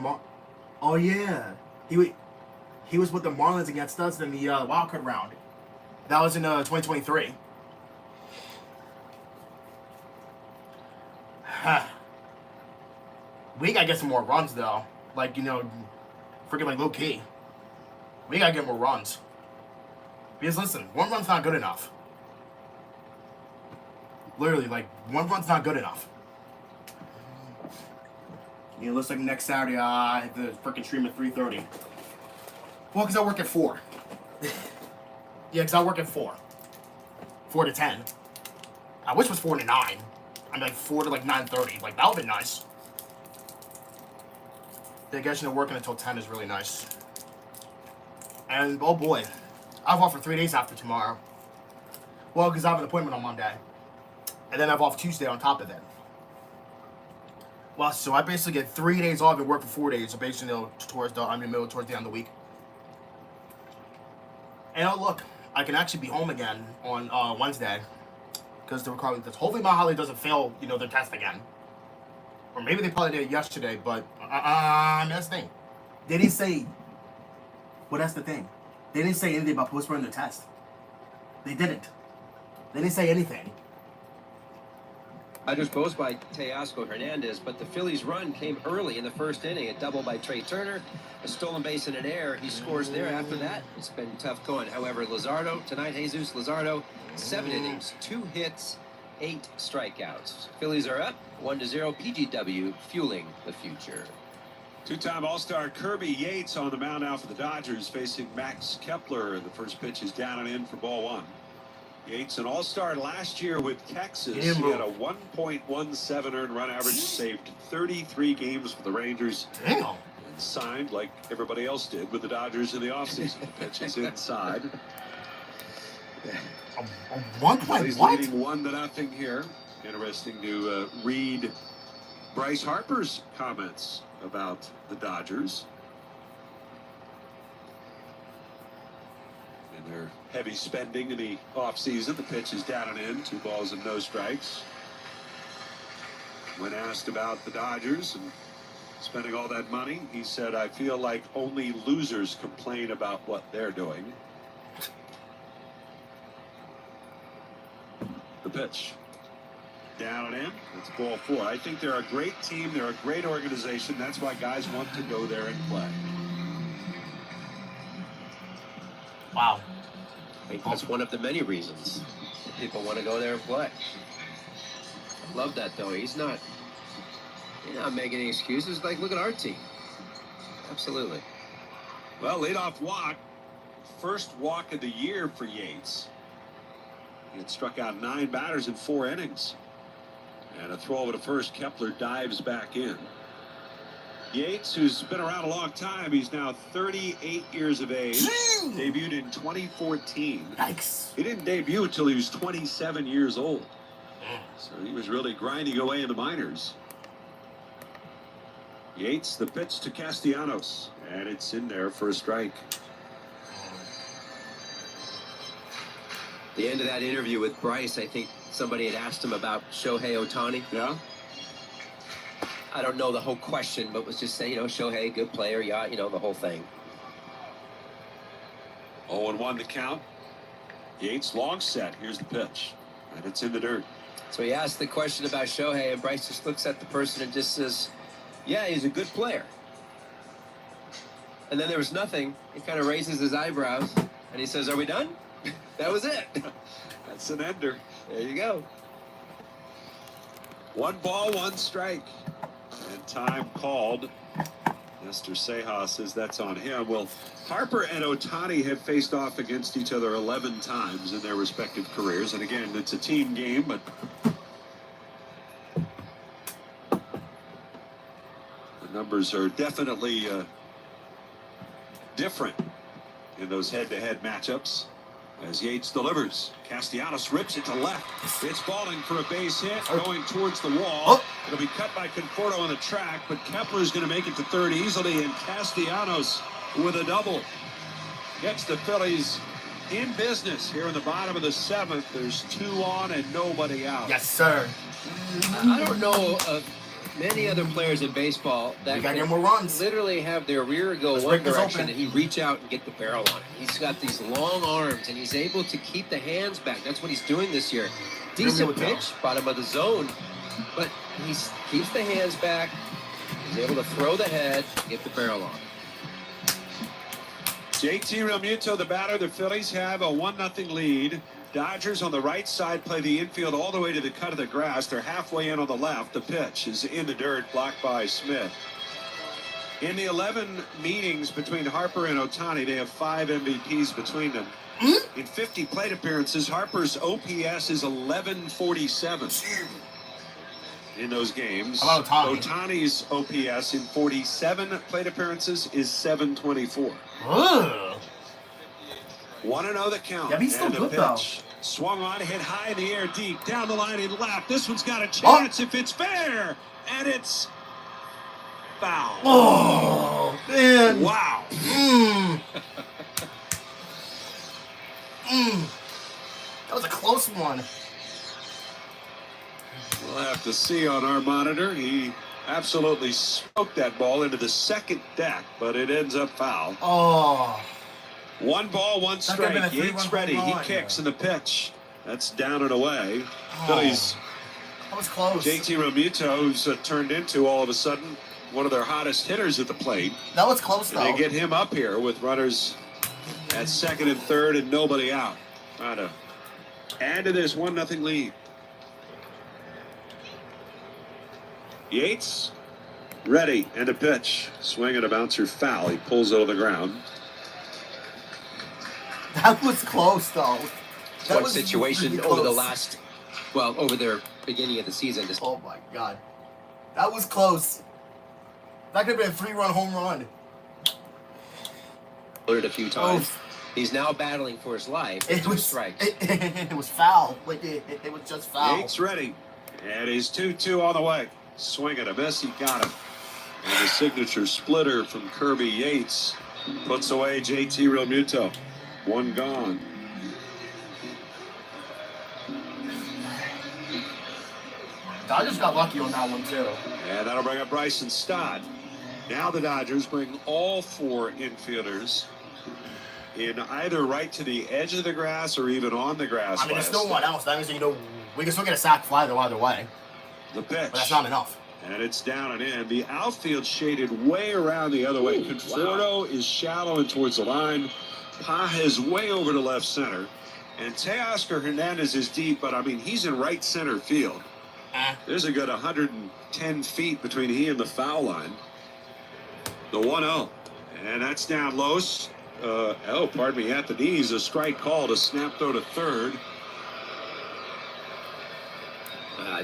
Oh yeah, he was with the Marlins against us in the wild card round. That was in 2023. We gotta get some more runs though. Like, freaking like low key. We gotta get more runs. Because listen, 1 run's not good enough. Literally, like, 1 run's not good enough. It looks like next Saturday I have the freaking stream at 3:30. Well, because I work at 4. Yeah, because I work at 4. 4 to 10. I wish it was 4 to 9. I'm like 4 to like 9:30. Like, that would be nice. Yeah, getting working until 10 is really nice. And, oh boy, I've off for 3 days after tomorrow. Well, because I have an appointment on Monday. And then I've off Tuesday on top of that. Well, so I basically get 3 days off and work for 4 days. So basically, towards the end of the week. And oh look, I can actually be home again on Wednesday. Because hopefully my holiday doesn't fail, their test again. Or maybe they probably did it yesterday, but that's the thing. They didn't say. Well, that's the thing. They didn't say anything about postponing the test. They didn't. They didn't say anything. Dodgers boast by Teoscar Hernandez, but the Phillies' run came early in the first inning. A double by Trey Turner, a stolen base and an error. He scores there. After that, it's been tough going. However, Luzardo, tonight, Jesus Luzardo, 7 innings, 2 hits, 8 strikeouts. Phillies are up 1-0. PGW fueling the future. Two-time All-Star Kirby Yates on the mound now for the Dodgers, facing Max Kepler. The first pitch is down and in for ball 1. Yates, an All-Star last year with Texas. He had a 1.17 earned run average, saved 33 games for the Rangers. Damn. And signed, like everybody else did, with the Dodgers in the offseason. The pitch is inside. He's leading 1-0 here. Interesting to read Bryce Harper's comments about the Dodgers. And their heavy spending in the offseason. The pitch is down and in, 2 balls and no strikes. When asked about the Dodgers and spending all that money, he said, "I feel like only losers complain about what they're doing." The pitch. Down and in. It's ball 4. I think they're a great team. They're a great organization. That's why guys want to go there and play. Wow. I think that's one of the many reasons people want to go there and play. I love that, though. He's not making any excuses. Like, look at our team. Absolutely. Well, leadoff walk. First walk of the year for Yates. He had struck out 9 batters in 4 innings. And a throw over to first. Kepler dives back in. Yates, who's been around a long time, he's now 38 years of age. Debuted in 2014. Yikes. He didn't debut until he was 27 years old. So he was really grinding away in the minors. Yates, the pitch to Castellanos. And it's in there for a strike. The end of that interview with Bryce, I think somebody had asked him about Shohei Ohtani. Yeah. I don't know the whole question, but was just saying, Shohei, good player, yeah, the whole thing. 0-1 to count. Yates long set. Here's the pitch. And it's in the dirt. So he asked the question about Shohei, and Bryce just looks at the person and just says, yeah, he's a good player. And then there was nothing. He kind of raises his eyebrows, and he says, are we done? That was it. That's an ender. There you go. 1 ball, 1 strike. And time called. Mr. Seha says that's on him. Well, Harper and Ohtani have faced off against each other 11 times in their respective careers. And again, it's a team game, but the numbers are definitely different in those head-to-head matchups. As Yates delivers, Castellanos rips it to left. It's falling for a base hit, going towards the wall. It'll be cut by Conforto on the track, but Kepler's going to make it to third easily, and Castellanos with a double gets the Phillies in business here in the bottom of the 7th. There's 2 on and nobody out. Yes, sir. I don't know of many other players in baseball that got can more runs. literally have their rear go Let's one break this direction open. and he reach out and get the barrel on it. He's got these long arms and he's able to keep the hands back. That's what he's doing this year. Decent pitch, bottom of the zone, but he keeps the hands back. He's able to throw the head, get the barrel on. JT Realmuto, the batter. The Phillies have a 1-0 lead. Dodgers on the right side play the infield all the way to the cut of the grass. They're halfway in on the left. The pitch is in the dirt, blocked by Smith. In the 11 meetings between Harper and Ohtani, they have 5 MVPs between them. In 50 plate appearances, Harper's OPS is 1147 in those games. How about Ohtani? Ohtani's OPS in 47 plate appearances is 724. 1-0 the count. Yeah, he's still and good, the though. pitch swung on, hit high in the air, deep down the line in left. This one's got a chance if it's fair, and it's foul. Oh, man. Wow. That was a close one. We'll have to see on our monitor. He absolutely smoked that ball into the second deck, but it ends up foul. Oh. 1 ball, 1 That could've been a strike. Yates 3-1 ready. home He run. kicks in the pitch. That's down and away. Oh. Phillies. That was close. JT Realmuto, who's turned into all of a sudden one of their hottest hitters at the plate. That was close, And though. they get him up here with runners at second and third and nobody out. Trying to add to this 1-0 lead. Yates ready, and a pitch. Swing and a bouncer foul. He pulls it on the ground. That was close, though. That One was situation really over the close. last, well, over their beginning of the season. Oh my God, that was close. That could have been a 3-run home run. A few times. He's now battling for his life. It was strikes. It was foul. Like it was just foul. Yates ready, and he's 2-2 on the way. Swing and a miss. He got him. And the signature splitter from Kirby Yates puts away JT Realmuto. 1 gone. Dodgers got lucky on that one too. And that'll bring up Bryson Stott. Now the Dodgers bring all 4 infielders in either right to the edge of the grass or even on the grass. I mean, there's still one else. That means we can still get a sac fly though either way. The pitch. But that's not enough. And it's down and in. The outfield shaded way around the other way. Conforto is shallow and towards the line. Paja is way over to left center. And Teoscar Hernandez is deep, but I mean, he's in right center field. There's a good 110 feet between he and the foul line. The 1-0. And that's down low. Pardon me, at the knees. A strike called. A snap throw to third.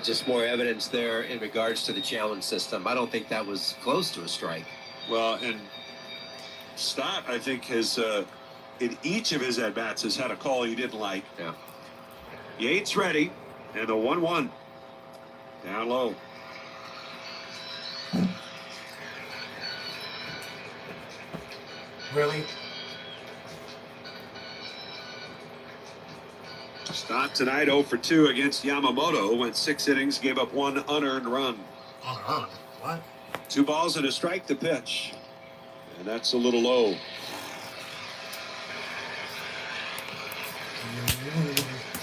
Just more evidence there in regards to the challenge system. I don't think that was close to a strike. Well, and Stott, I think, has in each of his at-bats has had a call he didn't like. Yeah. Yates ready, and the 1-1. Down low. Really? Stott tonight 0 for 2 against Yamamoto. Went 6 innings, gave up 1 unearned run. What? 2 balls and a strike to pitch. And that's a little low.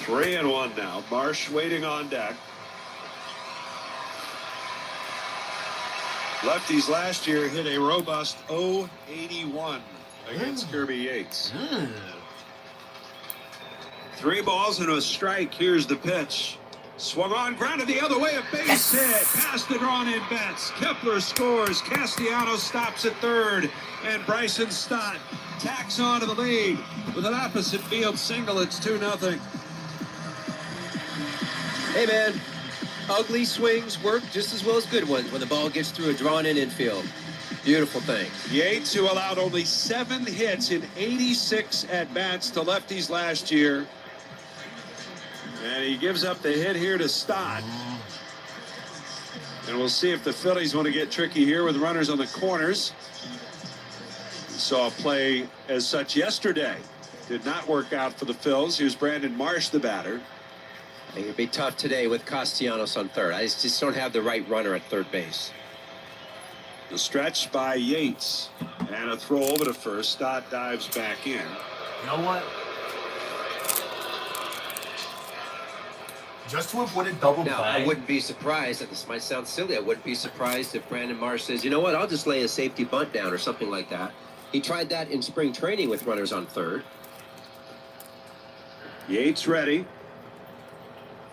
3-1 now. Marsh waiting on deck. Lefties last year hit a robust 081 against Kirby Yates. 3 balls and a strike. Here's the pitch. Swung on, grounded the other way, a base hit, past the drawn-in Betts. Kepler scores, Castellanos stops at third, and Bryson Stott tacks on to the lead with an opposite field single. It's 2-0. Hey, man, ugly swings work just as well as good ones when the ball gets through a drawn-in infield. Beautiful thing. Yates, who allowed only 7 hits in 86 at-bats to lefties last year. And he gives up the hit here to Stott. And we'll see if the Phillies want to get tricky here with runners on the corners. We saw a play as such yesterday. Did not work out for the Phils. Here's Brandon Marsh, the batter. I think it'd be tough today with Castellanos on third. I just don't have the right runner at third base. The stretch by Yates. And a throw over to first. Stott dives back in. You know what? Just to avoid a double play. Now, I wouldn't be surprised, that this might sound silly, I wouldn't be surprised if Brandon Marsh says, you know what, I'll just lay a safety bunt down or something like that. He tried that in spring training with runners on third. Yates ready.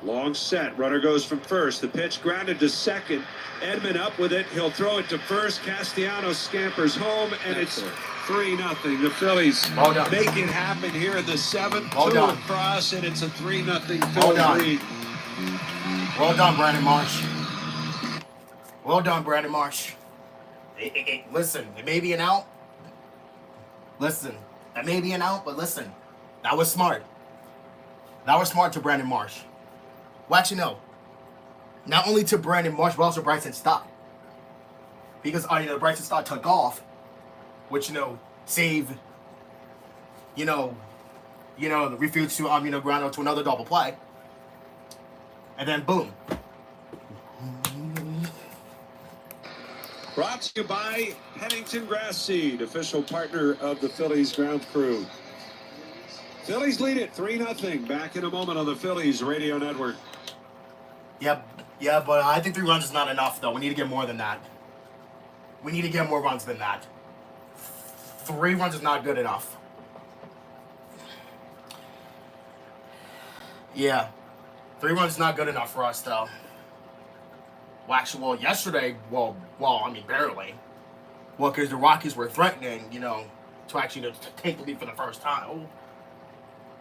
Long set. Runner goes from first. The pitch grounded to second. Edman up with it. He'll throw it to first. Castellanos scampers home, and Excellent. It's 3-0. The Phillies make it happen here in the 7th. Two across, and it's a 3-0 Phillies lead. Well done, Brandon Marsh. Well done, Brandon Marsh. Listen, it may be an out. Listen, it may be an out, but listen, that was smart. That was smart to Brandon Marsh. Well, actually, no. Not only to Brandon Marsh, but also Bryson Stott. Because, Bryson Stott took off, which, saved, refused to, ground out to another double play. And then, boom. Brought to you by Pennington Grass Seed, official partner of the Phillies ground crew. Phillies lead it 3-0. Back in a moment on the Phillies radio network. Yeah, but I think 3 runs is not enough, though. We need to get more than that. We need to get more runs than that. 3 runs is not good enough. Yeah. 3 runs is not good enough for us, though. Well, yesterday, barely. Well, because the Rockies were threatening, to actually to take the lead for the first time.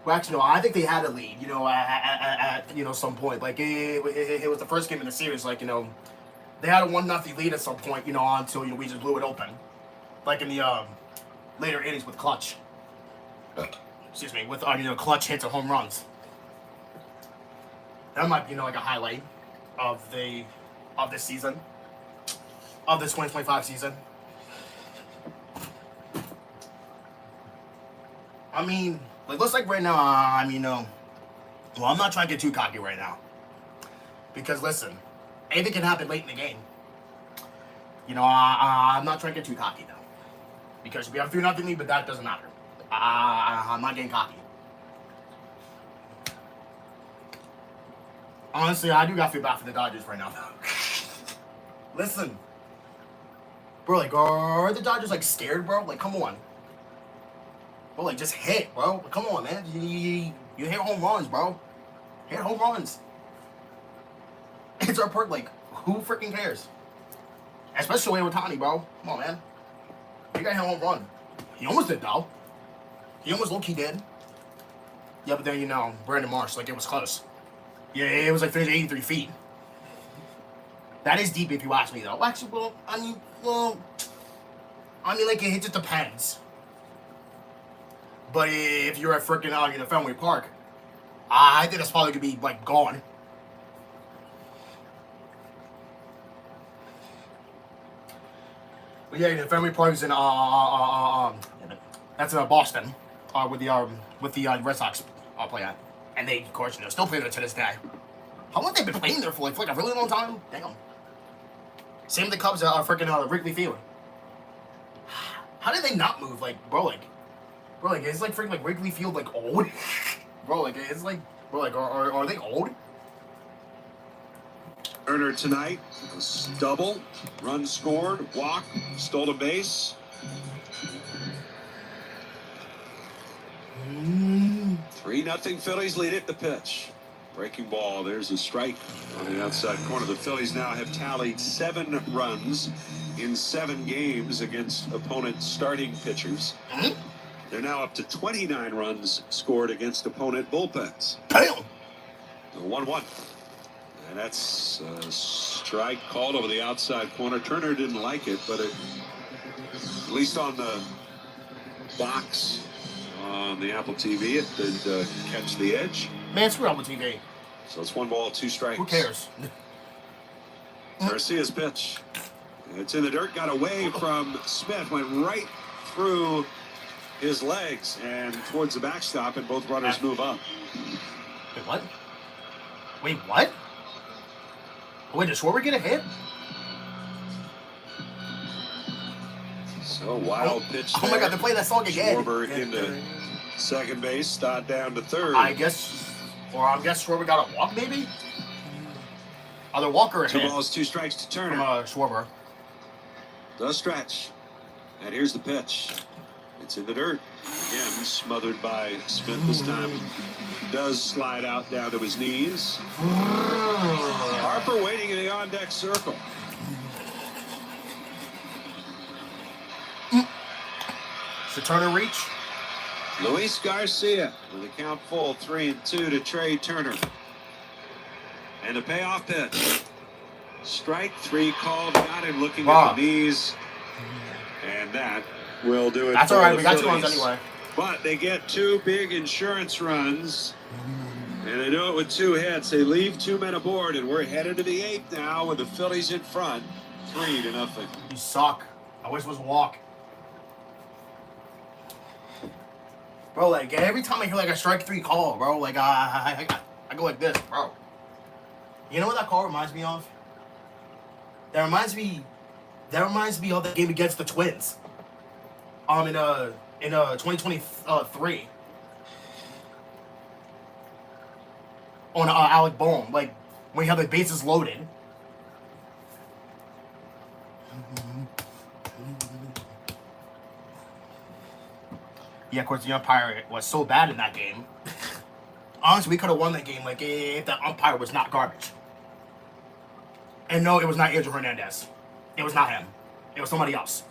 Well, actually, no, I think they had a lead, at some point. Like, it was the first game in the series, they had a 1-0 lead at some point, until, we just blew it open. Like in the later innings with clutch. Excuse me, with, clutch hits and home runs. That might be, like a highlight of this season. Of this 2025 season. Looks like right now, well, I'm not trying to get too cocky right now. Because, listen, anything can happen late in the game. I'm not trying to get too cocky now. Because we have 3-0 lead, but that doesn't matter. I'm not getting cocky. Honestly, I do got to feel bad for the Dodgers right now. Listen. Bro, are the Dodgers, scared, bro? Come on. Bro, just hit, bro. Come on, man. You hit home runs, bro. Hit home runs. It's our perk. Who freaking cares? Especially with Ohtani, bro. Come on, man. You got to hit a home run. He almost did, though. He almost low-key did. Yeah, but then, Brandon Marsh, it was close. Yeah, it was finished 83 feet. That is deep if you ask me, though. Actually, it just depends. But if you're at freaking Fenway Park, I think that's probably gonna be gone. But yeah, Fenway Park is in that's in Boston, with the Red Sox play at, and they of course still play there to this day. How long have they been playing there for like a really long time? Damn. Same with the Cubs at freaking Wrigley Field. How did they not move? Bro, it's freaking Wrigley Field old? Bro, are they old? Turner tonight, double, run scored, walk, stole a base. 3-0 Phillies lead it. The pitch. Breaking ball. There's a strike on the outside corner. The Phillies now have tallied 7 runs in 7 games against opponent starting pitchers. They're now up to 29 runs scored against opponent bullpens. Damn. 1-1. And that's a strike called over the outside corner. Turner didn't like it, but at least on the box on the Apple TV, it did catch the edge. Man, screw Apple TV. So it's 1 ball, 2 strikes. Who cares? Garcia's pitch. It's in the dirt, got away from Smith, went right through his legs and towards the backstop, and both runners move up. Wait, what? Wait, what? Wait, did Schwarber get a hit? So wild pitch. Oh my God, they're playing that song again. Schwarber into second base, Stott down to third. I guess Schwarber got a walk, maybe? Either walk or a 2 hit. balls, 2 strikes to Turner. From Schwarber. The stretch. And here's the pitch. It's in the dirt. Again, smothered by Smith this time. Does slide out down to his knees. Harper waiting in the on-deck circle. Should Turner reach? Luis Garcia with a count full, 3-2 to Trey Turner. And a payoff pitch. Strike 3 called, got him looking at the knees. And that will do it. That's all right, we got 2 runs anyway. But they get 2 big insurance runs. And they do it with 2 hits. They leave 2 men aboard, and we're headed to the 8th now with the Phillies in front, 3-0. You suck. I wish it was a walk. Bro, like, every time I hear, like, a strike 3 call, bro, like, I go like this, bro. You know what that call reminds me of? That reminds me of that game against the Twins. In 2023. On Alec Bohm, like, when you have the bases loaded. Yeah, of course, the umpire was so bad in that game. Honestly, we could have won that game, like, if the umpire was not garbage. And no, it was not Angel Hernandez. It was not him. It was somebody else.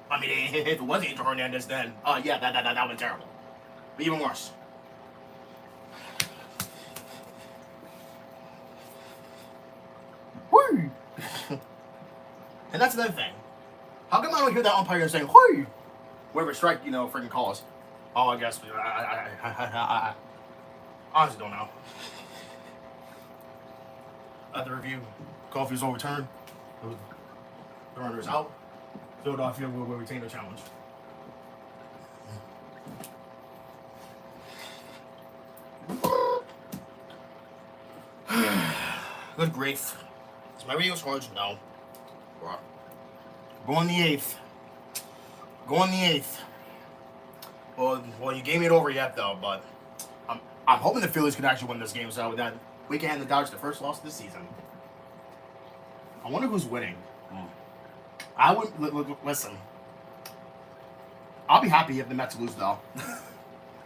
I mean, if it was Angel Hernandez, then, yeah, that would have been terrible. But even worse. Woo! And that's another thing. How come I don't hear that umpire saying, whoo! Whatever strike, freaking calls. Oh, I guess. I honestly don't know. At the review, Coffey's overturned. The runner is out. Philadelphia will retain the challenge. Good grief. Is my radio charged? No. Go on the 8th. Go on the 8th. Well, you gave me it over yet, though, but I'm hoping the Phillies can actually win this game so that we can hand the Dodgers the first loss of the season. I wonder who's winning. I would listen. I'll be happy if the Mets lose, though.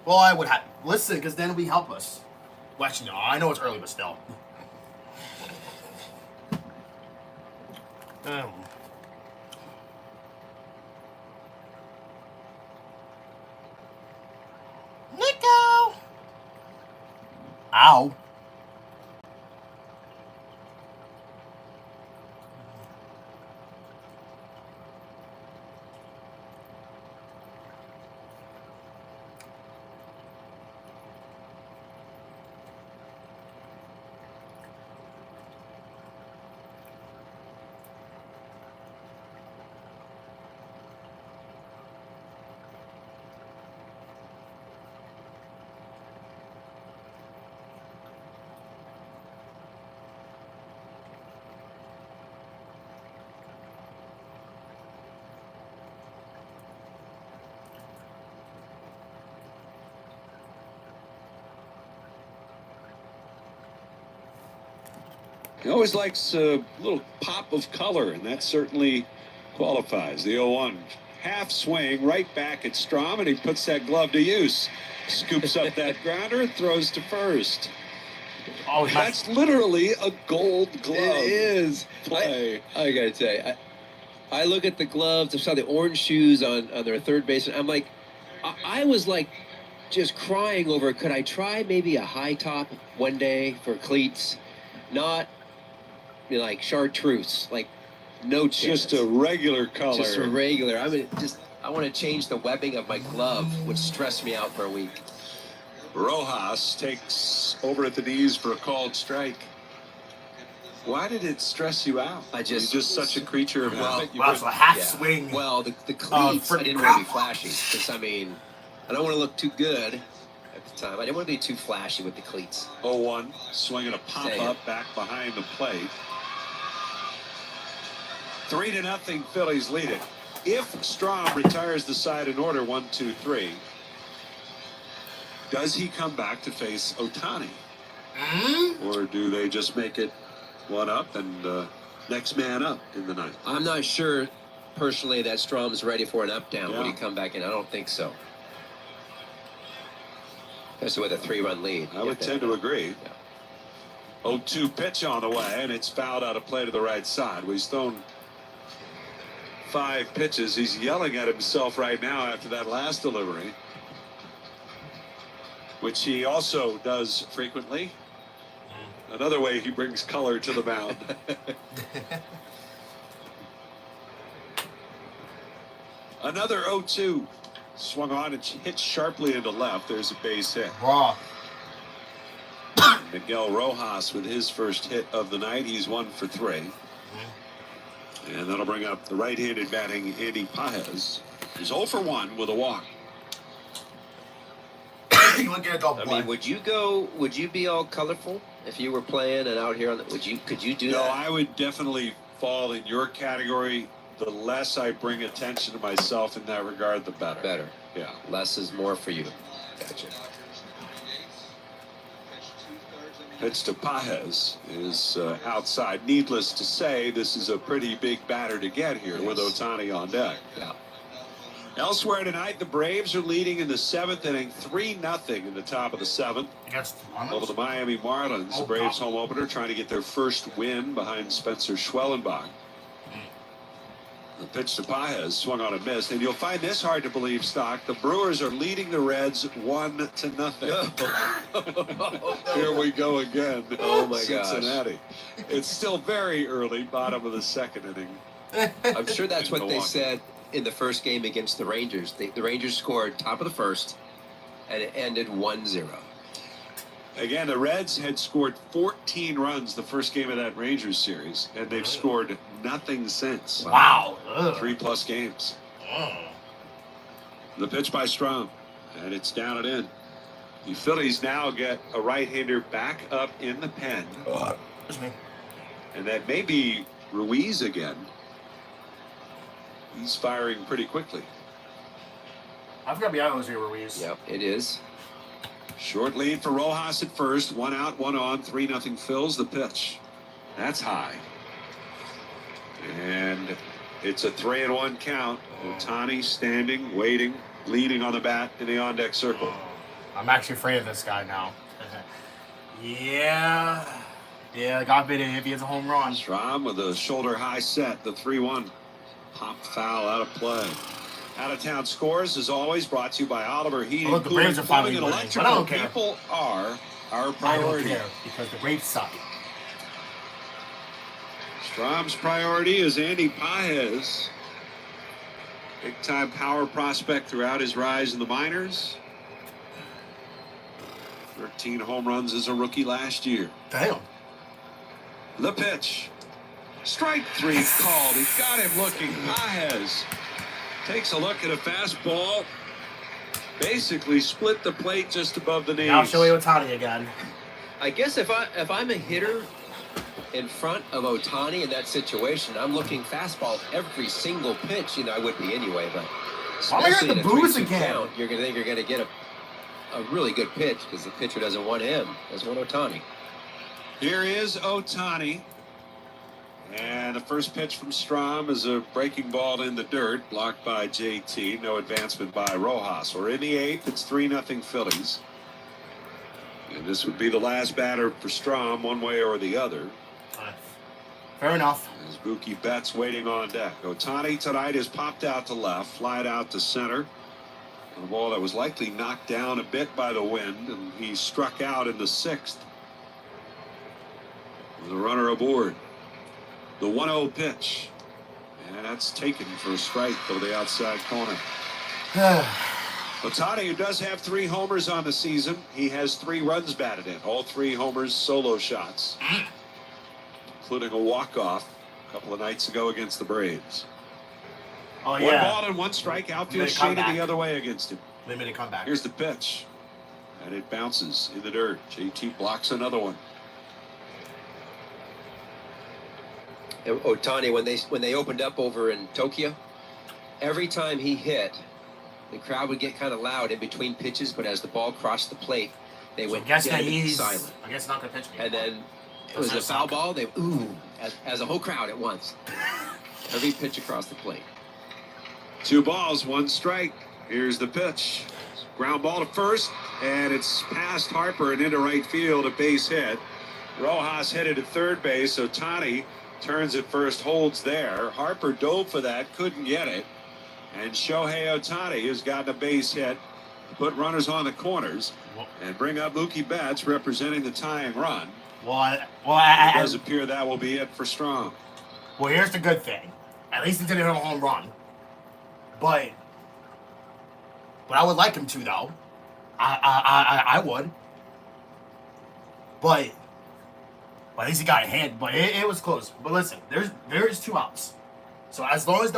Well, I would listen, because then we help us. Well, actually, no, I know it's early, but still. Nico! Ow. He always likes a little pop of color, and that certainly qualifies. The 0-1 half swing right back at Strom, and he puts that glove to use. Scoops up that grounder, throws to first. Oh, That's literally a Gold Glove. It is. Play. I gotta tell you, I look at the gloves. I saw the orange shoes on their third baseman. I'm like, I was like, just crying over. Could I try maybe a high top one day for cleats? Not like chartreuse, like no chance. Just a regular color. Just a regular. I want to change the webbing of my glove, which stressed me out for a week. Rojas takes over at the knees for a called strike. Why did it stress you out? You're just such a creature of habit. Wow, so a half swing. Well, the cleats, I didn't want to be flashy. Because, I mean, I don't want to look too good at the time. I didn't want to be too flashy with the cleats. 0-1, swinging a pop-up back behind the plate. 3-0, Phillies lead it. If Strom retires the side in order, 1-2-3, does he come back to face Ohtani? Or do they just make it 1-up and next man up in the ninth? I'm not sure, personally, that Strom's ready for an up-down when he come back in. I don't think so. Especially with a 3-run lead. I would tend to agree. 0-2 pitch on the way, and it's fouled out of play to the right side. Well, he's thrown 5 pitches. He's yelling at himself right now after that last delivery, which he also does frequently. Another way he brings color to the mound. Another 0-2. Swung on and hit sharply into left. There's a base hit. Wow. Miguel Rojas with his first hit of the night. He's 1 for 3. And that'll bring up the right-handed batting Andy Paez. He's 0 for 1 with a walk. You want to get a double I play. mean, would you be all colorful if you were playing and out here on the, could you do that? No, I would definitely fall in your category. The less I bring attention to myself in that regard, the better. Better. Yeah. Less is more for you. Gotcha. Pitch to Paez is outside. Needless to say, this is a pretty big batter to get here with Ohtani on deck. Yeah. Elsewhere tonight, the Braves are leading in the 7th inning, 3-0 in the top of the 7th. Over the Miami Marlins. The Braves home opener trying to get their first win behind Spencer Schwellenbach. The pitch to Paez, swung on and missed. And you'll find this hard to believe, Stock. The Brewers are leading the Reds 1-0. Here we go again. Oh my Cincinnati. It's still very early, bottom of the 2nd inning. I'm sure that's what they said in the first game against the Rangers. The Rangers scored top of the first, and it ended 1-0. Again, the Reds had scored 14 runs the first game of that Rangers series, and they've scored nothing since. Wow. 3+ games. The pitch by Strom, and it's down and in. The Phillies now get a right-hander back up in the pen. And that may be Ruiz again. He's firing pretty quickly. I've got to be honest with you, Ruiz. Yep, it is. Short lead for Rojas at first. 1 out, 1 on. 3-0 Phils. The pitch. That's high. And it's a 3-1 count. Ohtani standing, waiting, leading on the bat in the on-deck circle. I'm actually afraid of this guy now. Yeah, God forbid if he hits a home run. Strom with a shoulder high set. The 3-1. Pop foul out of play. Out-of-town scores, as always, brought to you by Oliver Heating, Look, the Braves are finally Plumbing, and winning, Electrical. but I don't care. People are our I priority. don't care because the Braves suck. Strom's priority is Andy Paez. Big-time power prospect throughout his rise in the minors. 13 home runs as a rookie last year. Damn. The pitch. Strike 3 called. He got him looking. Paez takes a look at a fastball. Basically split the plate just above the knees. I'll show you Ohtani again. I guess if I'm a hitter in front of Ohtani in that situation, I'm looking fastball every single pitch. You know, I would be anyway, but especially in a 3-2 count, you're gonna think you're gonna get a really good pitch because the pitcher doesn't want him. Doesn't want Ohtani. Here is Ohtani. And the first pitch from Strom is a breaking ball in the dirt, blocked by JT. No advancement by Rojas. We're in the 8th. It's 3-0 Phillies. And this would be the last batter for Strom, one way or the other. Fair enough. As Mookie Betts waiting on deck. Ohtani tonight is popped out to left, flied out to center. A ball that was likely knocked down a bit by the wind, and he struck out in the 6th. With a runner aboard. The 1-0 pitch. And that's taken for a strike over the outside corner. Ohtani, who does have 3 homers on the season, he has 3 runs batted in. All 3 homers solo shots, including a walk-off a couple of nights ago against the Braves. Oh, One ball and 1 strike. Outfield shaded the other way against him. Limited comeback. Here's the pitch. And it bounces in the dirt. JT blocks another one. Ohtani, when they opened up over in Tokyo, every time he hit, the crowd would get kind of loud in between pitches, but as the ball crossed the plate, they went dead silent. I guess not gonna pitch me. And then it was a foul ball. They as a whole crowd at once. Every pitch across the plate. 2 balls, 1 strike. Here's the pitch. Ground ball to first, and it's past Harper and into right field, a base hit. Rojas headed to third base. Ohtani turns at first, holds there. Harper dove for that, couldn't get it. And Shohei Ohtani has gotten a base hit, put runners on the corners, and bring up Mookie Betts representing the tying run. It does appear that will be it for Strong. Well, here's the good thing. At least he didn't hit a home run. But I would like him to, though. I would. But at least he got a hit. But it was close. But listen, there's 2 outs. So as long as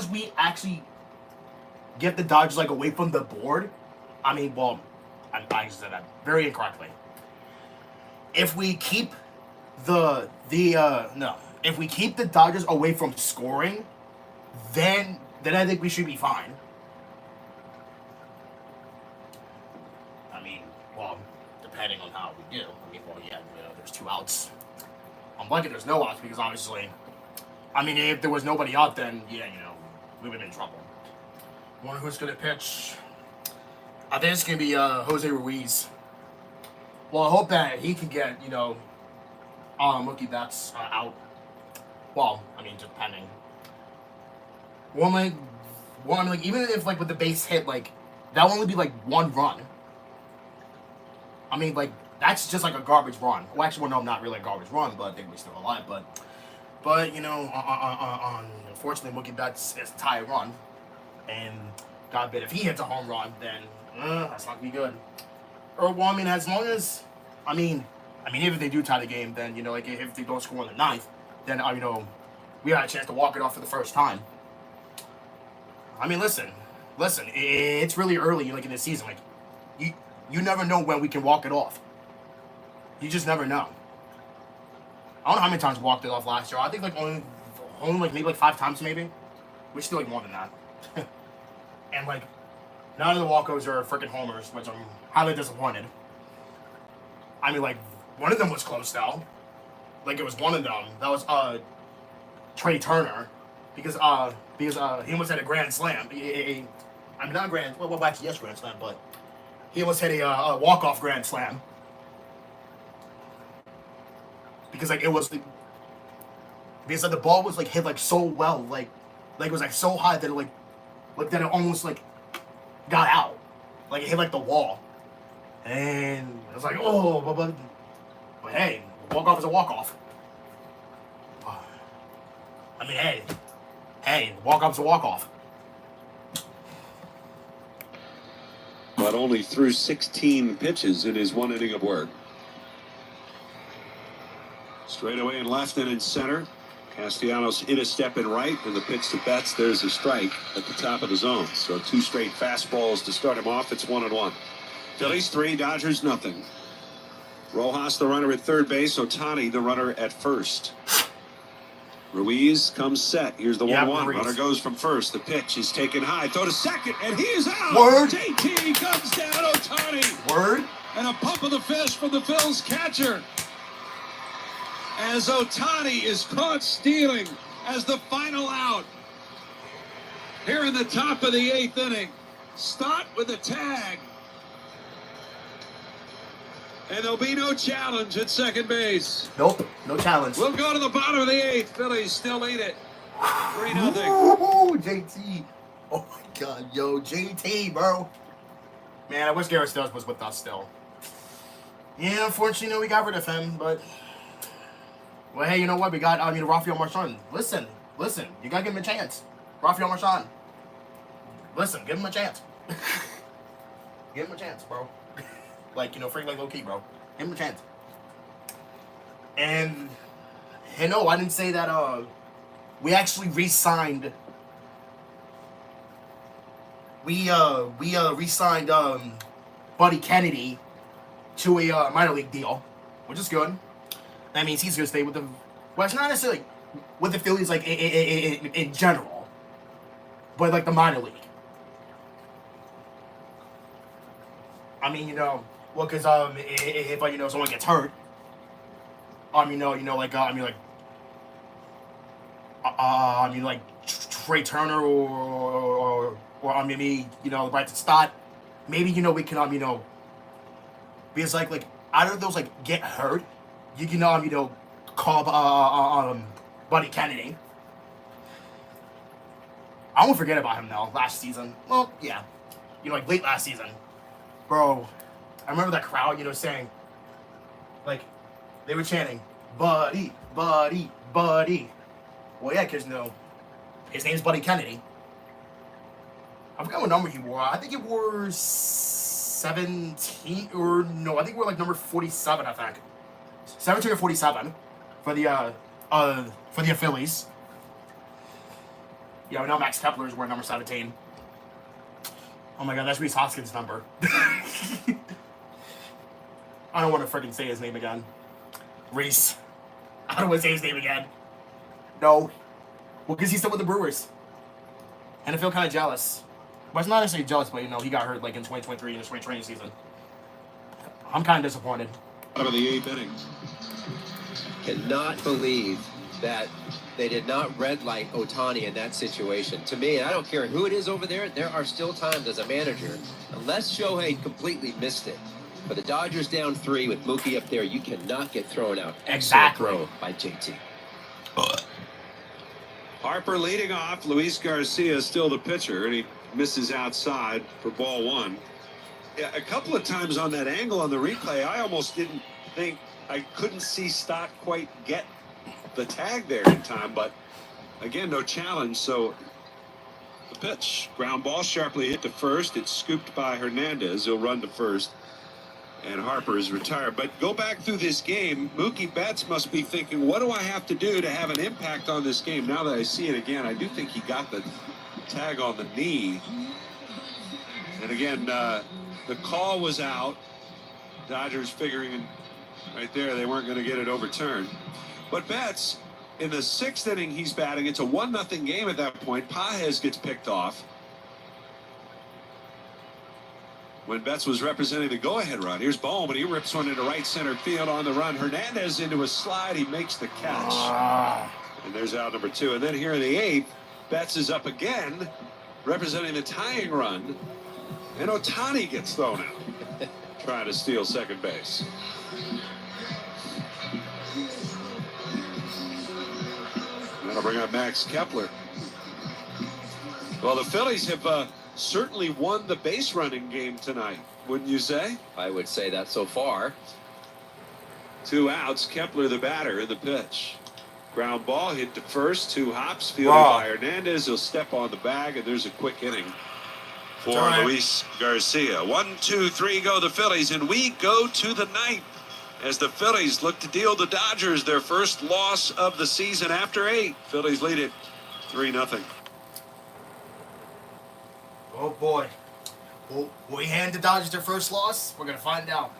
we actually get the Dodgers like away from the board, I said that very incorrectly. If we keep if we keep the Dodgers away from scoring, then I think we should be fine. Depending on how we do. There's 2 outs. I'm lucky there's no outs because obviously, if there was nobody out, then we would have been in trouble. Wonder who's gonna pitch? I think it's gonna be Jose Ruiz. Well, I hope that he can get Mookie Betts out. Well, just depending. Even if with the base hit, that will only be 1 run. That's just a garbage run. Well, actually, no, not really a garbage run, but I think we're still alive. But unfortunately, Mookie Betts is a tie run, and God forbid if he hits a home run, then that's not gonna be good. Or as long as, if they do tie the game, then if they don't score in the 9th, then we got a chance to walk it off for the first time. Listen, it's really early, in the season. You never know when we can walk it off. You just never know. I don't know how many times we walked it off last year. I think only maybe 5 times maybe. Which still more than that. And none of the walkovers are freaking homers, which I'm highly disappointed. One of them was close though. It was one of them. That was Trey Turner. Because he almost had a grand slam. Not grand, well actually yes, grand slam, but he almost had a walk-off grand slam. Because it was because the ball was hit so well, it was so high that it that it almost got out. It hit the wall. And it was but hey, walk-off is a walk-off. Hey, walk-off's a walk-off. But only through 16 pitches in his 1 inning of work. Straight away in left and in center. Castellanos in a step in right, and the pitch to Betts. There's a strike at the top of the zone. So 2 straight fastballs to start him off. It's 1-1. Phillies 3, Dodgers nothing. Rojas the runner at third base. Ohtani the runner at first. Ruiz comes set. Here's the 1-1. Runner goes from first. The pitch is taken high. Throw to second, and he is out. Word. JT comes down. Ohtani. Word. And a pump of the fist from the Phil's catcher. As Ohtani is caught stealing as the final out. Here in the top of the 8th inning. Stott with a tag. And there'll be no challenge at second base. Nope, no challenge. We'll go to the bottom of the 8th. Phillies still lead it. 3-0. Ooh, JT. Oh my God, yo, JT, bro. Man, I wish Garrett Stills was with us still. Yeah, unfortunately, we got rid of him, but... Well, hey, you know what? We got, Rafael Marchand. Listen. You gotta give him a chance. Rafael Marchand. Listen, give him a chance. Give him a chance, bro. Like, freak like low-key, bro. Give him a chance. And no, I didn't say that, we actually re-signed... We re-signed, Buddy Kennedy to a minor league deal, which is good. That means he's gonna stay with the... Well, it's not necessarily with the Phillies, like, in general. But, like, the minor league. I mean, well, because, if, someone gets hurt, Trey Turner or maybe, Bryson Stott, maybe, we can, because, like, out of those, like, get hurt, you can, call, Buddy Kennedy. I won't forget about him, though, last season. Well, yeah. Like, late last season. Bro, I remember that crowd, saying, like, they were chanting, Buddy, Buddy, Buddy. Well, yeah, because, his name's Buddy Kennedy. I forgot what number he wore. I think he wore 17, or no, I think he wore, like, number 47, I think. 17 or 47 for the Phillies. Yeah, now Max Kepler is wearing number 17. Oh my God, that's Reese Hoskins' number. I don't want to freaking say his name again. Reese. I don't want to say his name again. No. Well, because he's still with the Brewers. And I feel kind of jealous. But it's not necessarily jealous, but, he got hurt, like, in 2023 in the spring training season. I'm kind of disappointed. Out of the 8th inning. Cannot believe that they did not red light Ohtani in that situation. To me, and I don't care who it is over there, there are still times as a manager, unless Shohei completely missed it. But the Dodgers down 3 with Mookie up there, you cannot get thrown out. Exactly. Excellent throw by JT. Harper leading off. Luis Garcia is still the pitcher, and he misses outside for ball 1. Yeah, a couple of times on that angle on the replay, I almost didn't think, I couldn't see Stott quite get the tag there in time, but again, no challenge. So the pitch, ground ball sharply hit to first. It's scooped by Hernandez. He'll run to first, and Harper is retired. But go back through this game, Mookie Betts must be thinking, what do I have to do to have an impact on this game? Now that I see it again, I do think he got the tag on the knee. And again, the call was out. Dodgers figuring right there they weren't going to get it overturned. But Betts, in the 6th inning, he's batting. It's a 1-0 game at that point. Pages gets picked off. When Betts was representing the go-ahead run, here's Bohm, and he rips one into right center field on the run. Hernandez into a slide. He makes the catch. And there's out number 2. And then here in the 8th, Betts is up again, representing the tying run. And Ohtani gets thrown out, trying to steal second base. That'll bring up Max Kepler. Well, the Phillies have certainly won the base running game tonight, wouldn't you say? I would say that so far. 2 outs. Kepler, the batter, in the pitch. Ground ball hit to first. 2 hops. Fielded by Hernandez. He'll step on the bag, and there's a quick inning for Luis Garcia. 1, 2, 3 go the Phillies, and we go to the 9th. As the Phillies look to deal the Dodgers their first loss of the season after 8. Phillies lead it 3-0. Oh boy. Will we hand the Dodgers their first loss? We're going to find out.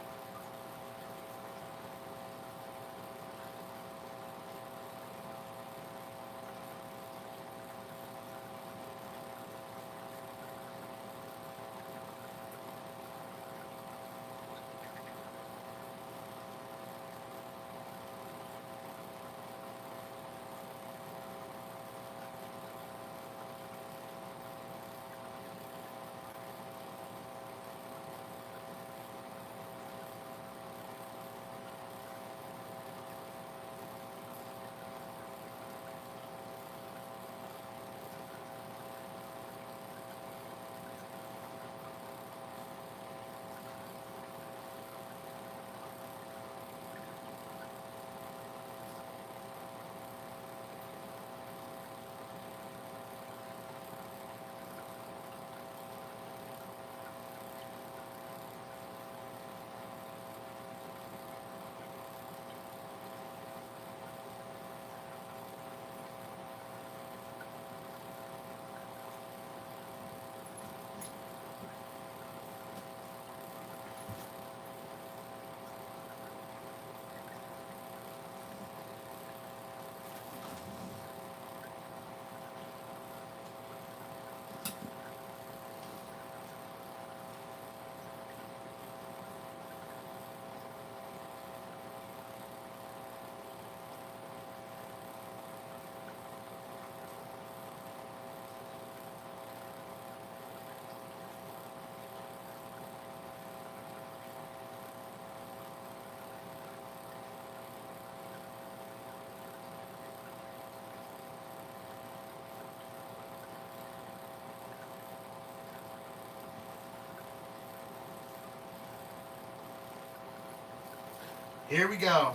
Here we go.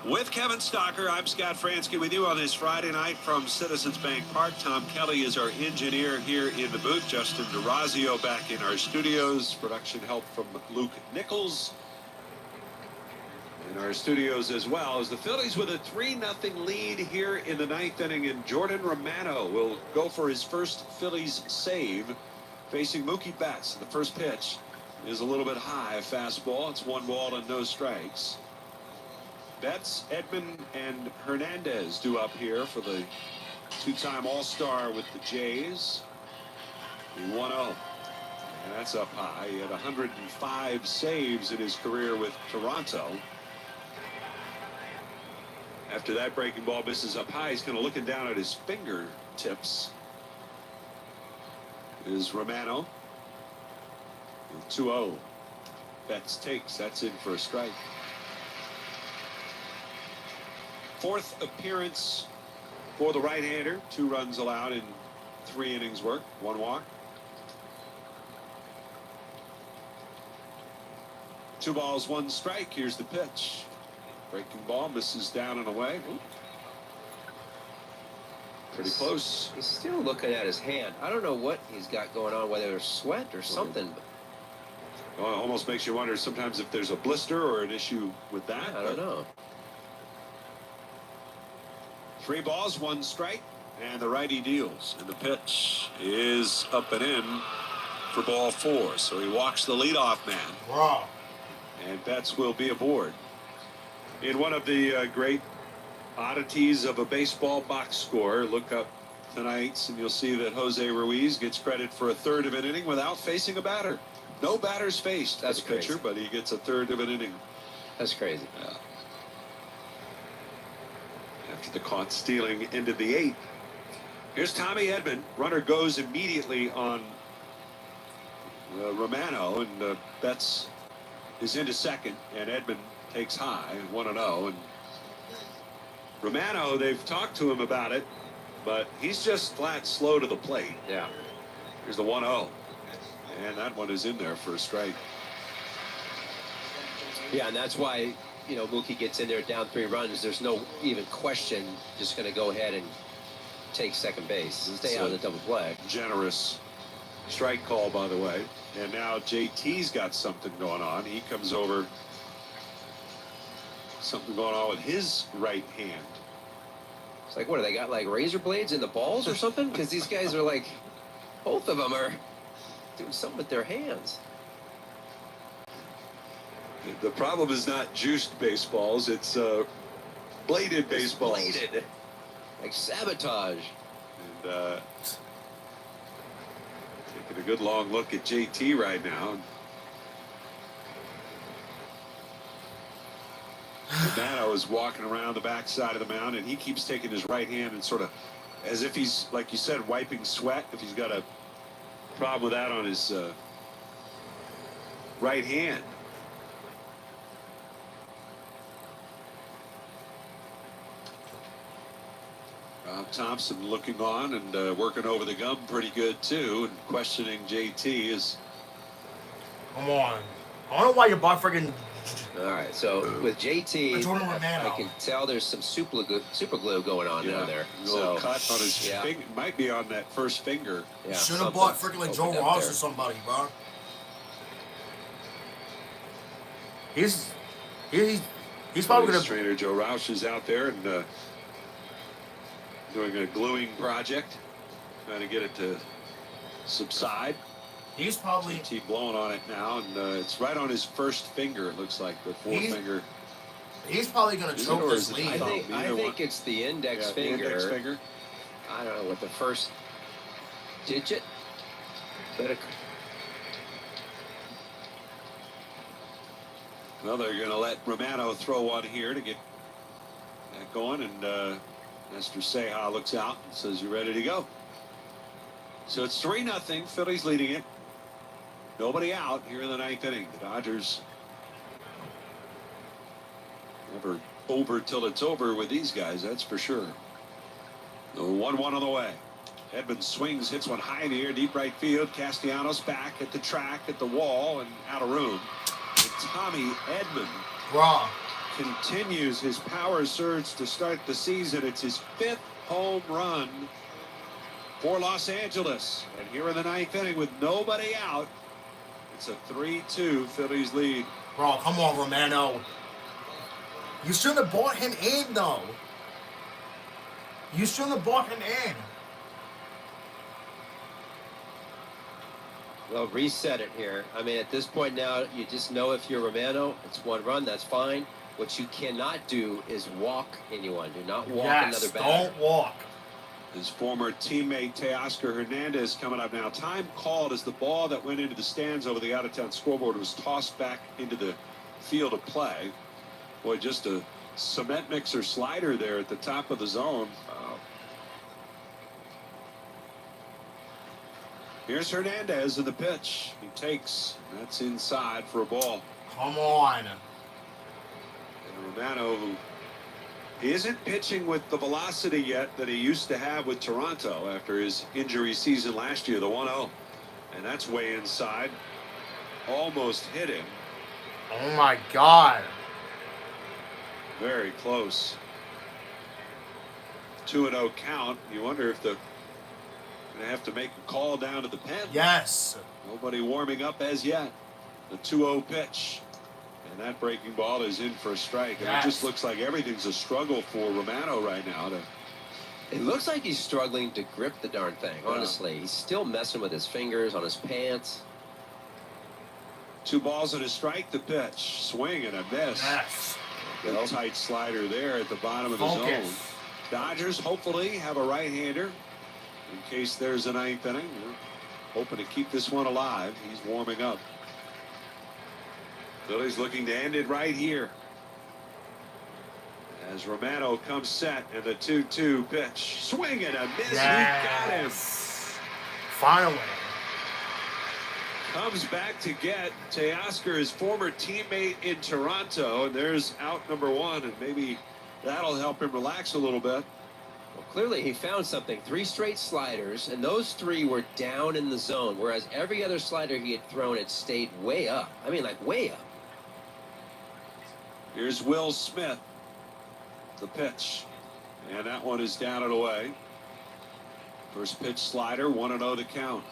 With Kevin Stocker, I'm Scott Fransky with you on this Friday night from Citizens Bank Park. Tom Kelly is our engineer here in the booth. Justin DeRazio back in our studios. Production help from Luke Nichols. In our studios as well as the Phillies with a 3-0 lead here in the 9th inning, and Jordan Romano will go for his first Phillies save facing Mookie Betts. The first pitch is a little bit high, a fastball. It's 1 ball and no strikes. Betts, Edman, and Hernandez due up here for the 2-time All-Star with the Jays. The 1-0. And that's up high. He had 105 saves in his career with Toronto. After that breaking ball misses up high, he's kind of looking down at his fingertips. Is Romano. 2-0. Betts takes. That's in for a strike. 4th appearance for the right-hander. 2 runs allowed in 3 innings work. 1 walk. 2 balls, 1 strike. Here's the pitch. Breaking ball misses down and away. Ooh. Pretty close. He's still looking at his hand. I don't know what he's got going on, whether it's sweat or something. Well, it almost makes you wonder sometimes if there's a blister or an issue with that. I don't know. 3 balls, 1 strike, and the righty deals. And the pitch is up and in for ball 4. So he walks the leadoff man. Wow. And Betts will be aboard. In one of the great oddities of a baseball box score, look up tonight's and you'll see that Jose Ruiz gets credit for a 1/3 of an inning without facing a batter. No batters faced as a pitcher, but he gets a 1/3 of an inning. That's crazy. Yeah. After the caught stealing into the 8th. Here's Tommy Edman. Runner goes immediately on Romano, and Betts is into second, and Edman takes high, 1-0. And Romano, they've talked to him about it, but he's just flat slow to the plate. Yeah. Here's the 1-0. And that one is in there for a strike. Yeah, and that's why, you know, Mookie gets in there down 3 runs. There's no even question. Just going to go ahead and take second base and stay out of the double play. Generous strike call, by the way. And now JT's got something going on. He comes over. Something going on with his right hand. It's like, what, do they got like razor blades in the balls or something? Because these guys are like, both of them are doing something with their hands. The problem is not juiced baseballs, it's bladed baseballs. Bladed. Like sabotage. And taking a good long look at JT right now. Romano is walking around the backside of the mound, and he keeps taking his right hand and sort of, as if he's, like you said, wiping sweat. If he's got a problem with that on his right hand. Rob Thompson looking on and working over the gum pretty good too, and questioning JT is. Come on. I don't know why your butt friggin'. All right, so with JT, I can tell there's some super glue going on down there. A little cut on his finger. Might be on that first finger. Yeah, should have bought freaking like Joe Ross or somebody, bro. He's probably gonna. Trainer Joe Roush is out there and doing a gluing project, trying to get it to subside. He's probably blowing on it now, and it's right on his first finger. It looks like the forefinger. He's probably going to choke his lead. I think it's the index finger. The index finger. I don't know what the first digit. Well, they're going to let Romano throw one here to get that going, and Mr. Seha looks out and says, "You ready to go?" So it's 3-0. Phillies leading it. Nobody out here in the 9th inning. The Dodgers never over till it's over with these guys, that's for sure. The 1-1 on the way. Edmonds swings, hits one high in the air, deep right field. Castellanos back at the track, at the wall, and out of room. And Tommy Edman continues his power surge to start the season. It's his 5th home run for Los Angeles. And here in the 9th inning with nobody out, it's a 3-2 Phillies lead. Bro, come on, Romano. You shouldn't have brought him in, though. You shouldn't have brought him in. Well, reset it here. I mean, at this point now, you just know if you're Romano, it's 1 run, that's fine. What you cannot do is walk anyone. Do not walk another batter. Don't walk. His former teammate, Teoscar Hernandez, coming up now. Time called as the ball that went into the stands over the out-of-town scoreboard was tossed back into the field of play. Boy, just a cement mixer slider there at the top of the zone. Here's Hernandez in the pitch. He takes. That's inside for a ball. Come on. And Romano, who isn't pitching with the velocity yet that he used to have with Toronto after his injury season last year, the 1-0. And that's way inside. Almost hit him. Oh, my God. Very close. 2-0 count. You wonder if they're going to have to make a call down to the pen. Yes. Nobody warming up as yet. The 2-0 pitch. And that breaking ball is in for a strike. And it just looks like everything's a struggle for Romano right now. It looks like he's struggling to grip the darn thing, honestly. He's still messing with his fingers on his pants. 2 balls and a strike, the pitch. Swing and a miss. Yes. A tight slider there at the bottom of the zone. Dodgers hopefully have a right-hander in case there's a 9th inning. We're hoping to keep this one alive. He's warming up. Phillies looking to end it right here as Romano comes set and the 2-2 pitch. Swing and a miss. Yes. He got him. Finally. Comes back to get Teoscar, his former teammate in Toronto, and there's out number 1, and maybe that'll help him relax a little bit. Well, clearly he found something. 3 straight sliders, and those 3 were down in the zone, whereas every other slider he had thrown had stayed way up. I mean, like way up. Here's Will Smith, the pitch, and that one is down and away. First pitch slider, 1-0 to count.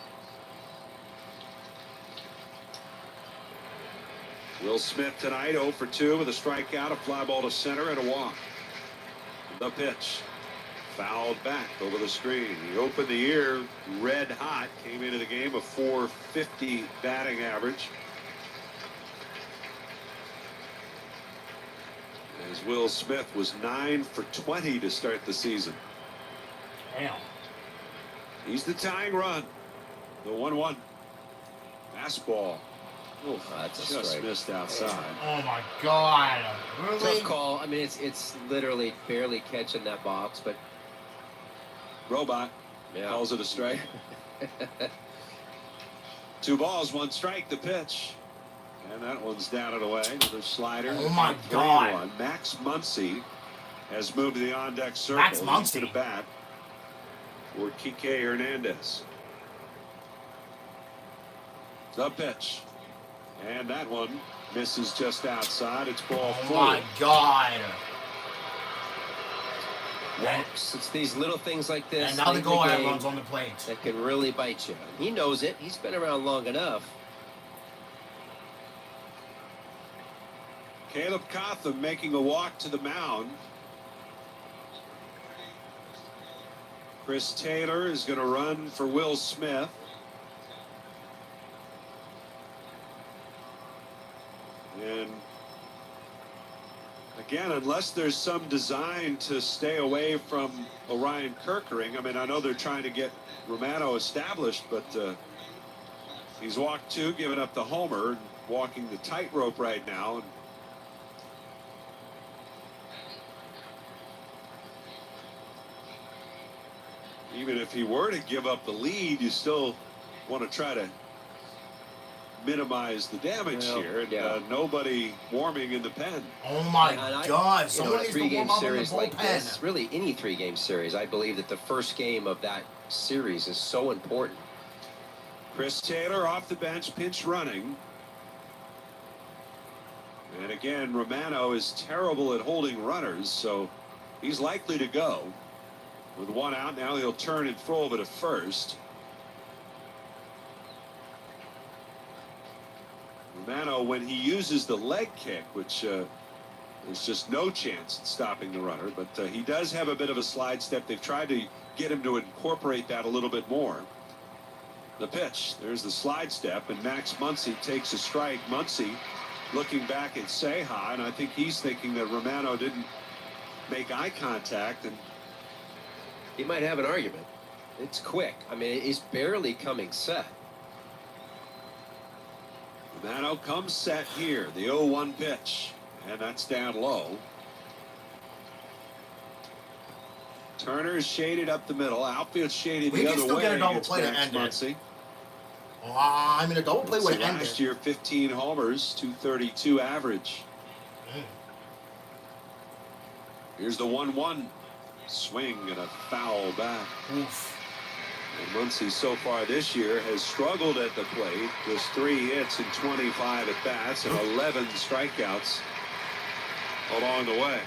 Will Smith tonight 0 for 2 with a strikeout, a fly ball to center, and a walk. The pitch. Fouled back over the screen. He opened the year red hot, came into the game a .450 batting average. As Will Smith was 9 for 20 to start the season. Damn. He's the tying run. The 1-1. Fastball. Oh, that's a just strike. Missed outside. Oh my God! Really? Tough call. I mean, it's literally barely catching that box, but Robot calls it a strike. 2 balls, 1 strike. The pitch, and that one's down and away. Another slider. Oh my God! 3-1. Max Muncy has moved to the on-deck circle. Max Muncy to the bat for Kike Hernandez. The pitch. And that one misses just outside. It's ball 4. Oh my God. Walks. It's these little things like this. And now the goal runs on the plate. That can really bite you. He knows it. He's been around long enough. Caleb Cotham making a walk to the mound. Chris Taylor is going to run for Will Smith. And again, unless there's some design to stay away from Orion Kerkering, I mean, I know they're trying to get Romano established, but he's walked 2, giving up the homer, and walking the tightrope right now. And even if he were to give up the lead, you still want to try to minimize the damage here. And, nobody warming in the pen. Oh my God! You know, a 3-game series like this, really any 3-game series, I believe that the first game of that series is so important. Chris Taylor off the bench, pinch running. And again, Romano is terrible at holding runners, so he's likely to go. With one out, now he'll turn and throw over to first. Romano, when he uses the leg kick, which there's just no chance at stopping the runner, but he does have a bit of a slide step. They've tried to get him to incorporate that a little bit more. The pitch, there's the slide step, and Max Muncy takes a strike. Muncy looking back at Ceja, and I think he's thinking that Romano didn't make eye contact, and he might have an argument. It's quick. I mean, he's barely coming set. Romano comes set here, the 0-1 pitch, and that's down low. Turner is shaded up the middle, outfield shaded the other way. We can still get a double play to end it. I mean, a double play would end it. Last year, 15 homers, 232 average. Here's the 1-1 swing and a foul back. Oof. And Muncy so far this year has struggled at the plate. Just 3 hits and 25 at bats and 11 strikeouts along the way.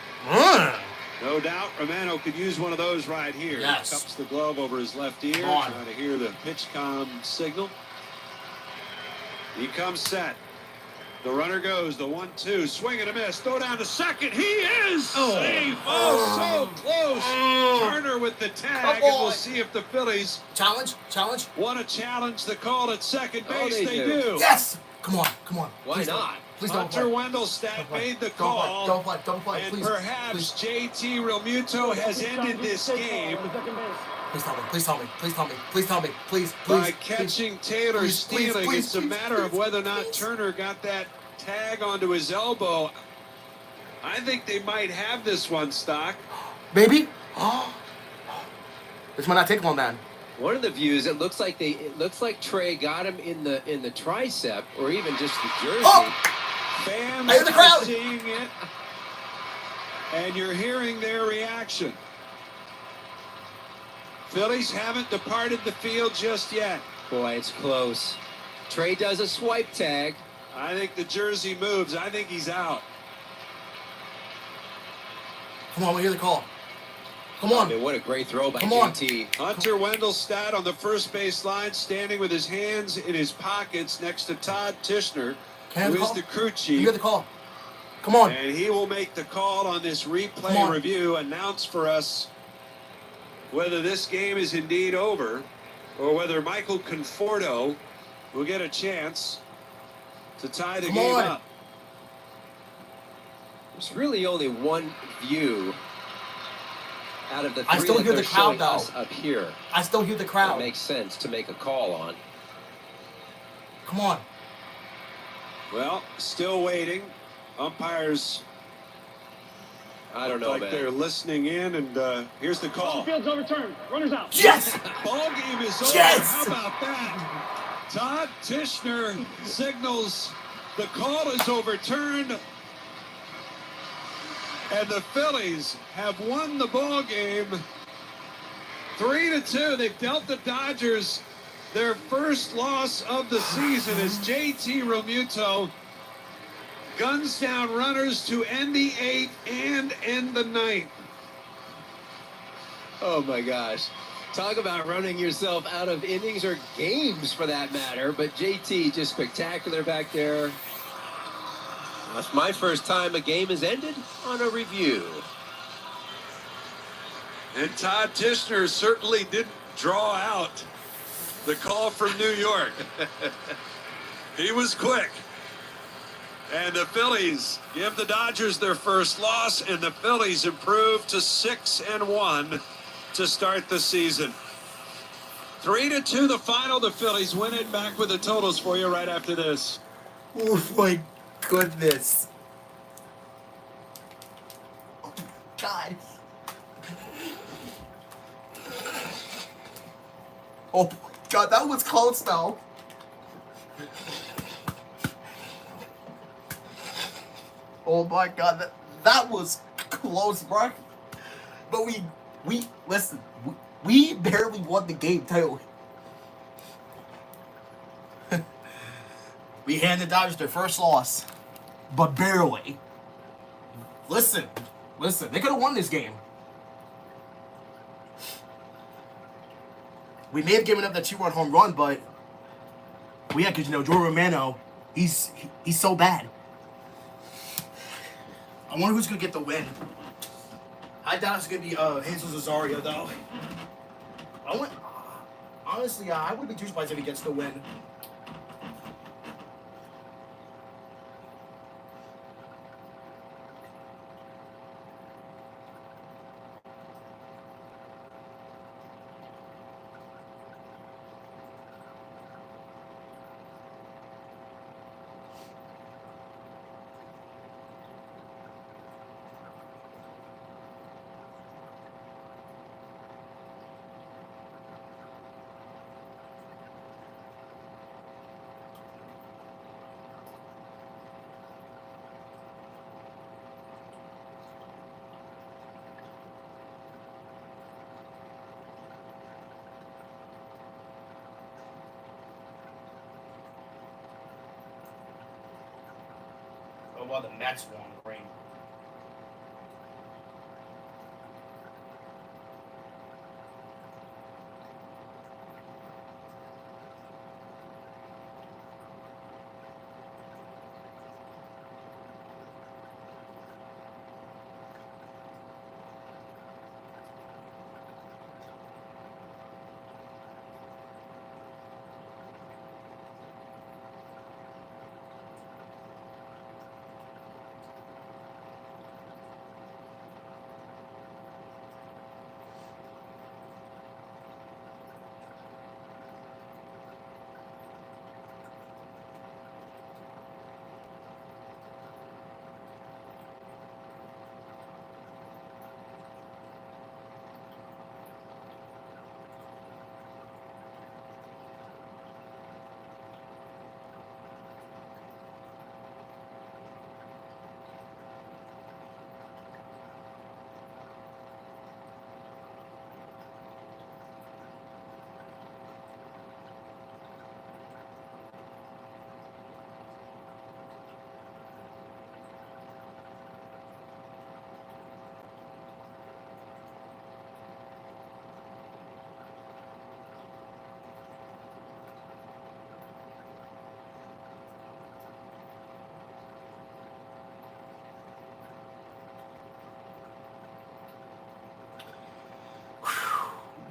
No doubt Romano could use one of those right here. Yes. He cups the glove over his left ear, trying to hear the pitch comm signal. He comes set. The runner goes, the 1-2, swing and a miss, throw down to second. He is safe. Oh, so close. Turner with the tag, and we'll see if the Phillies challenge want to challenge the call at second base. They do. Yes. Come on. Why please not? Please Hunter Wendelstedt made the call. Don't play. And Please. perhaps JT Realmuto has ended this game. Please tell me. Please. By catching Taylor stealing. It's a matter of whether or not Turner got that tag onto his elbow. I think they might have this one, Stock. Maybe. This might not take long, man. One of the views, it looks like Trey got him in the tricep or even just the jersey. Fans I hear the crowd. are seeing it, and you're hearing their reaction. Phillies haven't departed the field just yet. Boy, it's close. Trey does a swipe tag. I think the jersey moves. I think he's out. Come on, we hear the call. Come on. I mean, what a great throw by Come on. JT. Hunter Wendelstedt on the first base line, standing with his hands in his pockets next to Todd Tishner, who is the crew chief. You hear the call. Come on. And he will make the call on this replay review, announce for us whether this game is indeed over or whether Michael Conforto will get a chance to tie the game up. There's really only one view out of the three I still that hear they're the crowd, showing though. us up here. I still hear the crowd. It makes sense to make a call on. Come on. Well, still waiting. Umpires, I don't know, like man. they're listening in, and here's the call. Field's overturned. Runners out. Yes! Ball game is over. Yes! How about that? Todd Tishner signals the call is overturned, and the Phillies have won the ball game 3-2. They've dealt the Dodgers their first loss of the season as JT Realmuto guns down runners to end the 8th and end the 9th. Oh my gosh. Talk about running yourself out of innings or games for that matter. But JT just spectacular back there. That's my first time a game has ended on a review. And Todd Tishner certainly didn't draw out the call from New York. He was quick. And the Phillies give the Dodgers their first loss, and the Phillies improve to 6-1 to start the season. 3-2 the final. The Phillies win it. Back with the totals for you right after this. Oh my goodness. Oh my God. Oh my God, that was close though. Oh my God, that was close, bro. But we listen. We barely won the game, too. We handed Dodgers their first loss, but barely. Listen, they could have won this game. We may have given up that 2-run home run, but because Joe Romano, he's so bad. I wonder who's gonna get the win. I doubt it's gonna be Hansel Cesario though. Honestly, I wouldn't be too surprised if he gets the win. Oh, well, the Mets won. Great.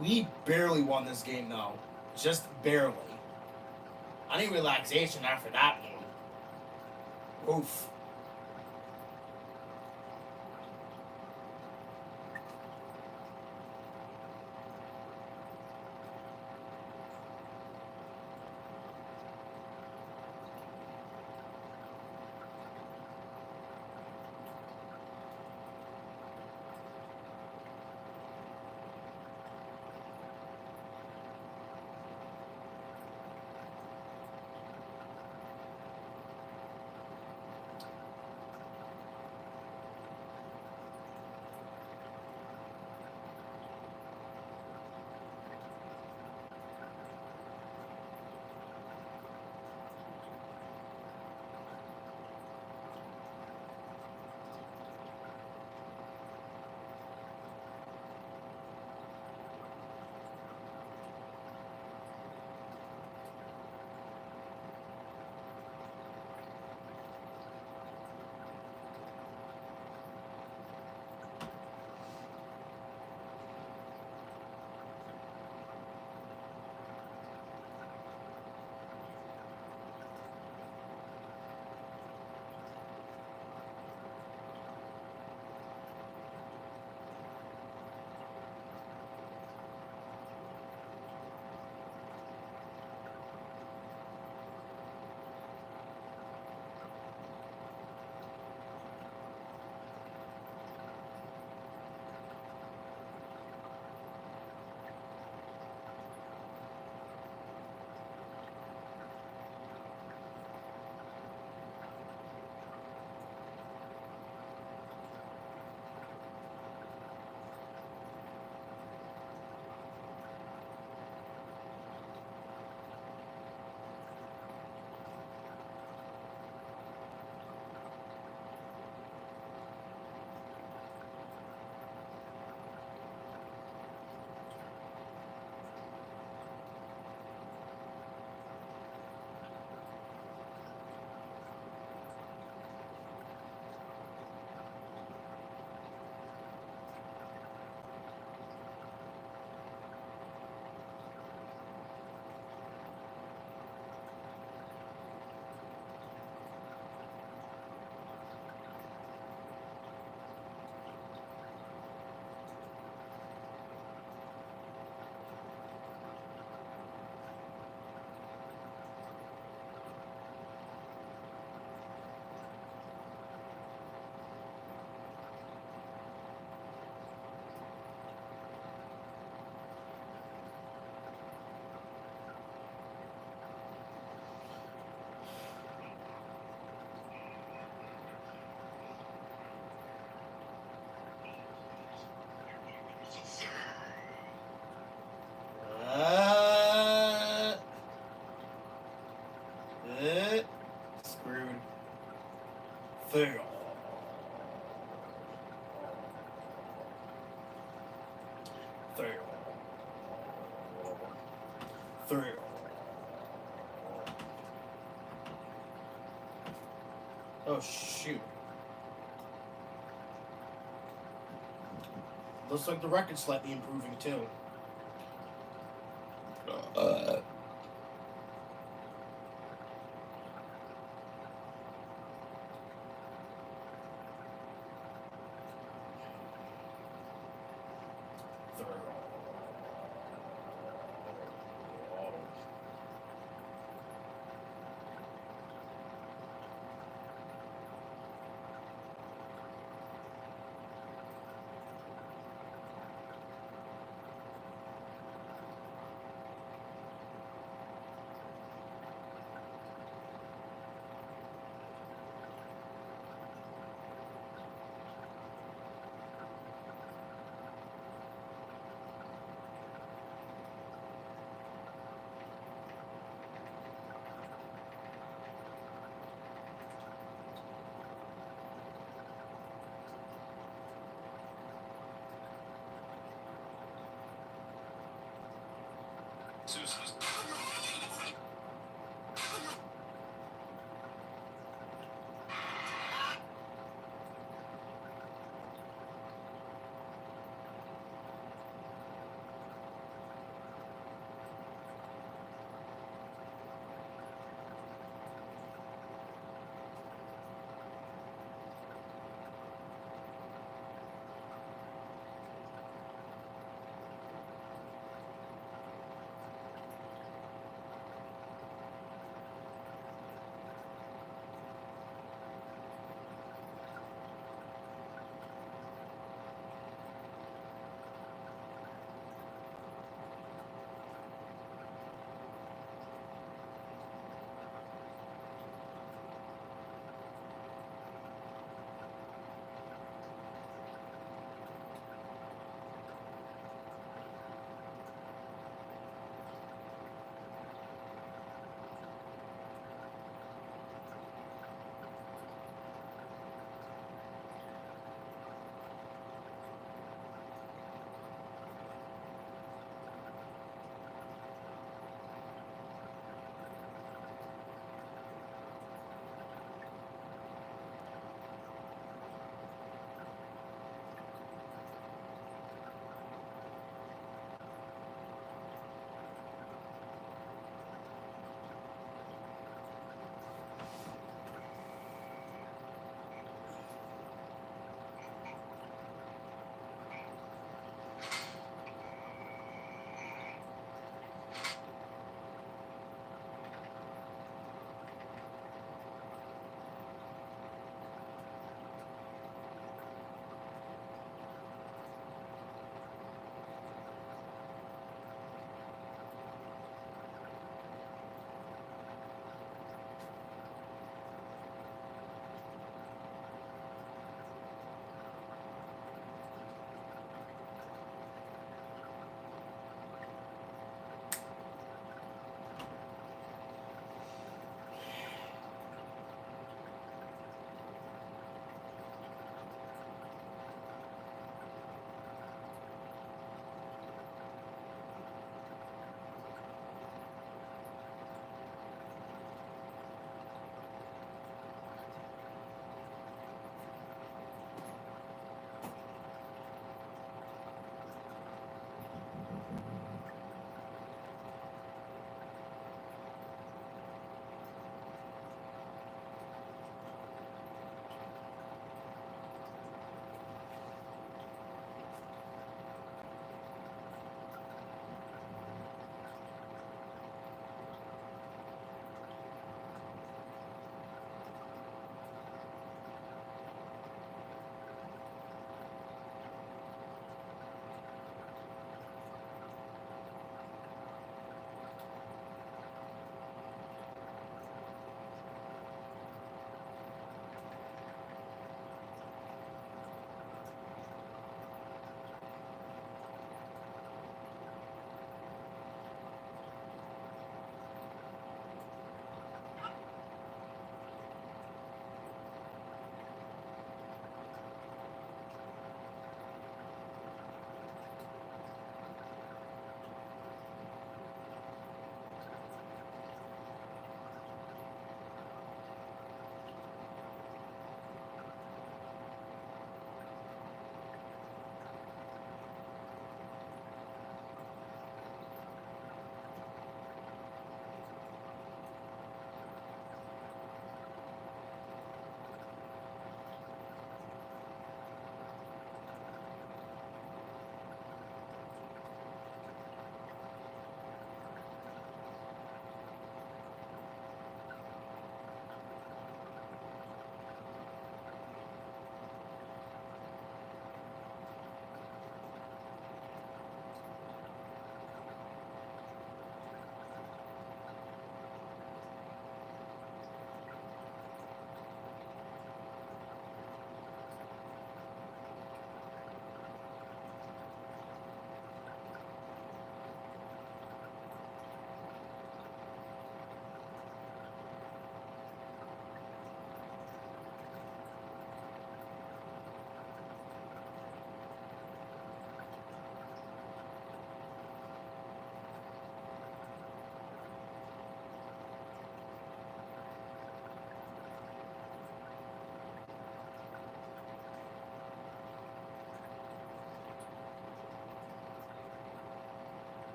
We barely won this game, though. Just barely. I need relaxation after that one. Oof. Fail. Fail. Fail. Oh, shoot. Looks like the record's slightly improving, too.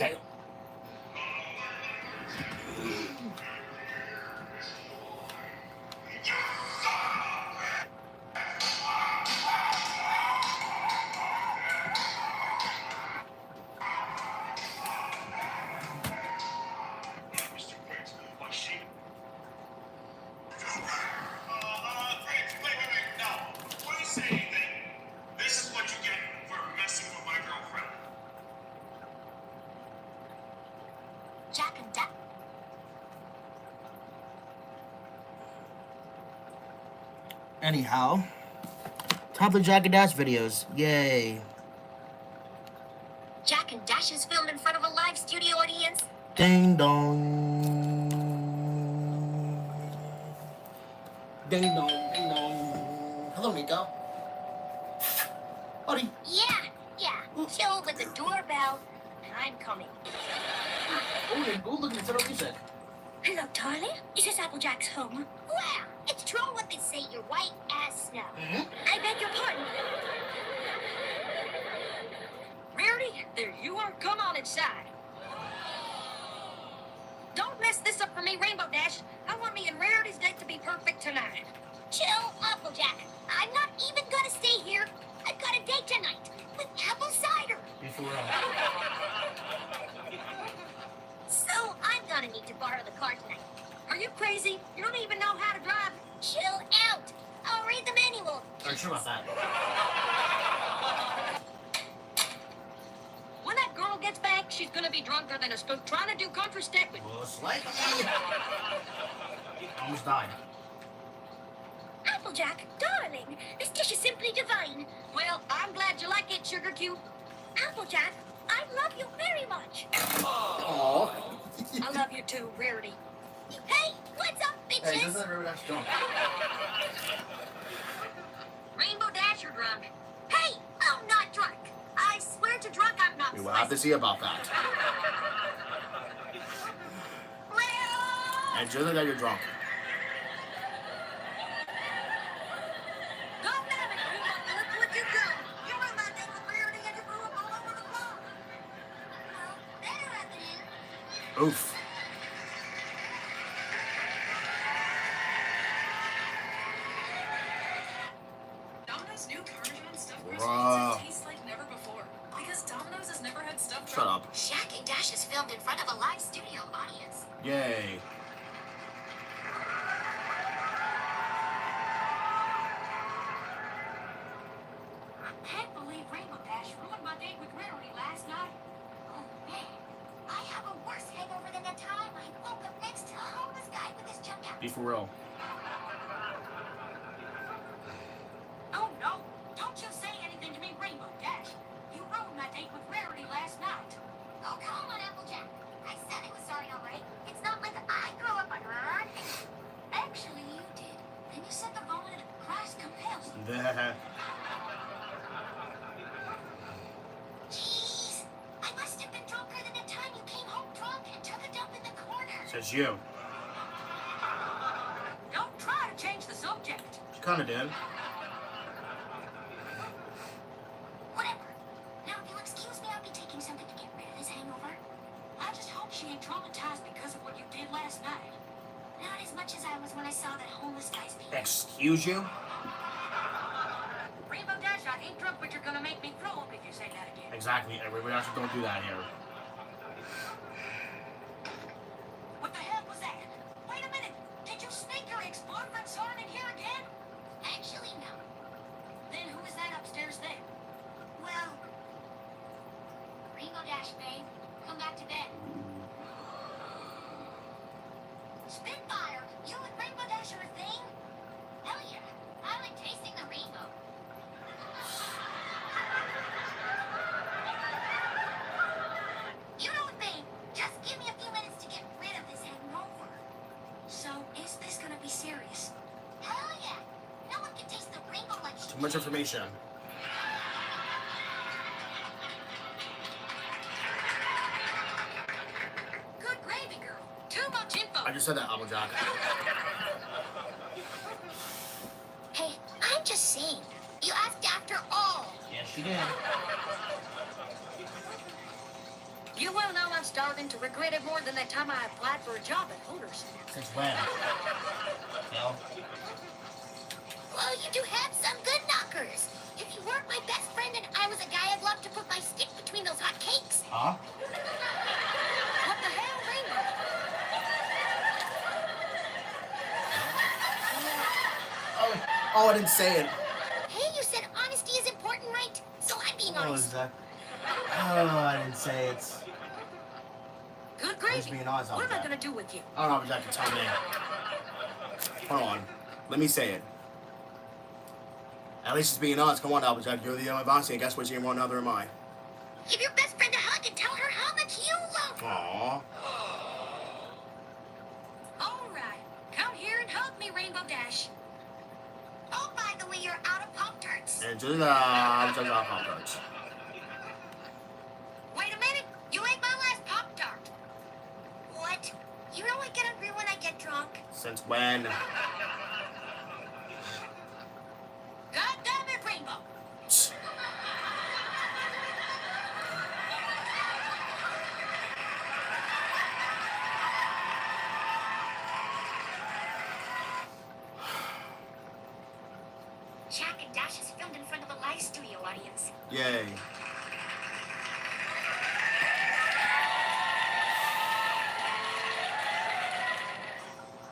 Damn. Jack and Dash. Anyhow, time for Jack and Dash videos. Yay. Jack and Dash is filmed in front of a live studio audience. Ding dong. Ding dong, ding dong. Hello, Nico. Buddy. Yeah. Chill with the doorbell. I'm coming. Oh, look at the music. Hello, darling. Is this Applejack's home? Well, it's true what they say, you're white as snow. I beg your pardon. Rarity, there you are. Come on inside. Don't mess this up for me, Rainbow Dash. I want me and Rarity's date to be perfect tonight. Chill, Applejack. I'm not even gonna stay here. I've got a date tonight with apple cider. So I'm gonna need to borrow the car tonight. Are you crazy? You don't even know how to drive. Chill out. I'll read the manual. I'm sure about that. When that girl gets back, she's gonna be drunker than a spook trying to do country step with. Most likely. Almost died. Applejack, darling, this dish is simply divine. Well, I'm glad you like it, Sugar Cube. Applejack, I love you very much. Aww. I love you too, Rarity. Hey, what's up, bitches? Hey, doesn't everybody else drunk? Rainbow Dash, you're drunk. Hey, I'm not drunk. I swear to drunk I'm not. We will have to see about that. And just like that, you're drunk. Don't damn it, Rainbow. Look what you do. You were my date with Rarity and you blew up all over the floor. Well, better rub it in. Oof. Domino's new Parmesan stuffed crust Bruh. pizza tastes like never before. Because Domino's has never had stuffed Shut up. Jack and Dash is filmed in front of a live studio audience. Yay. I can't believe Rainbow Dash ruined my date with Rarity last night. Oh man, I have a worse hangover than the time I woke up next to a homeless guy with his junk out. Be for real. Oh no, don't you say anything to me, Rainbow Dash. You ruined my date with Rarity last night. Oh, come on, Applejack. I said I was sorry, all right? It's not like I grew up on her. Actually, you did. Then you said the moment Christ compels you. Jeez, I must have been drunker than the time you came home drunk and took a dump in the corner. Says you. Don't try to change the subject. She kinda did. Whatever. Now, if you'll excuse me, I'll be taking something to get rid of this hangover. I just hope she ain't traumatized because of what you did last night. Not as much as I was when I saw that homeless guy's penis. Excuse you? Rainbow Dash, I ain't drunk, but you're gonna make me throw up if you say that again. Exactly. Everybody else don't do that here. What the hell was that? Wait a minute. Did you sneak your ex-boyfriend son in here again? Actually, no. Then who is that upstairs then? Well, Rainbow Dash, babe. Come back to bed. Spitfire, you and Rainbow Dash are a thing? Hell yeah. I like tasting the rainbow. You know what, babe? Just give me a few minutes to get rid of this hangover. So, is this gonna be serious? Hell yeah. No one can taste the rainbow like Too much information. Good gravy, girl. Too much info. I just said that, Applejack. Hey, I'm just saying. You asked after all. Yes, she did. You well know I'm starting to regret it more than that time I applied for a job at Hooters. Since when? No. Well, you do have some good knockers. If you weren't my best friend and I was a guy, I'd love to put my stick between those hot cakes. Huh? What the hell, Rainbow? Oh, I didn't say it. Hey, you said honesty is important, right? So I'm being Oh, honest. is that? Oh, I didn't say it. Good I'm gravy. just being honest. What am I gonna do with you? I don't know if I can tell me. Hold on. Let me say it. At least it's being honest. Come on, Applejack. You're the Avanti. Guess which game one other am I? Give your best friend a hug and tell her how much you love her. Aww. All right. Come here and hug me, Rainbow Dash. Oh, by the way, you're out of Pop-Tarts. And just Pop-Tarts. Wait a minute. You ate my last Pop-Tart. What? You know I get hungry when I get drunk. Since when? God damn it, Rainbow. Jack and Dash is filmed in front of a live studio audience. Yay.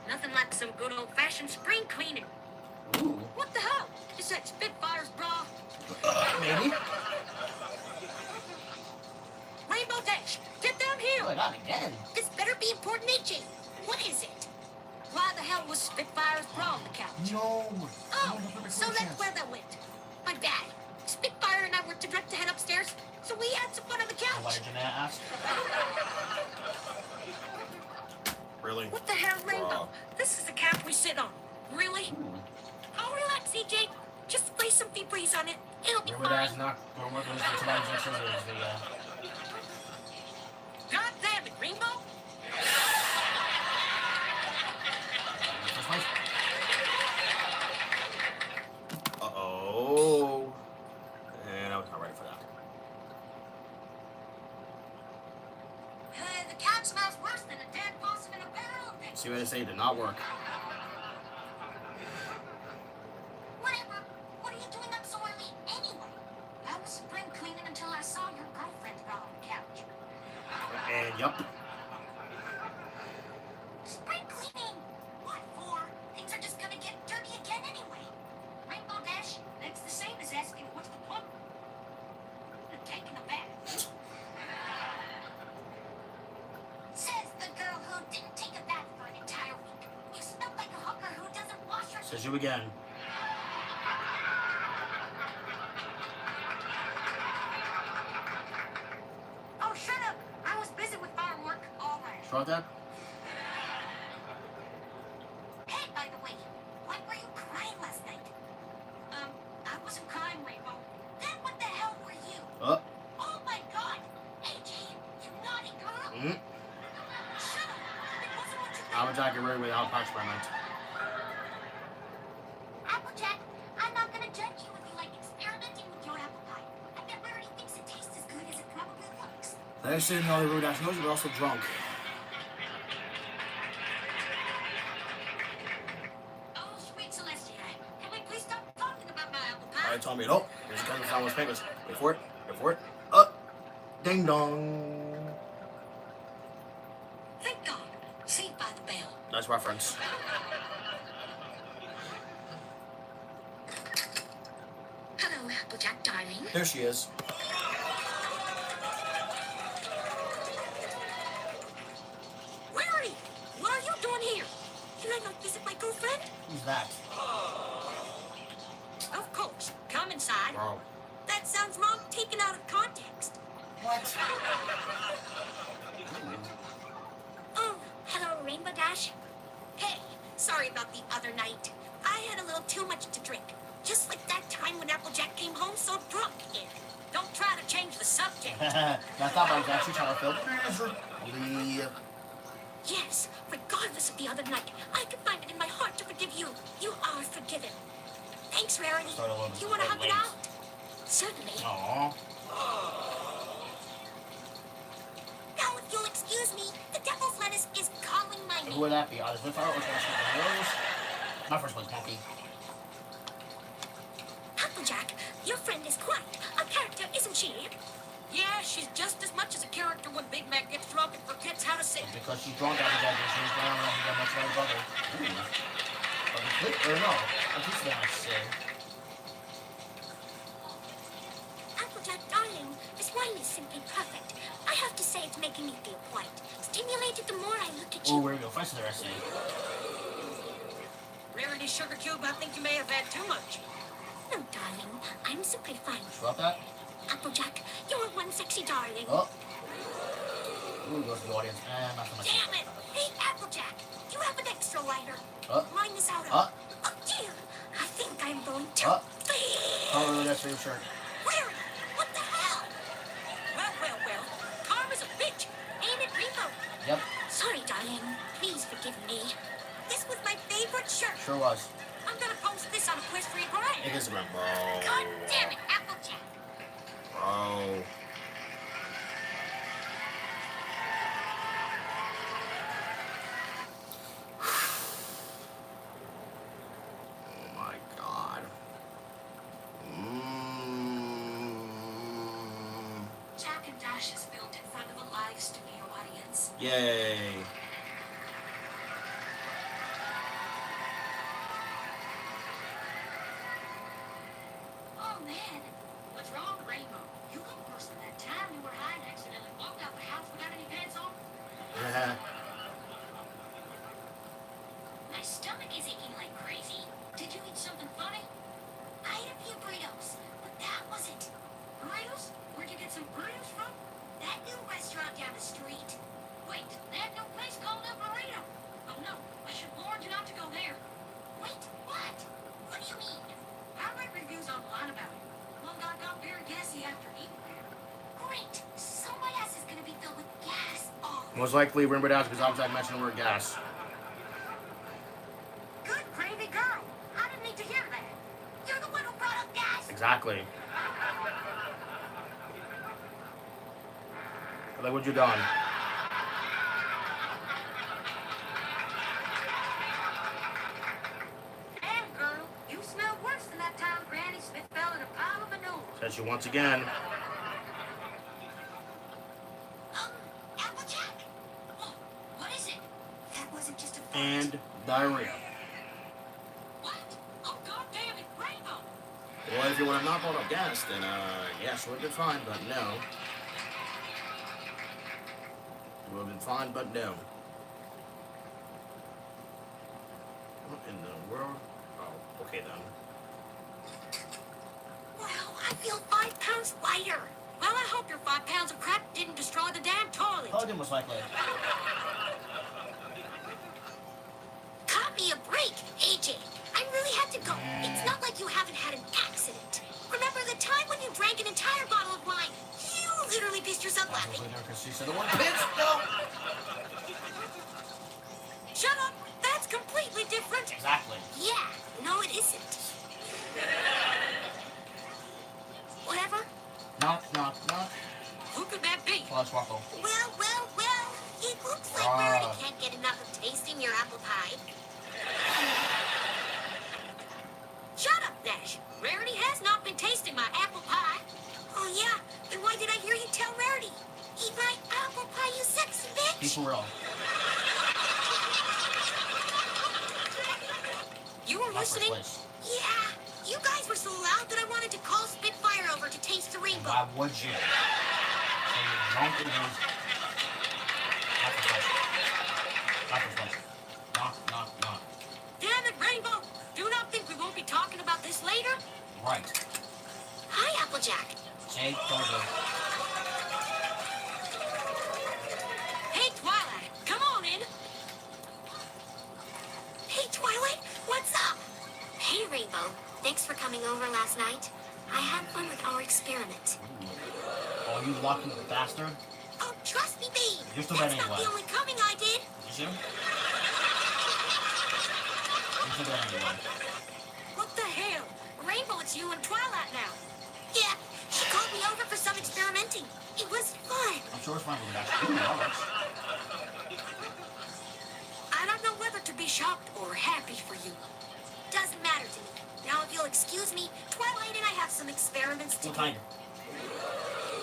Nothing like some good old-fashioned spring cleaning. Ooh. What the hell? Is that Spitfire's bra? Maybe. Rainbow Dash, get down here. Oh, not again. This better be important, AJ. What is it? Why the hell was Spitfire's bra on the couch? No. Oh, so that's where that went. My bad. Spitfire and I were to direct to head upstairs, so we had some fun on the couch. Why did you not ask? Really? What the hell, Rainbow? This is the couch we sit on. Really? Oh, relax, AJ. Just play some Febreze on it. It'll be Remember fine. that's not going to work with tonight's scissors. God damn it, Rainbow! Uh-oh. And I was not ready for that. The couch smells worse than a dead possum in a barrel. See what I say? Did not work. Whatever. What are you doing up so early anyway? I was spring cleaning until I saw your girlfriend's bra on the couch. And yup. Spring cleaning. What for? Things are just gonna get dirty again anyway. Rainbow Dash, that's the same as asking what's the point of taking a bath. Says the girl who didn't take a bath for an entire week. You smell like a hooker who doesn't wash her. Says you again. Oh, shut up! I was busy with farm work all night. Throw that? Hey, by the way, why were you crying last night? I wasn't crying, Rainbow. Then what the hell were you? Oh. Oh my God! AJ, you naughty girl! Mm-hmm. Shut up! It wasn't what you think. Applejack, get ready with Alpine experiment. Applejack, I'm not gonna judge you if you like experimenting with your apple pie. I bet Rarity thinks it tastes as good as it probably looks. They didn't know the Rude Dash knows, but also drunk. Oh, sweet Celestia, can we please stop talking about my apple pie? Alright, told me, nope. Here's comes the flowers papers. Wait for it. Wait for it. Ding dong. Thank God. Saved by the bell. Nice reference. Hello, Applejack, darling. There she is. Rarity, what are you doing here? Can I not visit my girlfriend? Who's that? Of course. Come inside. Bro. That sounds wrong taken out of context. What? Oh, hello, Rainbow Dash. Hey, sorry about the other night. I had a little too much to drink. Just like that time when Applejack came home so drunk again. Don't try to change the subject. I thought I was actually trying to film. Yes, regardless of the other night, I can find it in my heart to forgive you. You are forgiven. Thanks, Rarity. Started a little You want to bit hug it late. out? Certainly. Aww. Excuse me, the devil's lettuce is calling my name. Who would that be? Either Zephyr or Rose? My first place, Monkey. Applejack, your friend is quite a character, isn't she? Yeah, she's just as much as a character when Big Mac gets drunk and forgets how to sing. Because she's drunk, Applejack, and she's going around and much better brother. Or no, at least they might say. Applejack, darling, this wine is simply perfect. I have to say it's making me feel quite stimulated the more I look at you. Oh, where we go? First there, I say. Rarity Sugar Cube, I think you may have had too much. No, darling, I'm simply fine. Drop that? Applejack, you're one sexy darling. Oh. Ooh, goes to the audience. Not so much. Damn it! Hey, Applejack, you have an extra lighter. Mine is out of. Oh, dear. I think I'm going to. Oh, that's for your shirt. Where? What the hell? Well. Karma's a bitch. Ain't it, Remo? Yep. Sorry, darling. Please forgive me. This was my favorite shirt. Sure was. I'm gonna post this on Equestrian Parade. Instagram, bro. God damn it, Applejack. Bro. Oh my God. Jack and Dash is filmed in front of a live studio audience. Yay. Oh man, what's wrong, Rainbow? You look worse than that time you were high and accidentally walked out the house without any pants on. My stomach is aching like crazy. Did you eat something funny? I ate a few burritos, but that wasn't. Burritos? Where'd you get some burritos from? That new restaurant down the street. Wait, that new place called El Burrito. Oh no, I should warn you not to go there. Wait, what? What do you mean? I read reviews online about it. One guy got very gassy after eating there. Great, so my ass is gonna be filled with gas. Oh, Most likely, remember that because Applejack mentioned the word gas. Good gravy girl. I didn't need to hear that. you're the one who brought up gas. Exactly. Like, what you done? Damn, girl. You smell worse than that time Granny Smith fell in a pile of manure. Says you once again. Applejack? Oh, what is it? That wasn't just a fart. And diarrhea. What? Oh, God damn it, Rainbow! Well, if you would have not brought up gas, then, yes, it would have been fine, but no. It would have been fine, but no. What in the world? Oh, okay then. Well, I feel 5 pounds lighter. Well, I hope your 5 pounds of crap didn't destroy the damn toilet. Oh, most likely. Cut me a break, AJ. I really have to go. It's not like you haven't had an accident. Remember the time when you drank an entire bottle of wine? You literally pissed yourself laughing. Because she said the word piss. No. Shut up. That's completely different. Exactly. Yeah, no it isn't. Whatever. Knock, knock, knock. Who could that be? Plus Rocco. Well. It looks like Rarity can't get enough of tasting your apple pie. Shut up, Dash. Rarity has not been tasting my apple pie. Oh yeah, then why did I hear you tell Rarity? Eat my apple pie, you sexy bitch. Be for real. You were listening? Yeah, you guys were so loud that I wanted to call Spitfire over to taste the rainbow. Why would you? So you're drunk and you're... Knock. Damn it, Rainbow. Do not think we won't be talking about this later. Right. Hi, Applejack. Hey, Dodo. Hey, Twilight, come on in. Hey, Twilight, what's up? Hey, Rainbow. Thanks for coming over last night. I had fun with our experiment. Oh, you lucky bastard. Oh, trust me, babe. You're still That's dead not anyway. the only coming I did. You see? You're still dead anyway. What the hell? Rainbow, it's you and Twilight now. Yeah, she called me over for some experimenting. It was fun. I'm sure it's fine with that. Ooh, Alex. shocked or happy for you. Doesn't matter to me. Now, if you'll excuse me, Twilight and I have some experiments to do. What kind?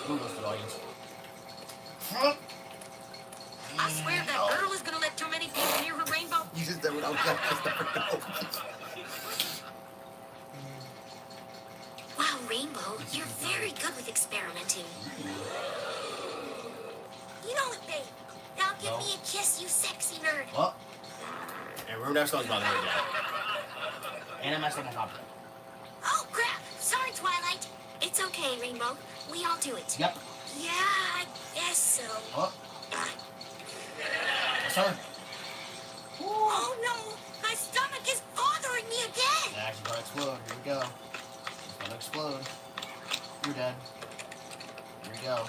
Move those to the audience. I swear that girl is gonna let too many people near her rainbow. You just said without Wow, Rainbow, you're very good with experimenting. You know it, babe. Now give me a kiss, you sexy nerd. What? And ruined our songs, by the way, Jack. And I messed up my copy. Oh, crap. Sorry, Twilight. It's okay, Rainbow. We all do it. Yep. Yeah, I guess so. What? Yes, sir. Oh, no. My stomach is bothering me again. Yeah, she's gonna explode. Here we go. It's gonna explode. You're dead. Here we go.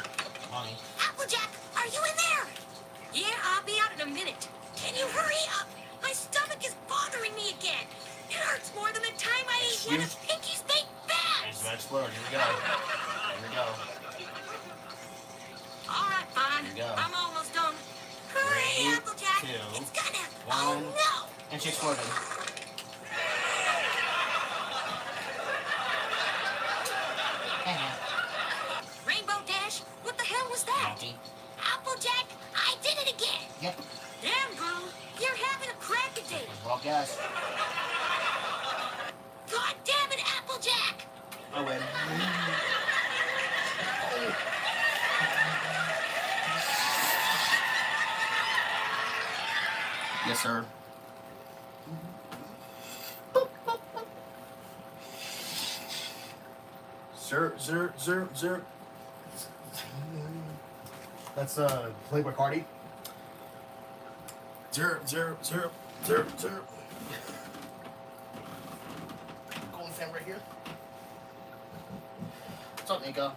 Mommy. Applejack, are you in there? Yeah, I'll be out in a minute. Can you hurry up? My stomach is bothering me again. It hurts more than the time I ate one of Pinky's baked bags. It's gonna explode. Here we go. Here we go. All right, fine. Here we go. I'm almost done. Hurry, 3, Applejack. 2, It's gonna... 1. Oh, no. And she exploded. Rainbow Dash, what the hell was that? Monkey. Applejack, I did it again. Yep. Damn, girl, you're having a crappy day. Well, guys. God damn it, Applejack. I win. Yes, sir. Sir. That's Playboy Cardi. Zero. Golden fan right here. What's up, Nico?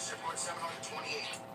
Transport 728.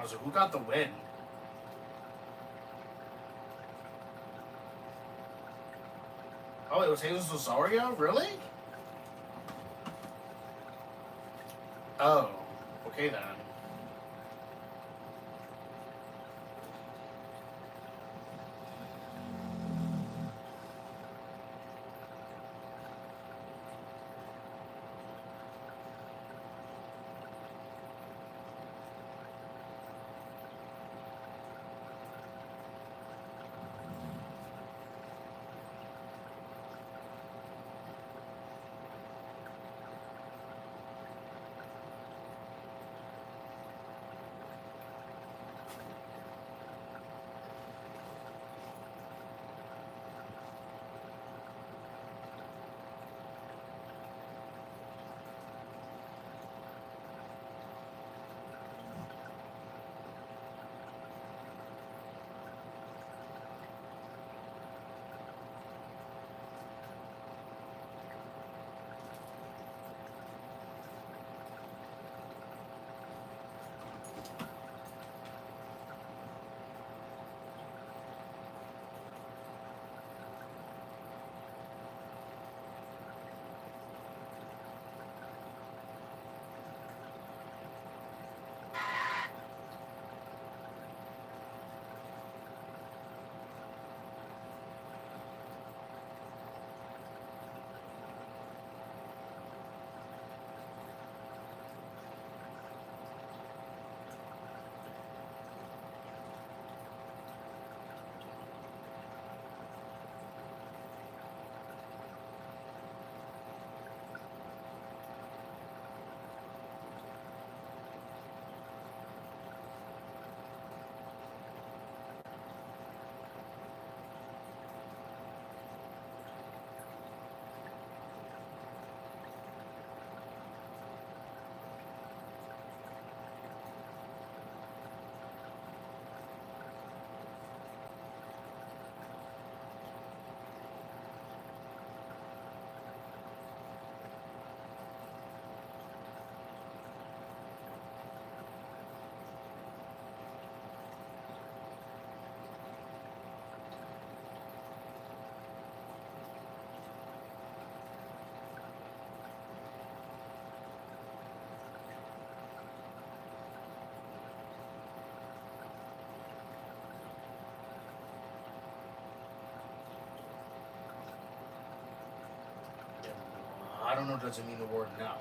was like, who got the win? Oh, it was Jesus Rosario? Really? Oh, okay then. I don't know doesn't mean the word no.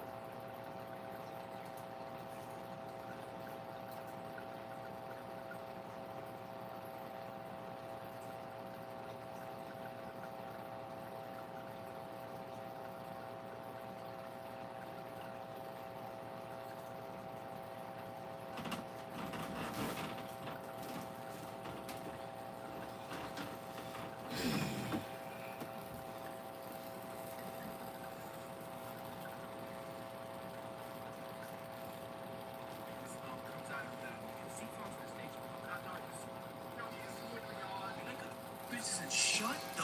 Shut the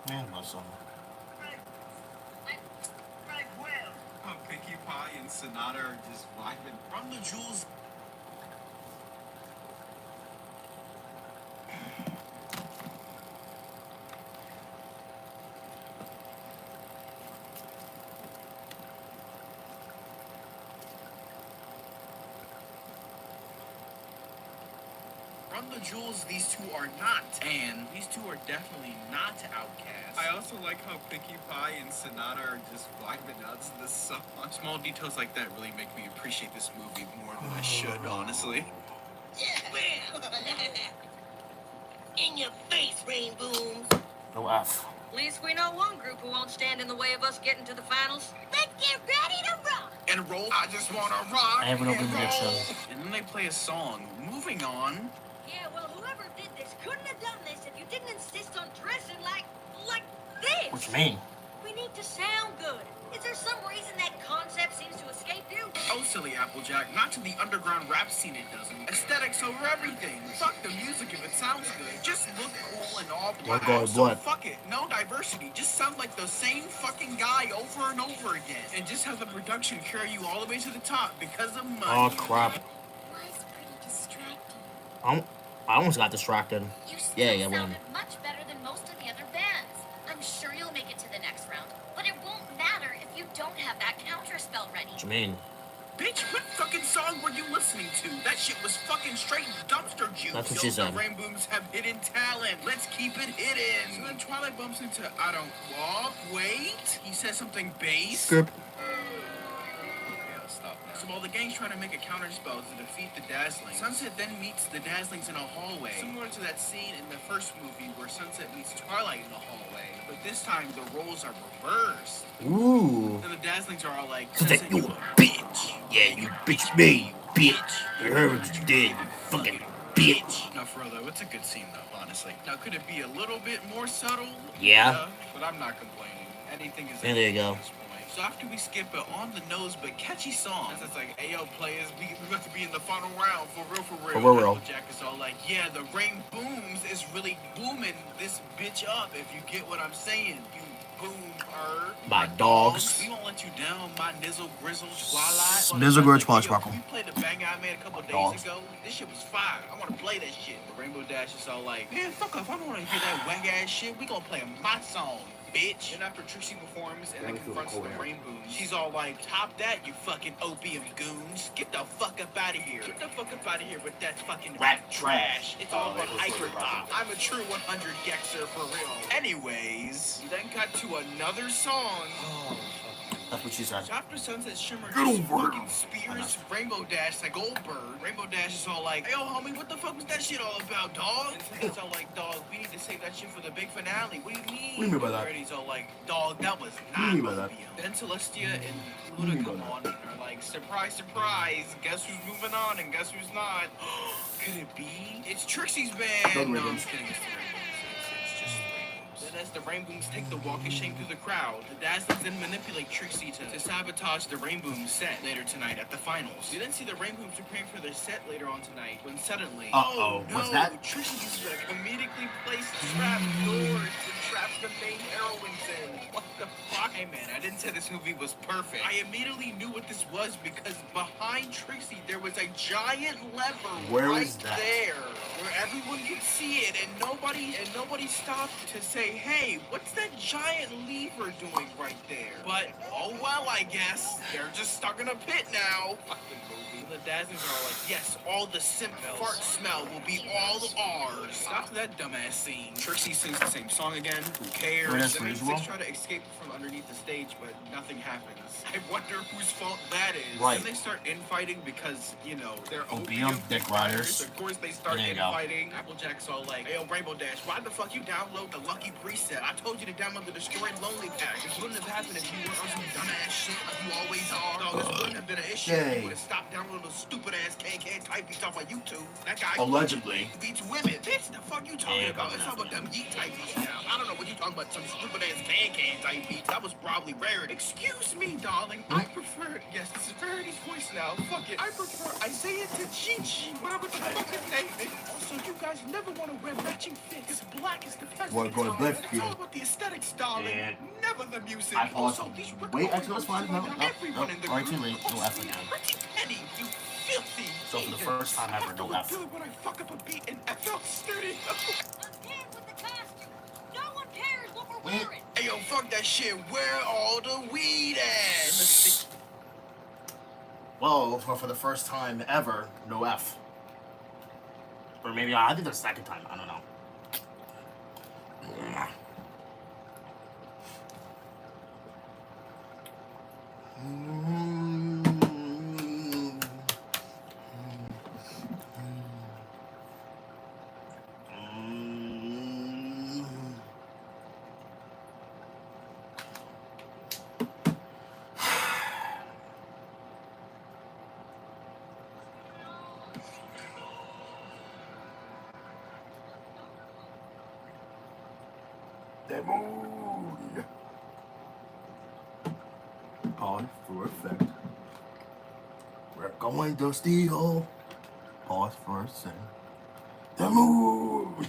Man, Muslim. Pinkie Pie and Sonata are just vibing. Run the jewels. Run the jewels, these two are not. And these two are definitely not outcasts. I also like how Pinkie Pie and Sonata are just vibing out to this song. Small details like that really make me appreciate this movie more than I should, honestly. In your face, Rainboom. No F. At least we know one group who won't stand in the way of us getting to the finals. Let's get ready to rock. And roll, I just wanna rock. I haven't opened and it, so. roll. And then they play a song. Moving on. Yeah, well, whoever did this couldn't have done this if you didn't insist on dressing like this. What you mean? We need to sound good. Is there some reason that concept seems to escape you? Oh, silly Applejack, not to the underground rap scene it doesn't. Aesthetics over everything. Fuck the music if it sounds sounds good. Just look cool and all What black. guy Also, what? fuck it. No diversity. Just sound like the same fucking guy over and over again. And just have the production carry you all the way to the top because of money. Oh crap! Was pretty distracting. I almost got distracted. You still Yeah, yeah, sounded much better than most of the other bands. I'm sure you'll make it to the next round, but it won't matter if you don't have that counter spell ready. What you mean? Bitch, what fucking song were you listening to? That shit was fucking straight dumpster juice. That's what she said. The Rainbooms have hidden talent. Let's keep it hidden. So then Twilight bumps into I don't walk, wait. He says something bass. Skip. Stop now. So while the gang's trying to make a counterspell to defeat the Dazzlings, Sunset then meets the Dazzlings in a hallway, similar to that scene in the first movie where Sunset meets Twilight in the hallway. But this time the roles are reversed. Ooh. And the Dazzlings are all like, Sunset, you a bitch. Yeah, you bitch me, bitch. You heard what you did, you fucking bitch. No, for real though, it's a good scene though, honestly. Now, could it be a little bit more subtle? Yeah. But I'm not complaining. Anything is. Yeah, there you go. So after we skip an on the nose but catchy song, it's like, "Ayo, players, we about to be in the final round for real, for real." For real. Jack is all like, "Yeah, the Rain Booms is really booming this bitch up. If you get what I'm saying, you boomer." My dogs. We won't let you down, my nizzle grizzle twilight. Nizzle grizzle twilight. We played the bang I made a couple days ago. This shit was fire. I want to play that shit. The Rainbow Dash is all like, "Man, fuck off. I don't want to hear that wag ass shit. We gonna play my song, bitch." And after Trixie performs and then confronts the Rainbows, she's all like, "Top that, you fucking opium goons. Get the fuck up out of here. Get the fuck up out of here with that fucking rap trash. It's all about hyper pop. I'm a true 100 Gexer for real." Anyways, we then cut to another song. That's what she said. So after Sunset Shimmer Get just over it. fucking spears Rainbow Dash like Goldberg, Rainbow Dash is all like, "Hey, yo, homie, what the fuck was that shit all about, dog?" And Sunset's all like, "Dog, we need to save that shit for the big finale. What do you mean?" What do you mean by that? And he's all like, "Dog, that was What do not you mean by that? opium." Then Celestia and Luna come on and are like, "Surprise, surprise, guess who's moving on and guess who's not?" Could it be? It's Trixie's band. Don't No, worry. I'm just kidding. It's the Rainbows. It's just the Rainbows. Then as the Rainbows take the walk of shame through the crowd, the Dazzlings then manipulate Trixie to sabotage the Rainbows set later tonight at the finals. We then see the Rainbows preparing for their set later on tonight when suddenly, Uh-oh, no, what's that? Trixie uses a comedically placed trap doors to trap the main heroines in. What the fuck? Hey man, I didn't say this movie was perfect. I immediately knew what this was because behind Trixie there was a giant lever Where right is that? there where everyone could see it and nobody stopped to say, "Hey, what's that giant lever doing right there?" But oh well, I guess they're just stuck in a pit now. Fucking movie. The Dazzlings are all like, "Yes, all the simp fart smell will be all ours." After that dumbass scene, Trixie sings the same song again. Who cares? Well, that's The reasonable. Six try to escape from underneath the stage, but nothing happens. I wonder whose fault that is. Right. Then they start infighting because, you know, they're Opium dick riders. Of course, they start There you go. infighting. Applejack's all like, "Hey, yo, Rainbow Dash, why the fuck you download the Lucky Preset? I told you to download the Destroyed Lonely Pack. This wouldn't have happened if you weren't on some dumbass shit like you always are. Dog, this wouldn't have been an issue. Yay. You would have stopped downloading those stupid ass KK type stuff on YouTube. That guy Allegedly. beats women. Bitch, the fuck you talking Yeah, about? It's all about them yeet type beats now. I don't know what you talking about. Some stupid ass KK type beats. That was probably rare. Excuse me, darling. I prefer. Yes, this is Verity's voice now. Fuck it. I prefer Isaiah to Gigi, whatever the fuck his name is. Also, you guys never want to wear matching fits. Black is the best. Well, go to color. left It's here. all about the aesthetics, darling. And Never the music. I apologize. Also, these Wait, actually, that's fine. No, everyone in the alright, too group. late. No F again. Pretty Penny, you filthy. So for the first time ever, no F. Do it when I fuck up a beat in FL Studio. Again with the costume. No one cares what we're wearing. Hey yo, fuck that shit. Where all the weed at? Well, for the first time ever, no F. Or maybe I think the second time. I don't know. The moon. On for effect. We're going to steal. Pause for a second. The moon.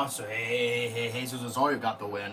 So Jesus Osorio got the win.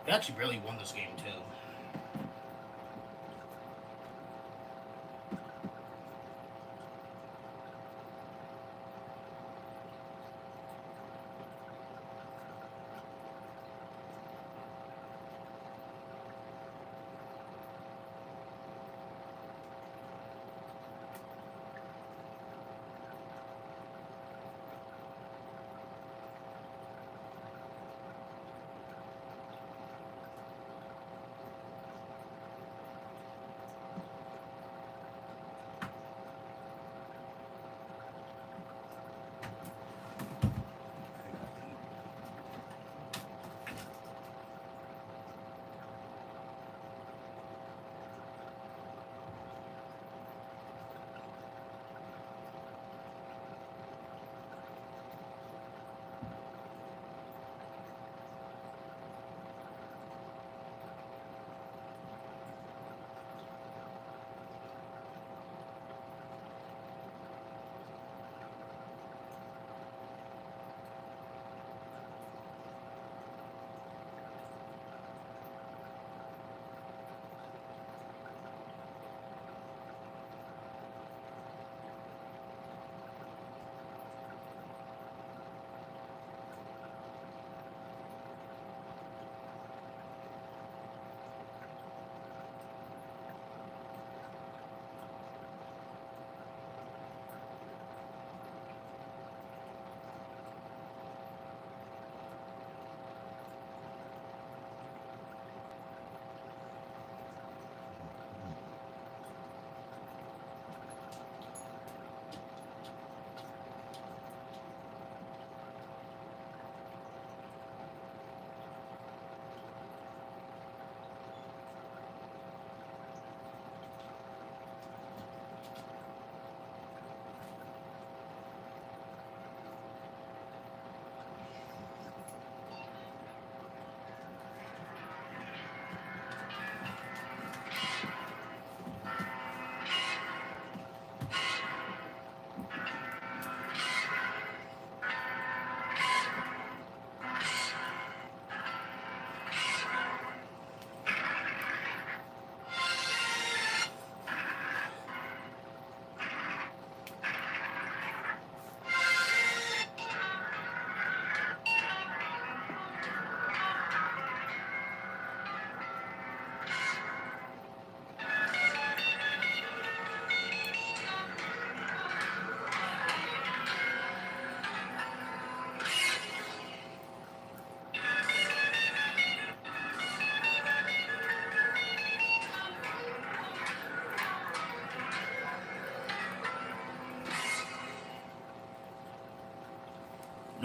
They actually really won this game too.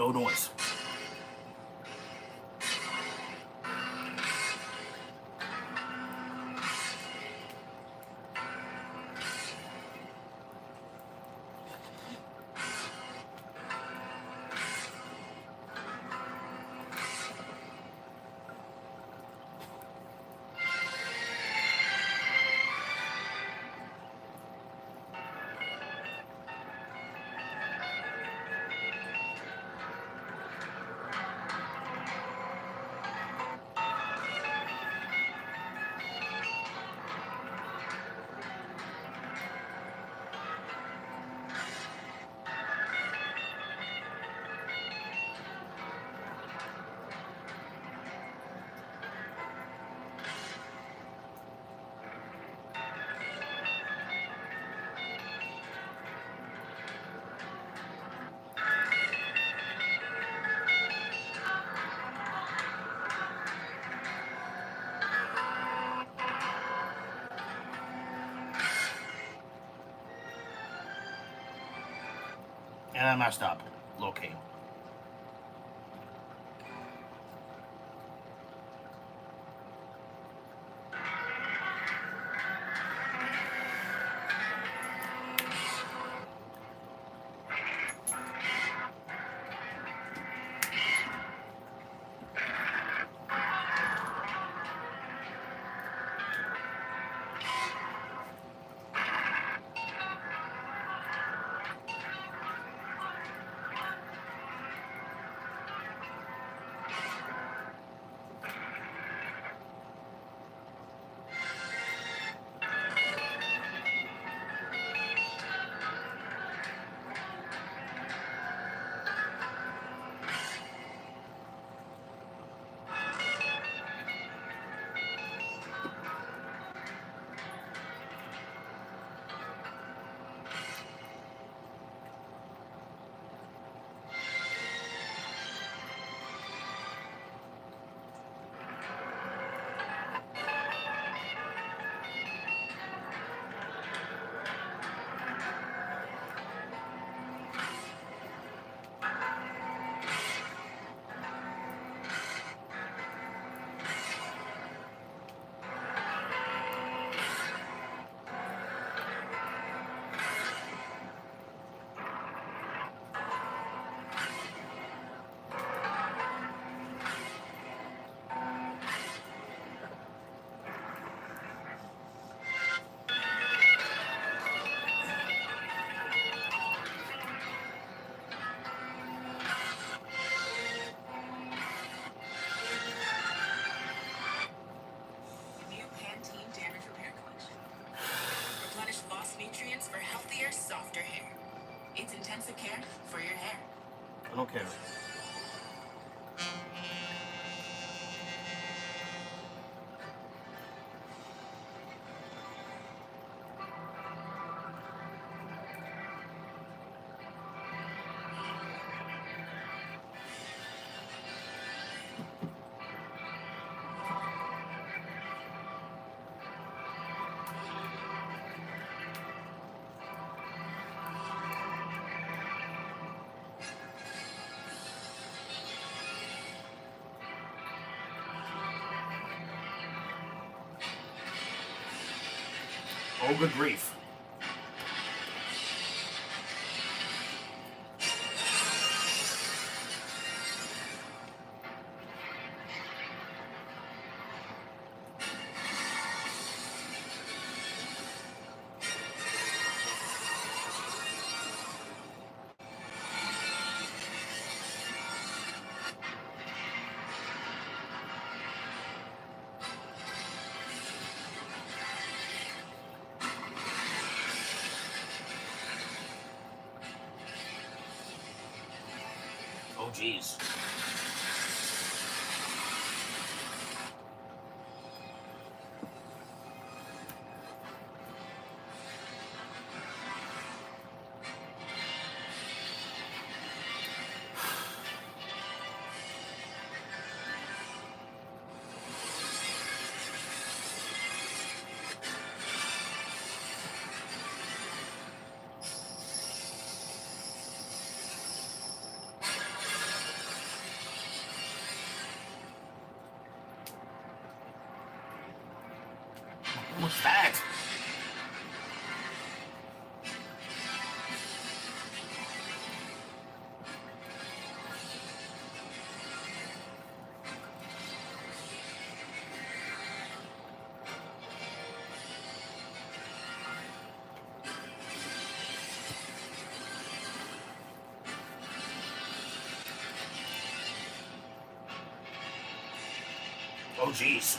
No noise. And I messed up. Locate. New Pantene Damage Repair Collection. Replenish lost nutrients for healthier, softer hair. It's intensive care for your hair. I don't care. Oh, good grief. Oh, jeez. What's that? Oh, jeez.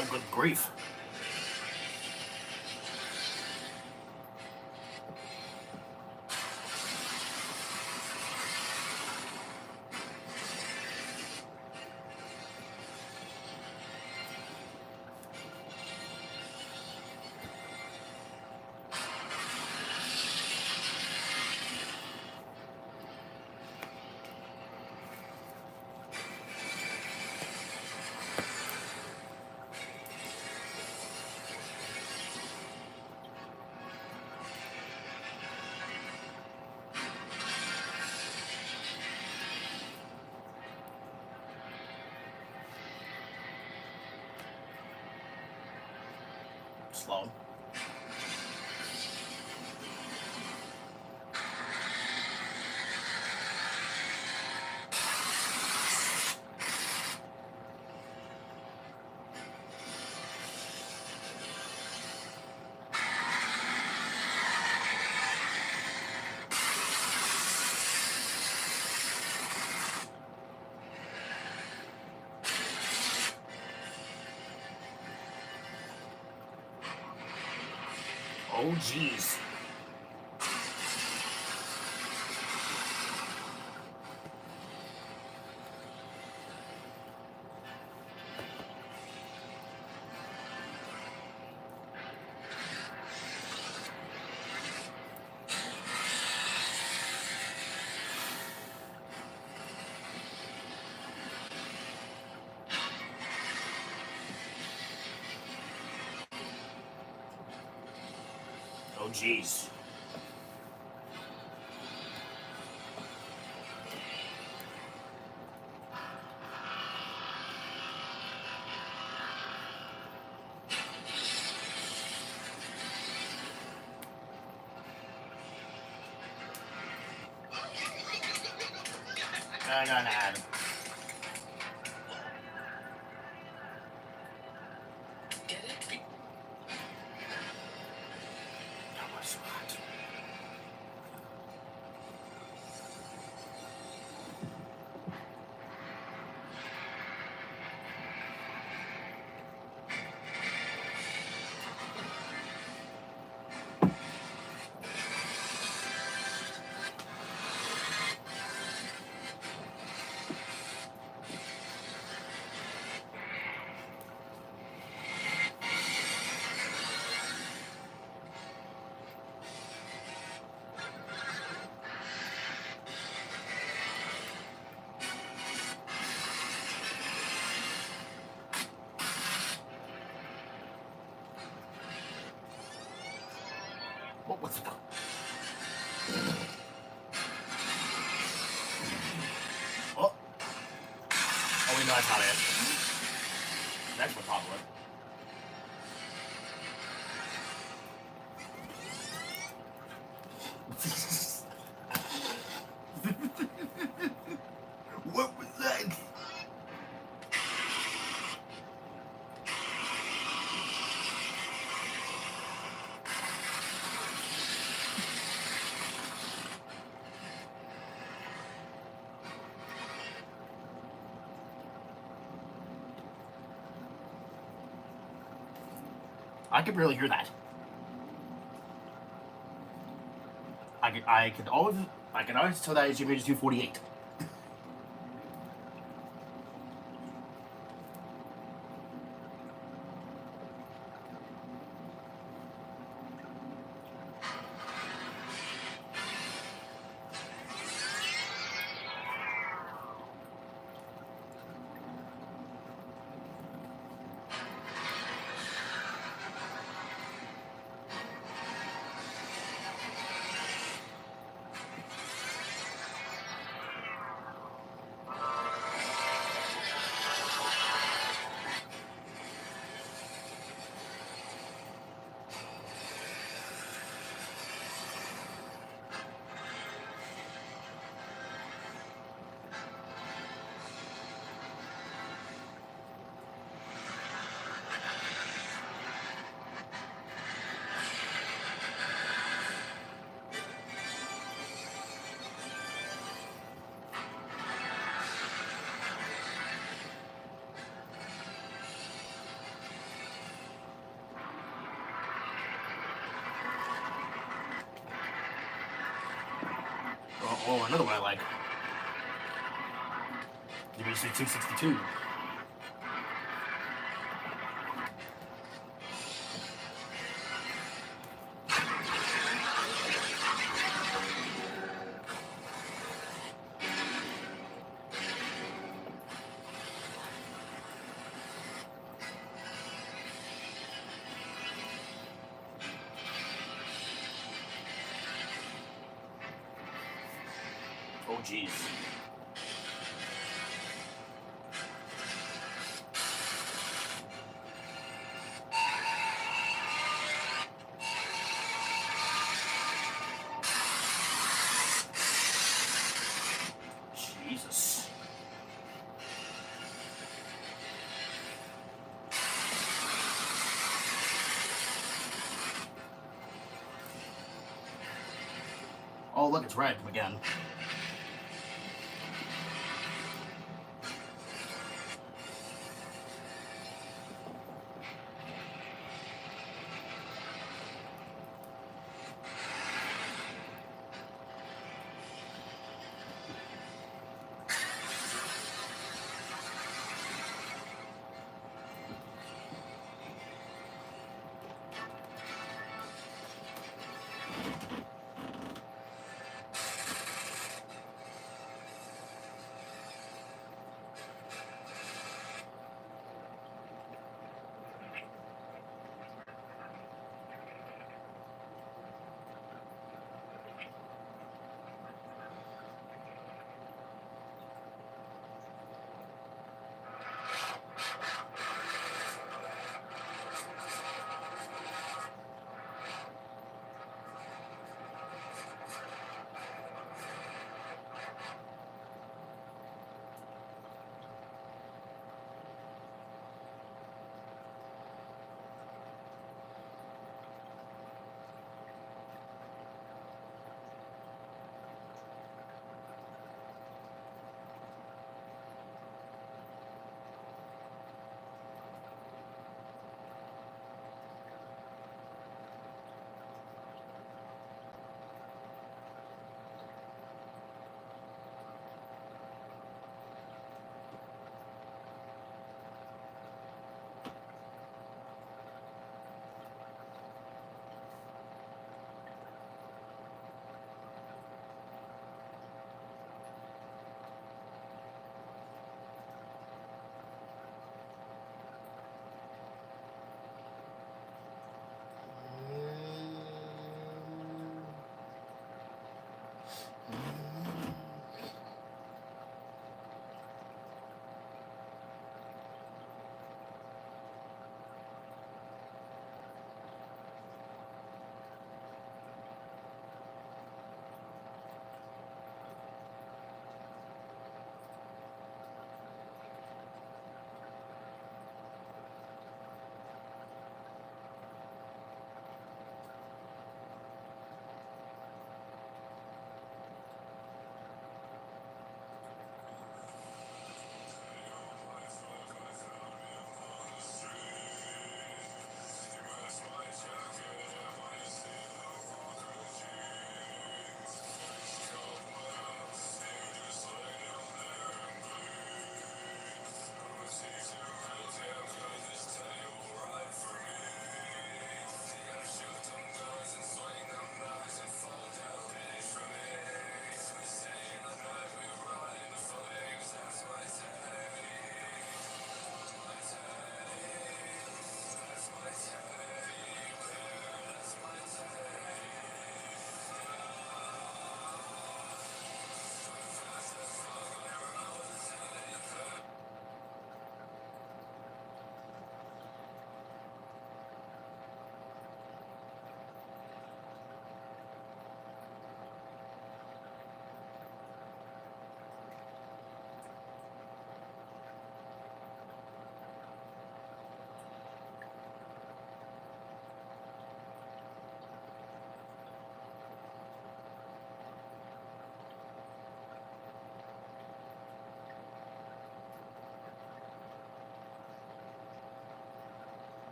Oh, good grief. Slow. Oh, jeez. Oh, jeez. I got an ad. Get it? That was so hot. that's not it. That's what's popular. What was that? I could really hear that. I could always tell that is Image 248. Oh, another one I like. Image 262. Oh, jeez. Jesus. Oh, look, it's red again.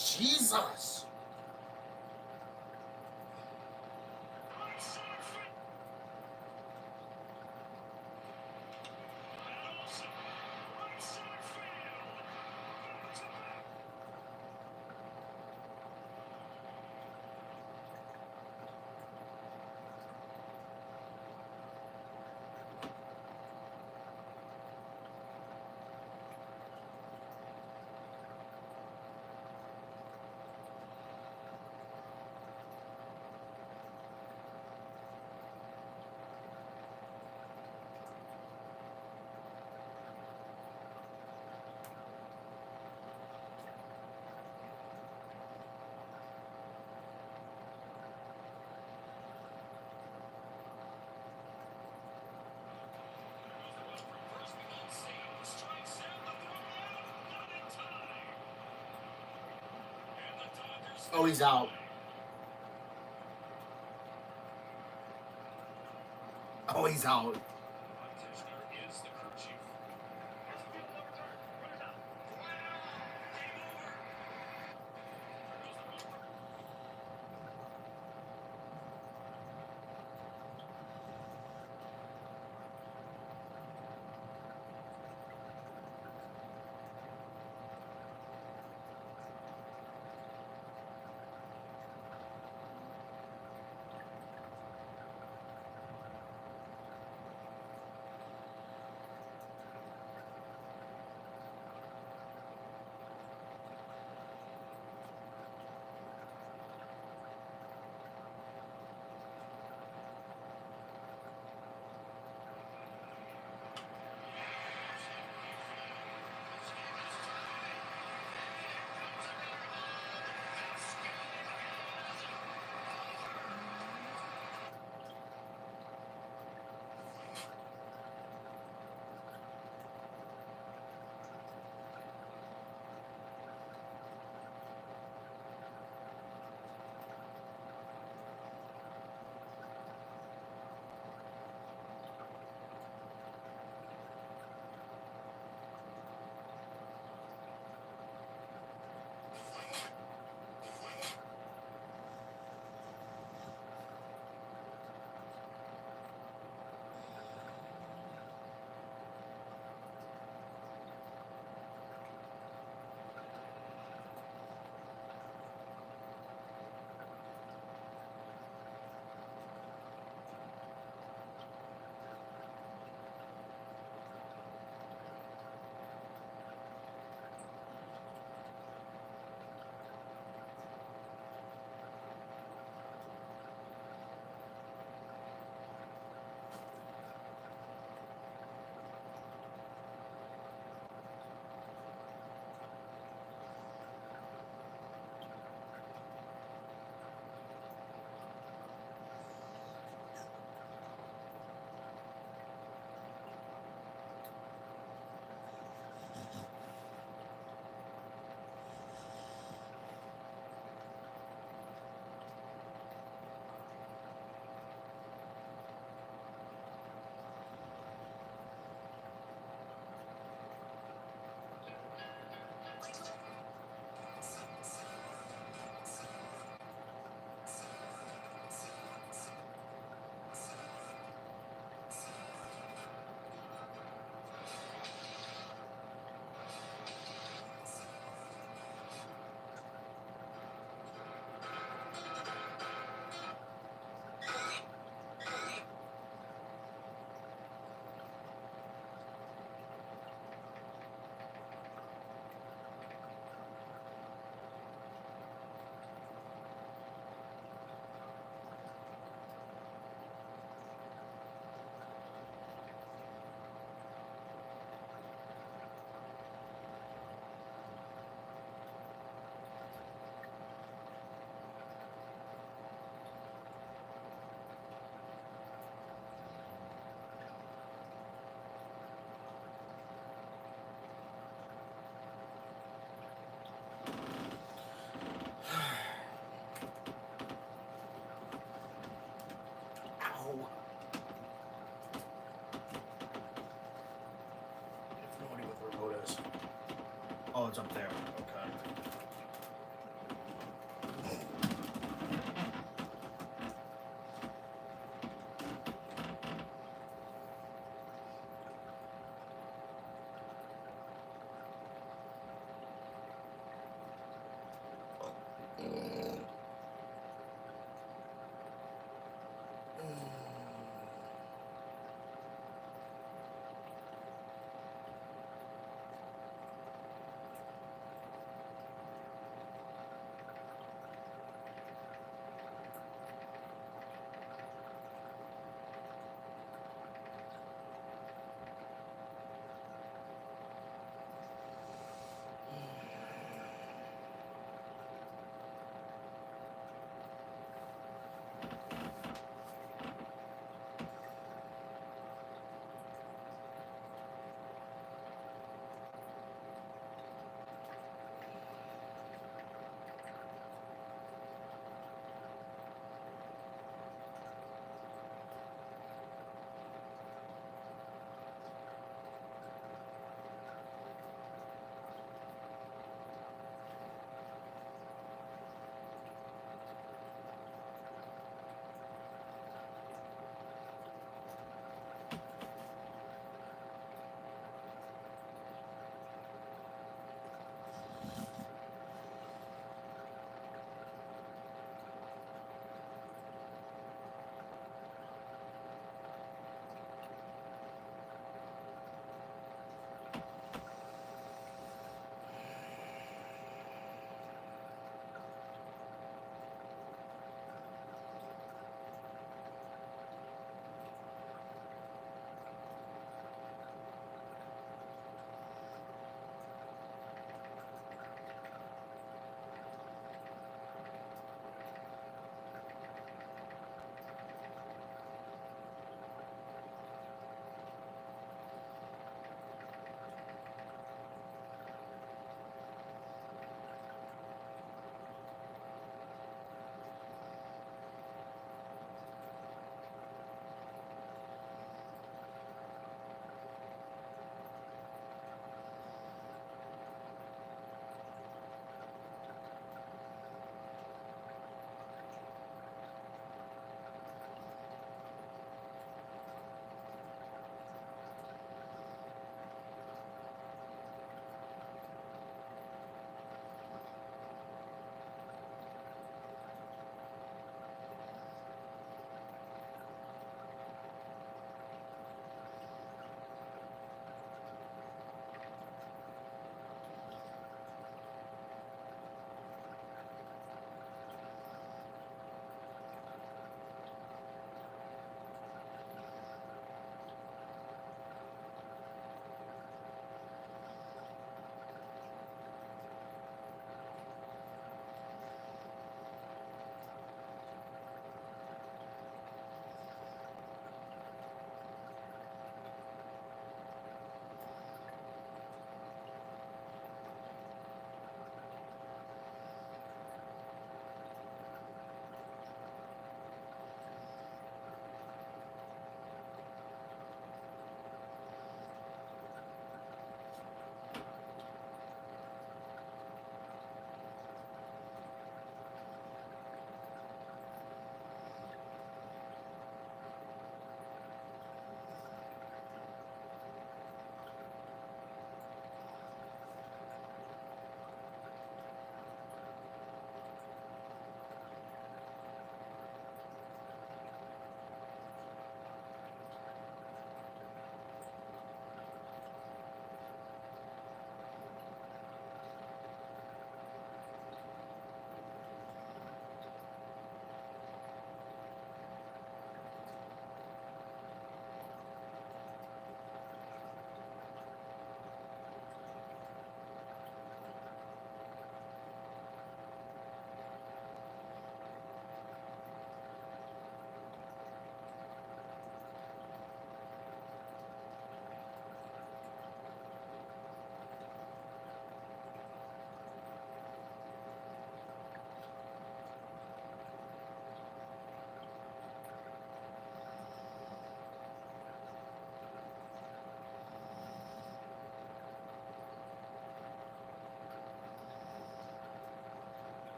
Jesus. Oh, he's out. Oh, he's out. Oh, it's up there. Okay.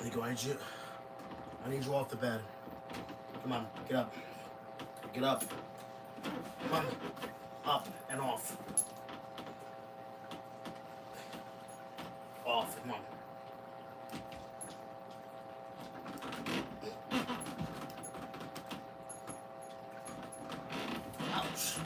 Nico, I need you off the bed. Come on, get up. Get up. Come on. Up and off. Off, come on. Ouch.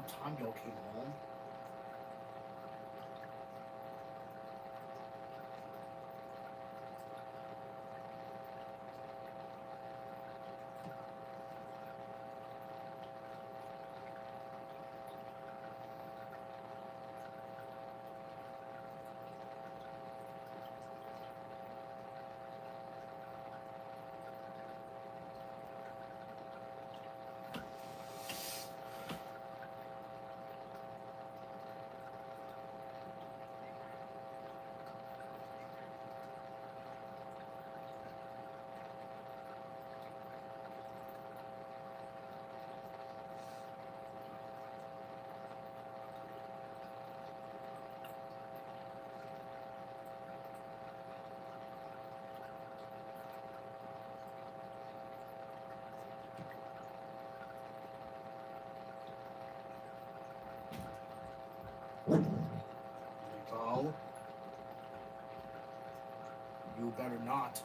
About time y'all came home. Go. You better not.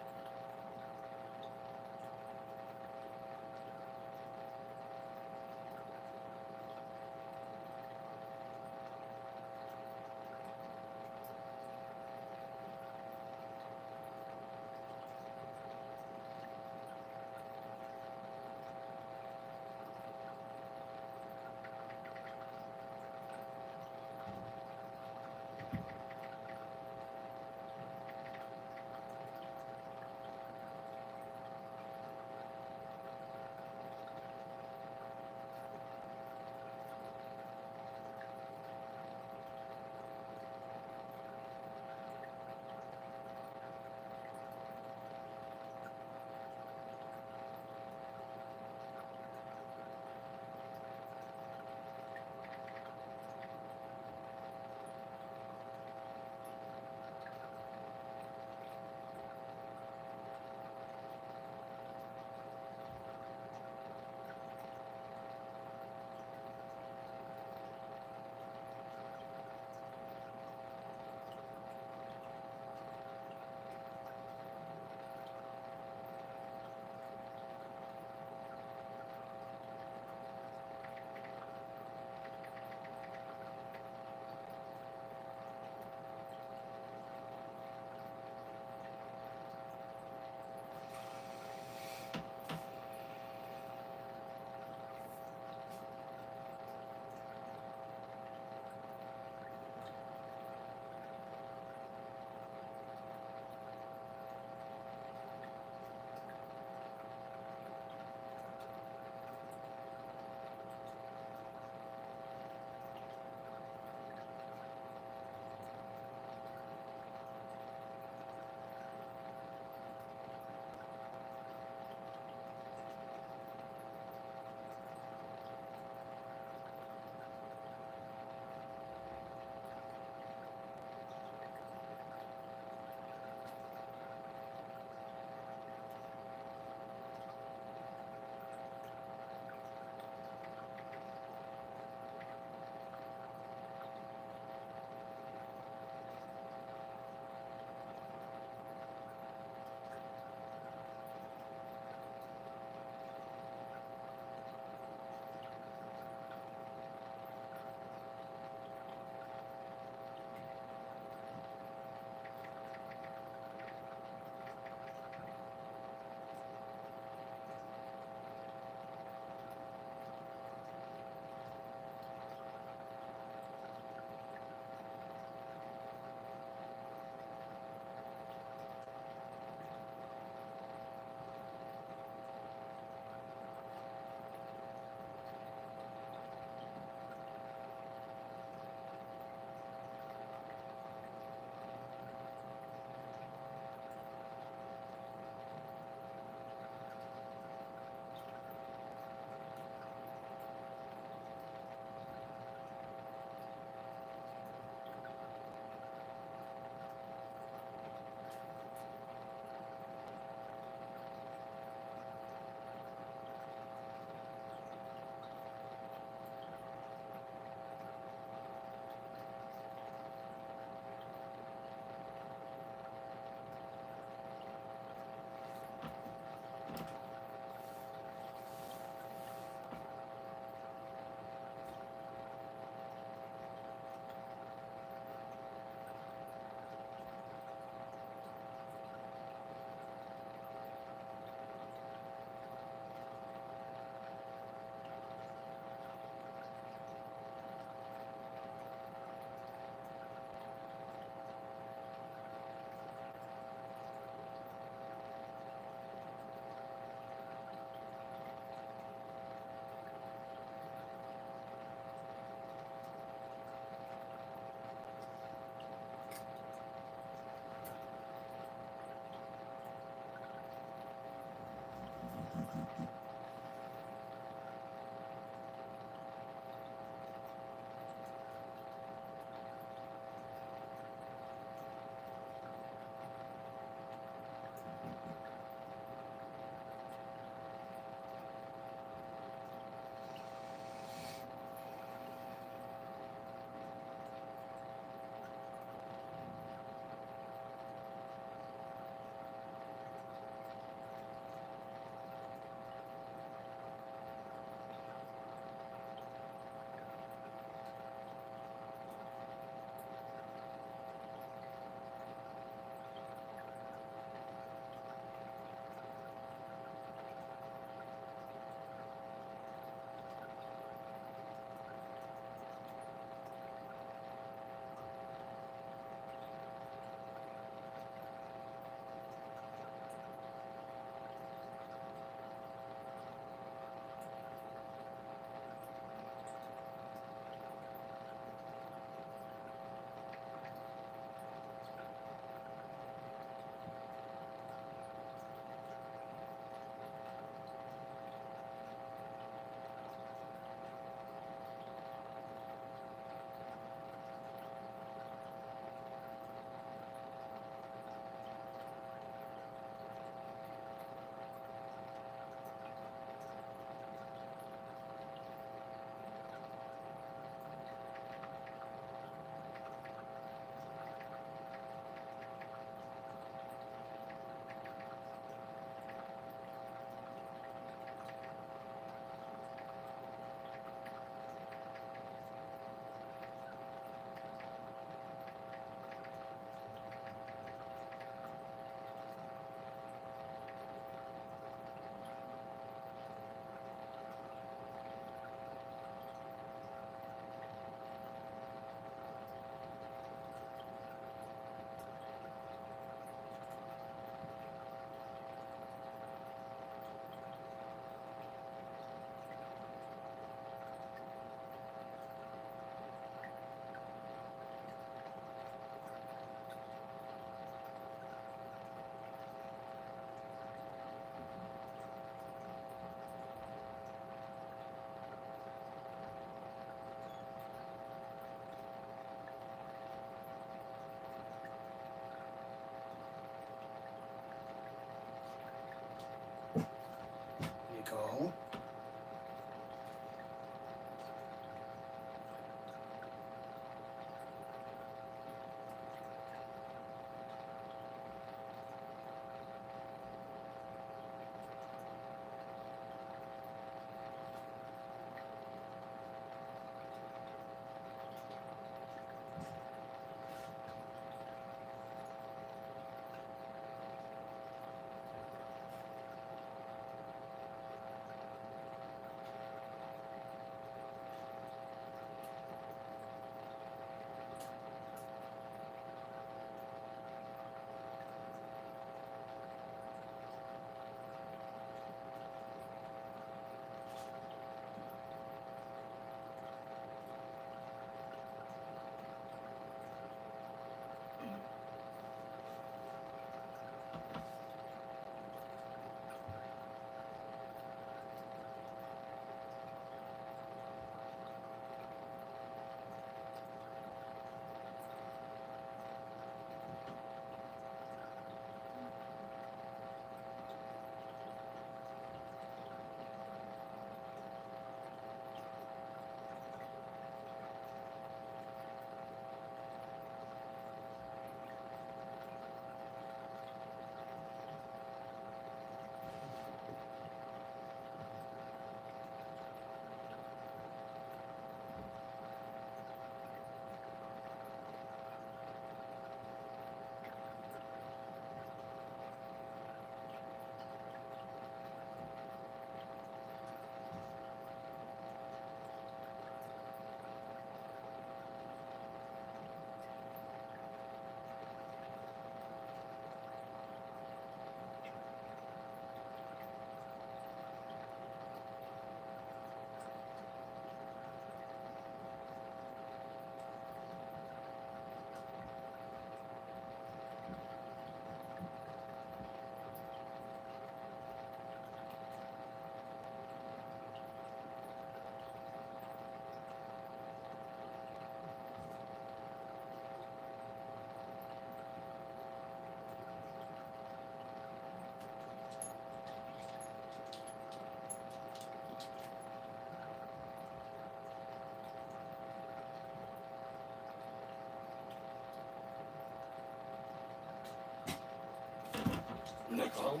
Nickel.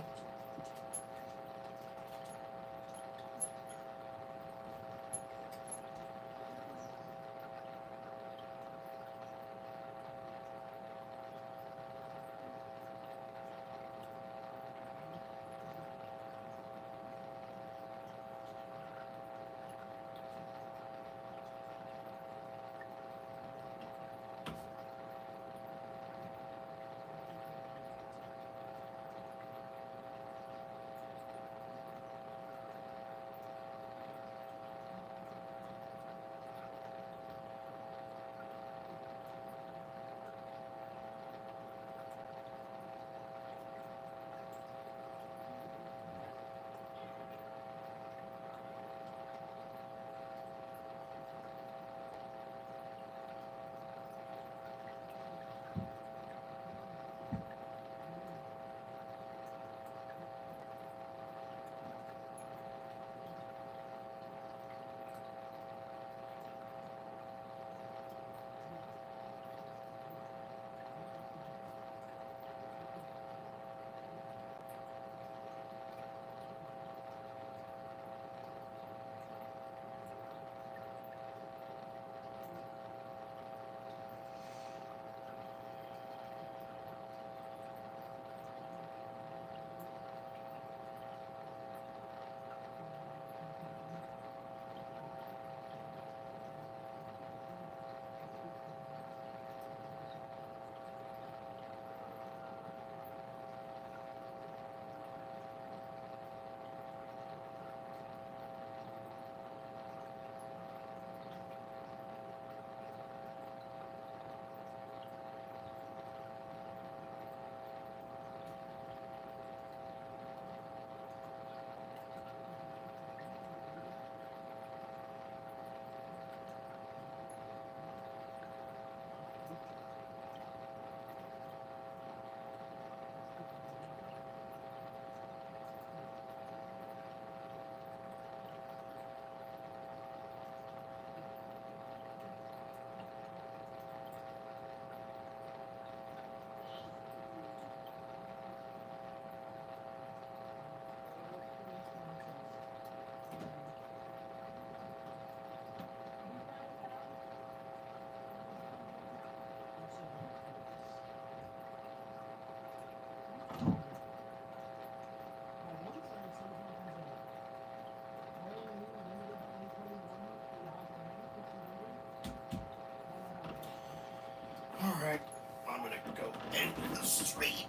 Alright, I'm gonna go end the stream.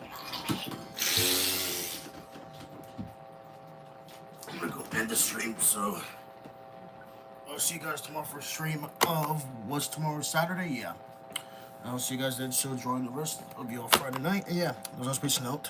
I'm gonna go end the stream, so I'll see you guys tomorrow for a stream of what's tomorrow, Saturday? Yeah. I'll see you guys then, so enjoying the rest of your Friday night. And yeah, there's no space note.